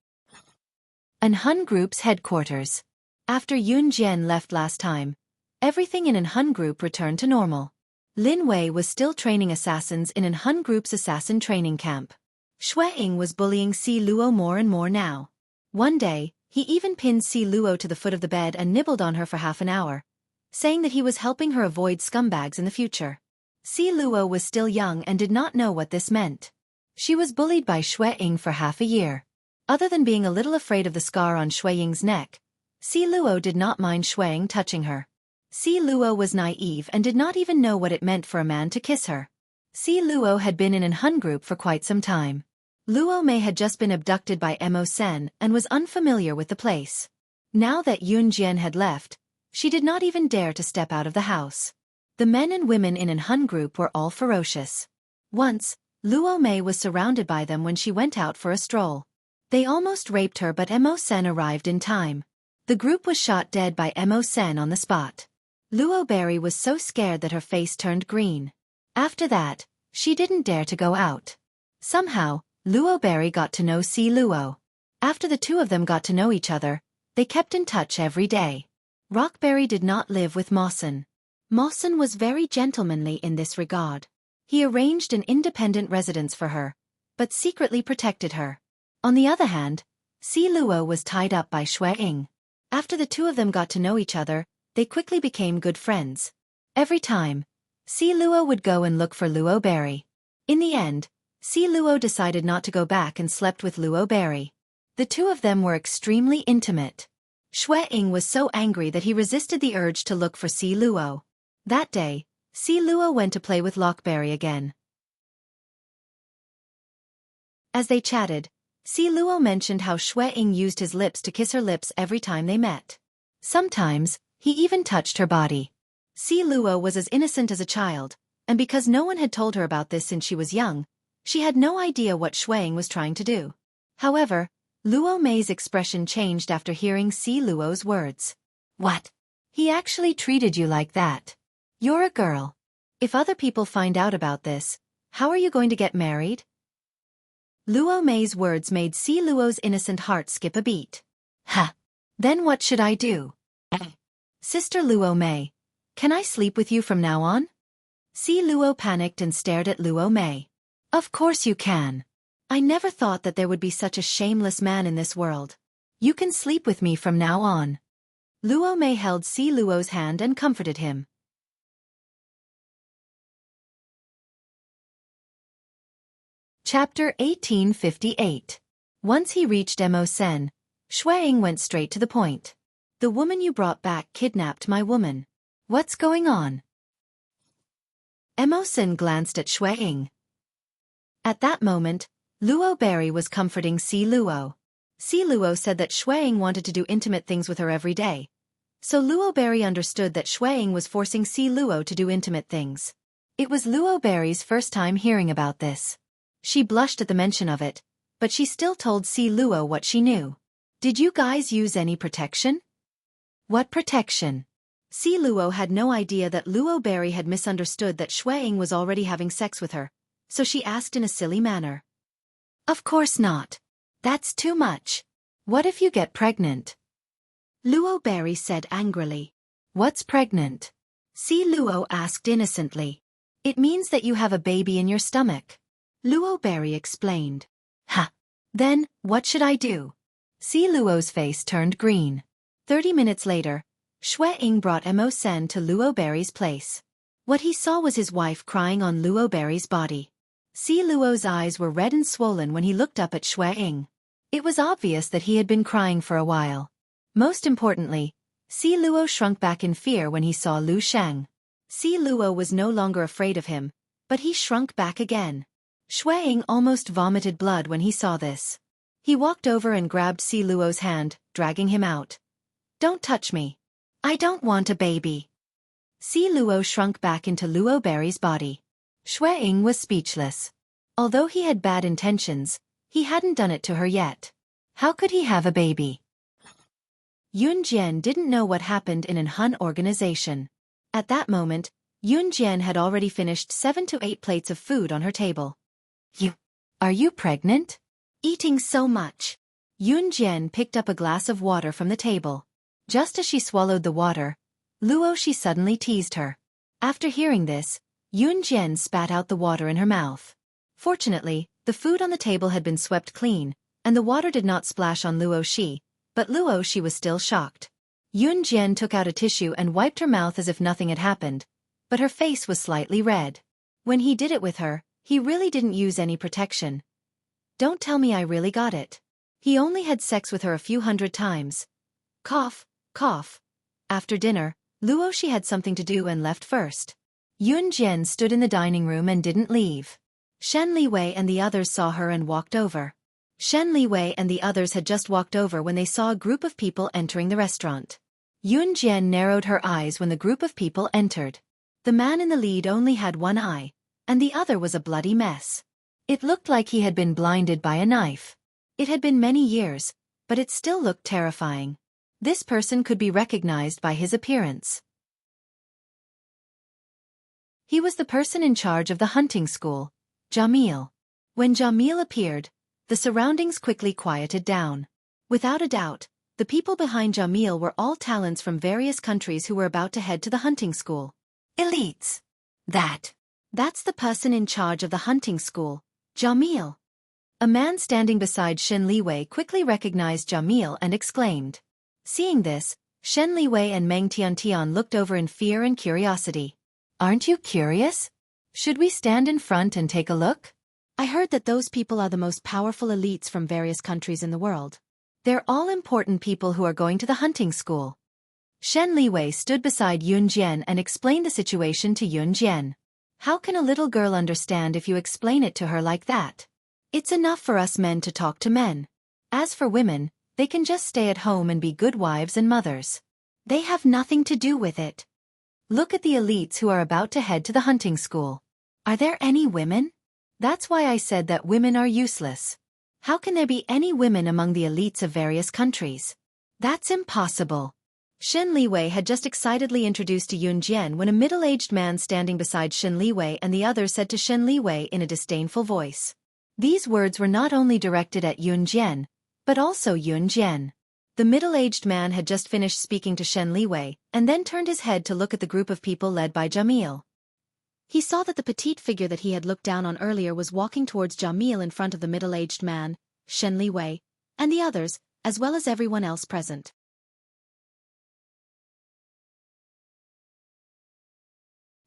An Hun Group's headquarters. After Yun Jian left last time, everything in An Hun Group returned to normal. Lin Wei was still training assassins in An Hun Group's assassin training camp. Xue Ying was bullying Si Luo more and more now. One day, he even pinned Si Luo to the foot of the bed and nibbled on her for half an hour, saying that he was helping her avoid scumbags in the future. Si Luo was still young and did not know what this meant. She was bullied by Xue Ying for half a year. Other than being a little afraid of the scar on Xue Ying's neck, Si Luo did not mind Xue Ying touching her. Si Luo was naive and did not even know what it meant for a man to kiss her. Si Luo had been in An Hun Group for quite some time. Luo Mei had just been abducted by Mo Sen and was unfamiliar with the place. Now that Yun Jian had left, she did not even dare to step out of the house. The men and women in An Hun Group were all ferocious. Once, Luo Mei was surrounded by them when she went out for a stroll. They almost raped her, but Mo Sen arrived in time. The group was shot dead by Mo Sen on the spot. Luo Berry was so scared that her face turned green. After that, she didn't dare to go out. Somehow, Luo Berry got to know Si Luo. After the two of them got to know each other, they kept in touch every day. Rockberry did not live with Mawson. Mawson was very gentlemanly in this regard. He arranged an independent residence for her, but secretly protected her. On the other hand, Si Luo was tied up by Xue Ying. After the two of them got to know each other, they quickly became good friends. Every time, Si Luo would go and look for Luo Berry. In the end, Si Luo decided not to go back and slept with Luo Berry. The two of them were extremely intimate. Xue Ying was so angry that he resisted the urge to look for Si Luo. That day, Si Luo went to play with Lockberry again. As they chatted, Si Luo mentioned how Xue Ying used his lips to kiss her lips every time they met. Sometimes, he even touched her body. Si Luo was as innocent as a child, and because no one had told her about this since she was young, she had no idea what Xue Ying was trying to do. However, Luo Mei's expression changed after hearing Si Luo's words. What? He actually treated you like that? You're a girl. If other people find out about this, how are you going to get married? Luo Mei's words made Si Luo's innocent heart skip a beat. Ha! Then what should I do? Sister Luo Mei, can I sleep with you from now on? Si Luo panicked and stared at Luo Mei. Of course you can. I never thought that there would be such a shameless man in this world. You can sleep with me from now on. Luo Mei held Si Luo's hand and comforted him. Chapter 1858. Once he reached Mo Sen, Xue Ying went straight to the point. The woman you brought back kidnapped my woman. What's going on? Mo Sen glanced at Xue Ying. At that moment, Luo Berry was comforting Si Luo. Si Luo said that Xue Ying wanted to do intimate things with her every day. So Luo Berry understood that Xue Ying was forcing Si Luo to do intimate things. It was Luo Berry's first time hearing about this. She blushed at the mention of it, but she still told Si Luo what she knew. Did you guys use any protection? What protection? Si Luo had no idea that Luo Berry had misunderstood that Xue Ying was already having sex with her, so she asked in a silly manner. Of course not. That's too much. What if you get pregnant? Luo Berry said angrily. What's pregnant? Si Luo asked innocently. It means that you have a baby in your stomach. Luo Berry explained. Ha! Then, what should I do? Si Luo's face turned green. 30 minutes later, Xue Ying brought Mo Sen to Luo Berry's place. What he saw was his wife crying on Luo Berry's body. Si Luo's eyes were red and swollen when he looked up at Xue Ying. It was obvious that he had been crying for a while. Most importantly, Si Luo shrunk back in fear when he saw Lu Sheng. Si Luo was no longer afraid of him, but he shrunk back again. Xue Ying almost vomited blood when he saw this. He walked over and grabbed Si Luo's hand, dragging him out. Don't touch me. I don't want a baby. Si Luo shrunk back into Luo Berry's body. Xue Ying was speechless. Although he had bad intentions, he hadn't done it to her yet. How could he have a baby? Yun Jian didn't know what happened in an Hun organization. At that moment, Yun Jian had already finished 7 to 8 plates of food on her table. Are you pregnant? Eating so much. Yun Jian picked up a glass of water from the table. Just as she swallowed the water, Luo Shi suddenly teased her. After hearing this, Yun Jian spat out the water in her mouth. Fortunately, the food on the table had been swept clean, and the water did not splash on Luo Shi, but Luo Shi was still shocked. Yun Jian took out a tissue and wiped her mouth as if nothing had happened, but her face was slightly red. When he did it with her, he really didn't use any protection. Don't tell me I really got it. He only had sex with her a few hundred times. Cough, cough. After dinner, Luo Shi had something to do and left first. Yun Jian stood in the dining room and didn't leave. Shen Liwei and the others saw her and walked over. Shen Liwei and the others had just walked over when they saw a group of people entering the restaurant. Yun Jian narrowed her eyes when the group of people entered. The man in the lead only had one eye, and the other was a bloody mess. It looked like he had been blinded by a knife. It had been many years, but it still looked terrifying. This person could be recognized by his appearance. He was the person in charge of the hunting school, Jamil. When Jamil appeared, the surroundings quickly quieted down. Without a doubt, the people behind Jamil were all talents from various countries who were about to head to the hunting school. Elites. That's the person in charge of the hunting school, Jamil. A man standing beside Shen Liwei quickly recognized Jamil and exclaimed. Seeing this, Shen Liwei and Meng Tiantian looked over in fear and curiosity. Aren't you curious? Should we stand in front and take a look? I heard that those people are the most powerful elites from various countries in the world. They're all important people who are going to the hunting school. Shen Liwei stood beside Yun Jian and explained the situation to Yun Jian. How can a little girl understand if you explain it to her like that? It's enough for us men to talk to men. As for women, they can just stay at home and be good wives and mothers. They have nothing to do with it. Look at the elites who are about to head to the hunting school. Are there any women? That's why I said that women are useless. How can there be any women among the elites of various countries? That's impossible. Shen Liwei had just excitedly introduced to Yun Jian when a middle-aged man standing beside Shen Liwei and the others said to Shen Liwei in a disdainful voice. These words were not only directed at Yun Jian, but also Yun Jian. The middle-aged man had just finished speaking to Shen Liwei, and then turned his head to look at the group of people led by Jamil. He saw that the petite figure that he had looked down on earlier was walking towards Jamil in front of the middle-aged man, Shen Liwei, and the others, as well as everyone else present.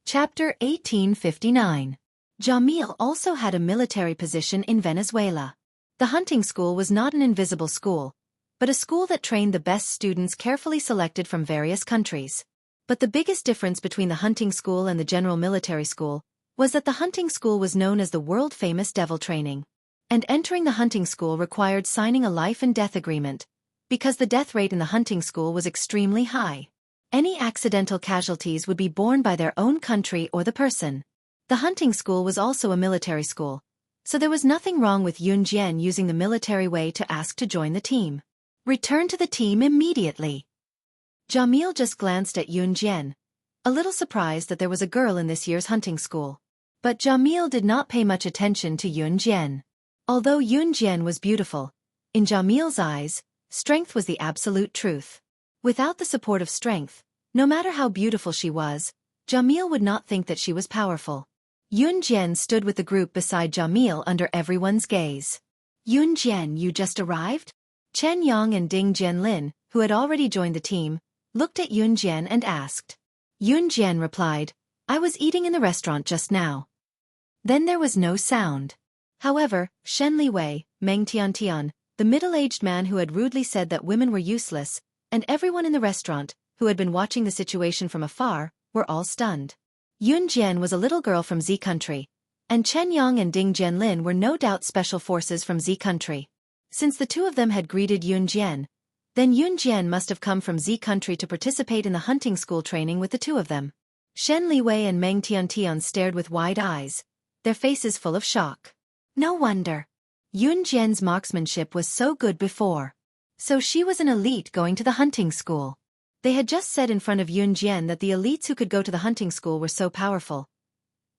Chapter 1859. Jamil also had a military position in Venezuela. The hunting school was not an invisible school, but a school that trained the best students carefully selected from various countries. But the biggest difference between the hunting school and the general military school was that the hunting school was known as the world-famous devil training. And entering the hunting school required signing a life and death agreement, because the death rate in the hunting school was extremely high. Any accidental casualties would be borne by their own country or the person. The hunting school was also a military school, so there was nothing wrong with Yun Jian using the military way to ask to join the team. Return to the team immediately. Jamil just glanced at Yun Jian, a little surprised that there was a girl in this year's hunting school. But Jamil did not pay much attention to Yun Jian. Although Yun Jian was beautiful, in Jamil's eyes, strength was the absolute truth. Without the support of strength, no matter how beautiful she was, Jamil would not think that she was powerful. Yun Jian stood with the group beside Jamil under everyone's gaze. Yun Jian, you just arrived? Chen Yang and Ding Jianlin, who had already joined the team, looked at Yun Jian and asked. Yun Jian replied, I was eating in the restaurant just now. Then there was no sound. However, Shen Liwei, Meng Tiantian, the middle-aged man who had rudely said that women were useless, and everyone in the restaurant, who had been watching the situation from afar, were all stunned. Yun Jian was a little girl from Z country, and Chen Yang and Ding Jianlin were no doubt special forces from Z country. Since the two of them had greeted Yun Jian, then Yun Jian must have come from Z country to participate in the hunting school training with the two of them. Shen Liwei and Meng Tiantian stared with wide eyes, their faces full of shock. No wonder. Yun Jian's marksmanship was so good before. So she was an elite going to the hunting school. They had just said in front of Yun Jian that the elites who could go to the hunting school were so powerful.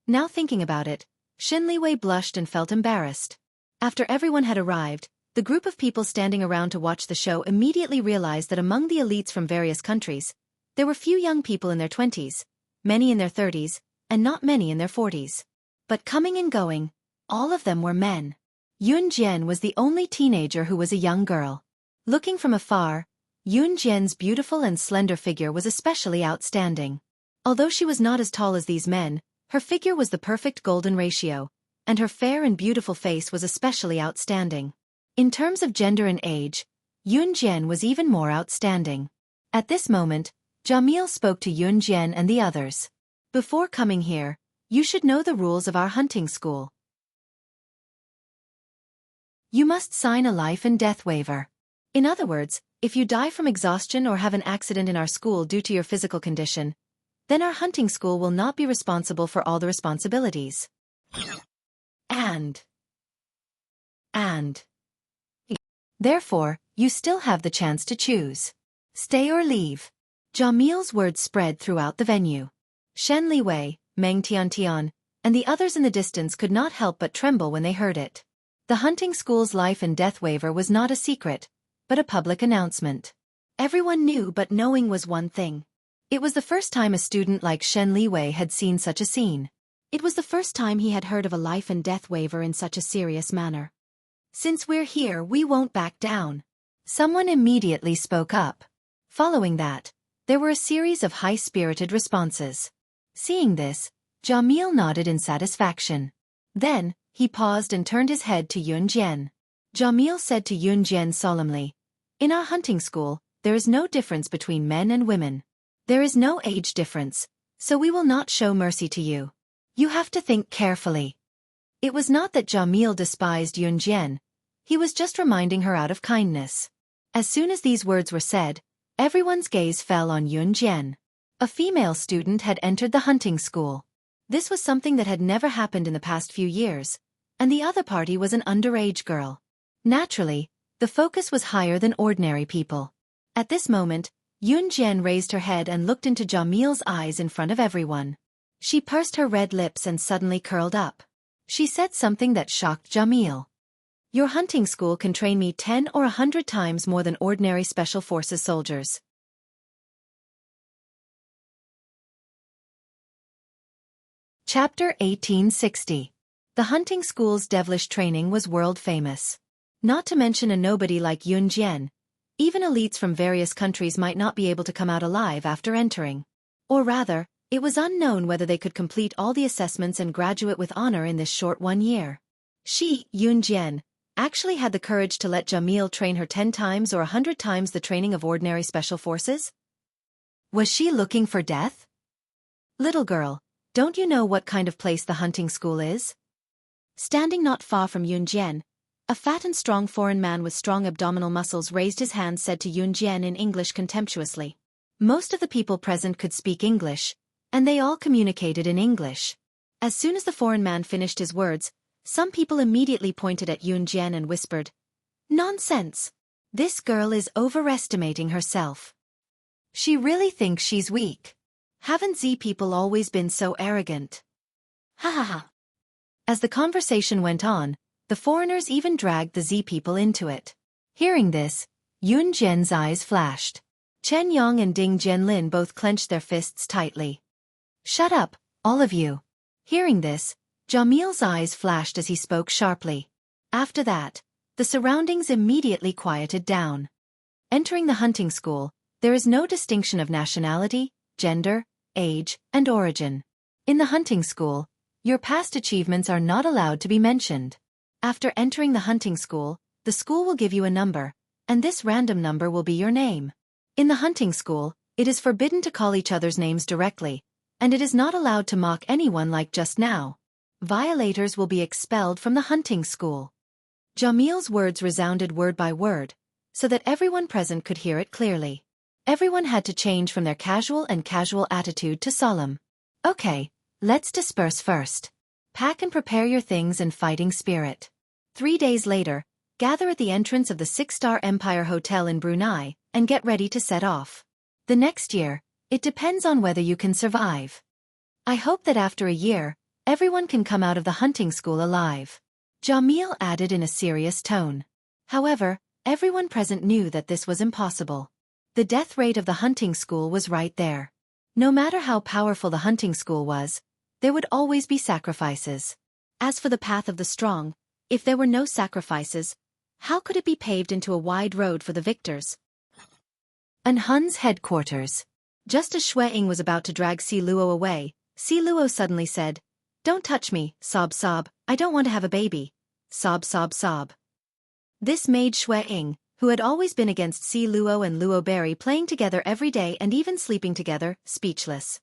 Now thinking about it, Shen Liwei blushed and felt embarrassed. After everyone had arrived, the group of people standing around to watch the show immediately realized that among the elites from various countries, there were few young people in their 20s, many in their 30s, and not many in their 40s. But coming and going, all of them were men. Yun Jian was the only teenager who was a young girl. Looking from afar, Yun Jian's beautiful and slender figure was especially outstanding. Although she was not as tall as these men, her figure was the perfect golden ratio, and her fair and beautiful face was especially outstanding. In terms of gender and age, Yun Jian was even more outstanding. At this moment, Jamil spoke to Yun Jian and the others. Before coming here, you should know the rules of our hunting school. You must sign a life and death waiver. In other words, if you die from exhaustion or have an accident in our school due to your physical condition, then our hunting school will not be responsible for all the responsibilities. And therefore, you still have the chance to choose. Stay or leave. Jamil's words spread throughout the venue. Shen Liwei, Meng Tiantian, and the others in the distance could not help but tremble when they heard it. The hunting school's life and death waiver was not a secret, but a public announcement. Everyone knew, but knowing was one thing. It was the first time a student like Shen Liwei had seen such a scene. It was the first time he had heard of a life and death waiver in such a serious manner. Since we're here, we won't back down. Someone immediately spoke up. Following that, there were a series of high-spirited responses. Seeing this, Jamil nodded in satisfaction. Then, he paused and turned his head to Yun Jian. Jamil said to Yun Jian solemnly, "In our hunting school, there is no difference between men and women. There is no age difference, so we will not show mercy to you. You have to think carefully." It was not that Jamil despised Yun Jian. He was just reminding her out of kindness. As soon as these words were said, everyone's gaze fell on Yun Jian. A female student had entered the hunting school. This was something that had never happened in the past few years, and the other party was an underage girl. Naturally, the focus was higher than ordinary people. At this moment, Yun Jian raised her head and looked into Jamil's eyes in front of everyone. She pursed her red lips and suddenly curled up. She said something that shocked Jamil. "Your hunting school can train me 10 or 100 times more than ordinary special forces soldiers." Chapter 1860. The hunting school's devilish training was world famous. Not to mention a nobody like Yun Jian, even elites from various countries might not be able to come out alive after entering. Or rather, it was unknown whether they could complete all the assessments and graduate with honor in this short 1 year. She, Yun Jian, actually had the courage to let Jamil train her 10 times or 100 times the training of ordinary special forces? Was she looking for death? Little girl, don't you know what kind of place the hunting school is? Standing not far from Yun Jian, a fat and strong foreign man with strong abdominal muscles raised his hand, said to Yun Jian in English contemptuously. Most of the people present could speak English, and they all communicated in English. As soon as the foreign man finished his words, some people immediately pointed at Yun Jian and whispered, "Nonsense! This girl is overestimating herself. She really thinks she's weak. Haven't Z people always been so arrogant?" Ha ha ha. As the conversation went on, the foreigners even dragged the Z people into it. Hearing this, Yun Jian's eyes flashed. Chen Yong and Ding Jianlin both clenched their fists tightly. "Shut up, all of you." Hearing this, Jamil's eyes flashed as he spoke sharply. After that, the surroundings immediately quieted down. Entering the hunting school, there is no distinction of nationality, gender, age, and origin. In the hunting school, your past achievements are not allowed to be mentioned. After entering the hunting school, the school will give you a number, and this random number will be your name. In the hunting school, it is forbidden to call each other's names directly, and it is not allowed to mock anyone like just now. Violators will be expelled from the hunting school. Jamil's words resounded word by word, so that everyone present could hear it clearly. Everyone had to change from their casual attitude to solemn. "Okay, let's disperse first. Pack and prepare your things in fighting spirit. 3 days later, gather at the entrance of the 6-star Empire Hotel in Brunei, and get ready to set off. The next year, it depends on whether you can survive. I hope that after a year, everyone can come out of the hunting school alive." Jamil added in a serious tone. However, everyone present knew that this was impossible. The death rate of the hunting school was right there. No matter how powerful the hunting school was, there would always be sacrifices. As for the path of the strong, if there were no sacrifices, how could it be paved into a wide road for the victors? An Hun's headquarters. Just as Xue Ying was about to drag Si Luo away, Si Luo suddenly said, "Don't touch me, sob sob, I don't want to have a baby." Sob sob sob. This made Xue Ying, who had always been against Si Luo and Luo Berry playing together every day and even sleeping together, speechless.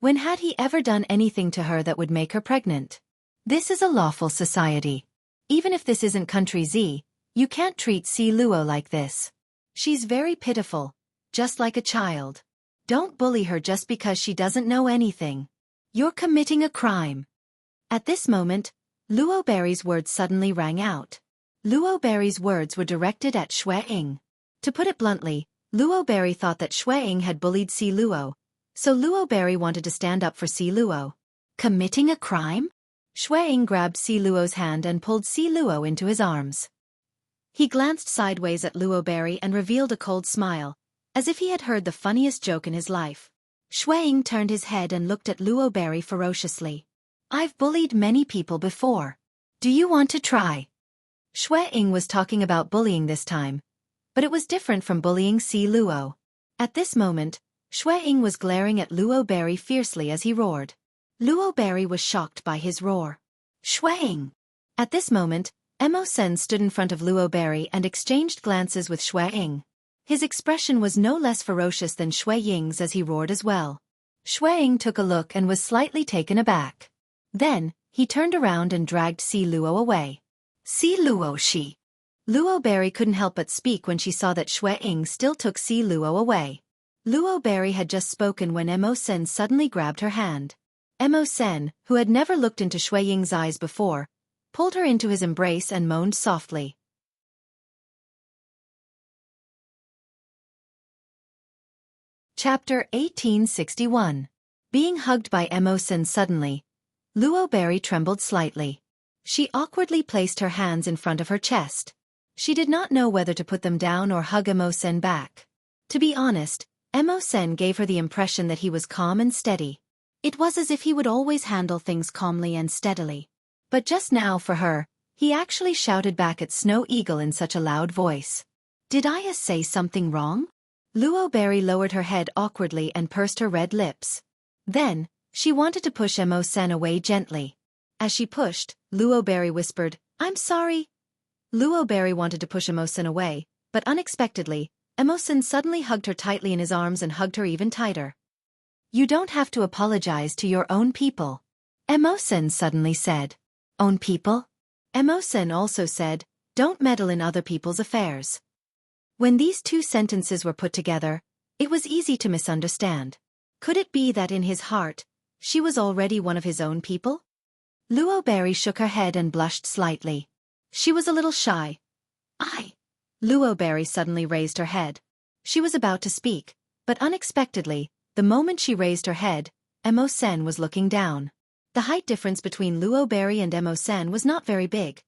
When had he ever done anything to her that would make her pregnant? This is a lawful society. Even if this isn't country Z, you can't treat Si Luo like this. She's very pitiful, just like a child. Don't bully her just because she doesn't know anything. You're committing a crime. At this moment, Luo Berry's words suddenly rang out. Luo Berry's words were directed at Xue Ying. To put it bluntly, Luo Berry thought that Xue Ying had bullied Si Luo, so Luo Berry wanted to stand up for Si Luo. Committing a crime? Xue Ying grabbed Si Luo's hand and pulled Si Luo into his arms. He glanced sideways at Luo Berry and revealed a cold smile, as if he had heard the funniest joke in his life. Xue Ying turned his head and looked at Luo Berry ferociously. "I've bullied many people before. Do you want to try?" Xue Ying was talking about bullying this time, but it was different from bullying Si Luo. At this moment, Xue Ying was glaring at Luo Berry fiercely as he roared. Luo Berry was shocked by his roar. "Xue Ying!" At this moment, Emo Sen stood in front of Luo Berry and exchanged glances with Xue Ying. His expression was no less ferocious than Xue Ying's as he roared as well. Xue Ying took a look and was slightly taken aback. Then, he turned around and dragged Si Luo away. "Si Luo she." Luo Berry couldn't help but speak when she saw that Xue Ying still took Si Luo away. Luo Berry had just spoken when Emo Sen suddenly grabbed her hand. Emo Sen, who had never looked into Xue Ying's eyes before, pulled her into his embrace and moaned softly. Chapter 1861. Being hugged by Emo Sen suddenly, Luo Berry trembled slightly. She awkwardly placed her hands in front of her chest. She did not know whether to put them down or hug Emo Sen back. To be honest, Emo Sen gave her the impression that he was calm and steady. It was as if he would always handle things calmly and steadily. But just now for her, he actually shouted back at Snow Eagle in such a loud voice. "Did I say something wrong?" Luo Berry lowered her head awkwardly and pursed her red lips. Then, she wanted to push Emo Sen away gently. As she pushed, Luo Berry whispered, "I'm sorry." Luo Berry wanted to push Emo Sen away, but unexpectedly, Emo Sen suddenly hugged her tightly in his arms and hugged her even tighter. "You don't have to apologize to your own people," Emo Sen suddenly said. "Own people?" Emo Sen also said, "Don't meddle in other people's affairs." When these two sentences were put together, it was easy to misunderstand. Could it be that in his heart, she was already one of his own people? Luo Berry shook her head and blushed slightly. She was a little shy. Luo Berry suddenly raised her head. She was about to speak, but unexpectedly, the moment she raised her head, Emo Sen was looking down. The height difference between Luo Berry and Emo Sen was not very big.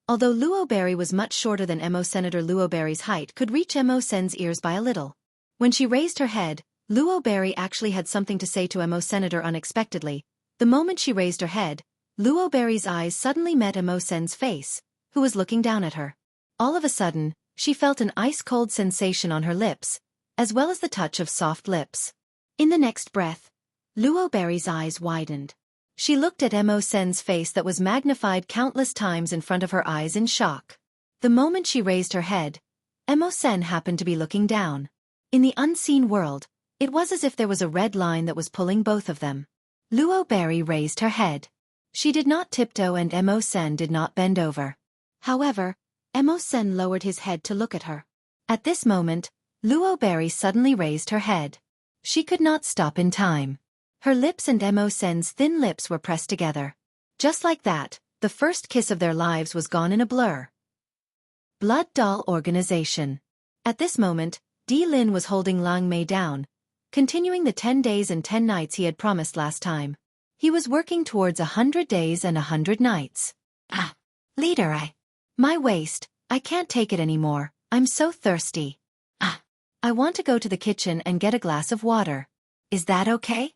Although Luo Berry was much shorter than Emo Senator, Luo Berry's height could reach Emo Sen's ears by a little. When she raised her head, Luo Berry actually had something to say to Emo Senator unexpectedly. The moment she raised her head, Luo Berry's eyes suddenly met Emo Sen's face, who was looking down at her. All of a sudden, she felt an ice-cold sensation on her lips, as well as the touch of soft lips. In the next breath, Luo Berry's eyes widened. She looked at Emo Sen's face that was magnified countless times in front of her eyes in shock. The moment she raised her head, Emo Sen happened to be looking down. In the unseen world, it was as if there was a red line that was pulling both of them. Luo Berry raised her head. She did not tiptoe and Emo Sen did not bend over. However, Emo Sen lowered his head to look at her. At this moment, Luo Berry suddenly raised her head. She could not stop in time. Her lips and Emo Sen's thin lips were pressed together. Just like that, the first kiss of their lives was gone in a blur. Blood Doll Organization. At this moment, Di Lin was holding Lang Mei down, continuing the 10 days and 10 nights he had promised last time. He was working towards 100 days and 100 nights. Ah, leader, my waist, I can't take it anymore, I'm so thirsty. Ah, I want to go to the kitchen and get a glass of water. Is that okay?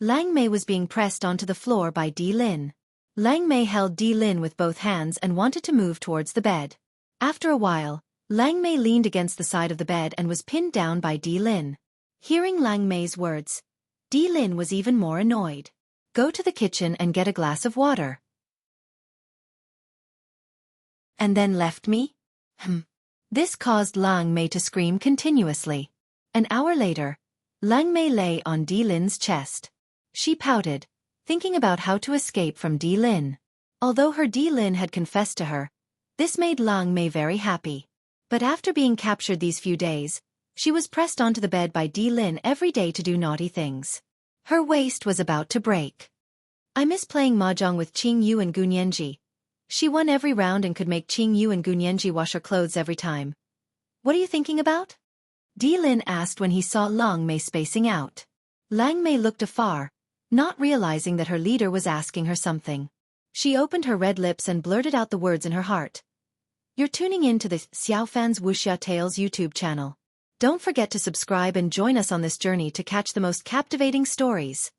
Lang Mei was being pressed onto the floor by Di Lin. Lang Mei held Di Lin with both hands and wanted to move towards the bed. After a while, Lang Mei leaned against the side of the bed and was pinned down by Di Lin. Hearing Lang Mei's words, Di Lin was even more annoyed. Go to the kitchen and get a glass of water. And then left me? This caused Lang Mei to scream continuously. An hour later, Lang Mei lay on Di Lin's chest. She pouted, thinking about how to escape from Di Lin. Although her Di Lin had confessed to her, this made Lang Mei very happy. But after being captured these few days, she was pressed onto the bed by Di Lin every day to do naughty things. Her waist was about to break. I miss playing mahjong with Qing Yu and Gunyanji. She won every round and could make Qing Yu and Gunyanji wash her clothes every time. What are you thinking about? Di Lin asked when he saw Lang Mei spacing out. Lang Mei looked afar, not realizing that her leader was asking her something. She opened her red lips and blurted out the words in her heart. You're tuning in to the Xiaofan's Wuxia Tales YouTube channel. Don't forget to subscribe and join us on this journey to catch the most captivating stories.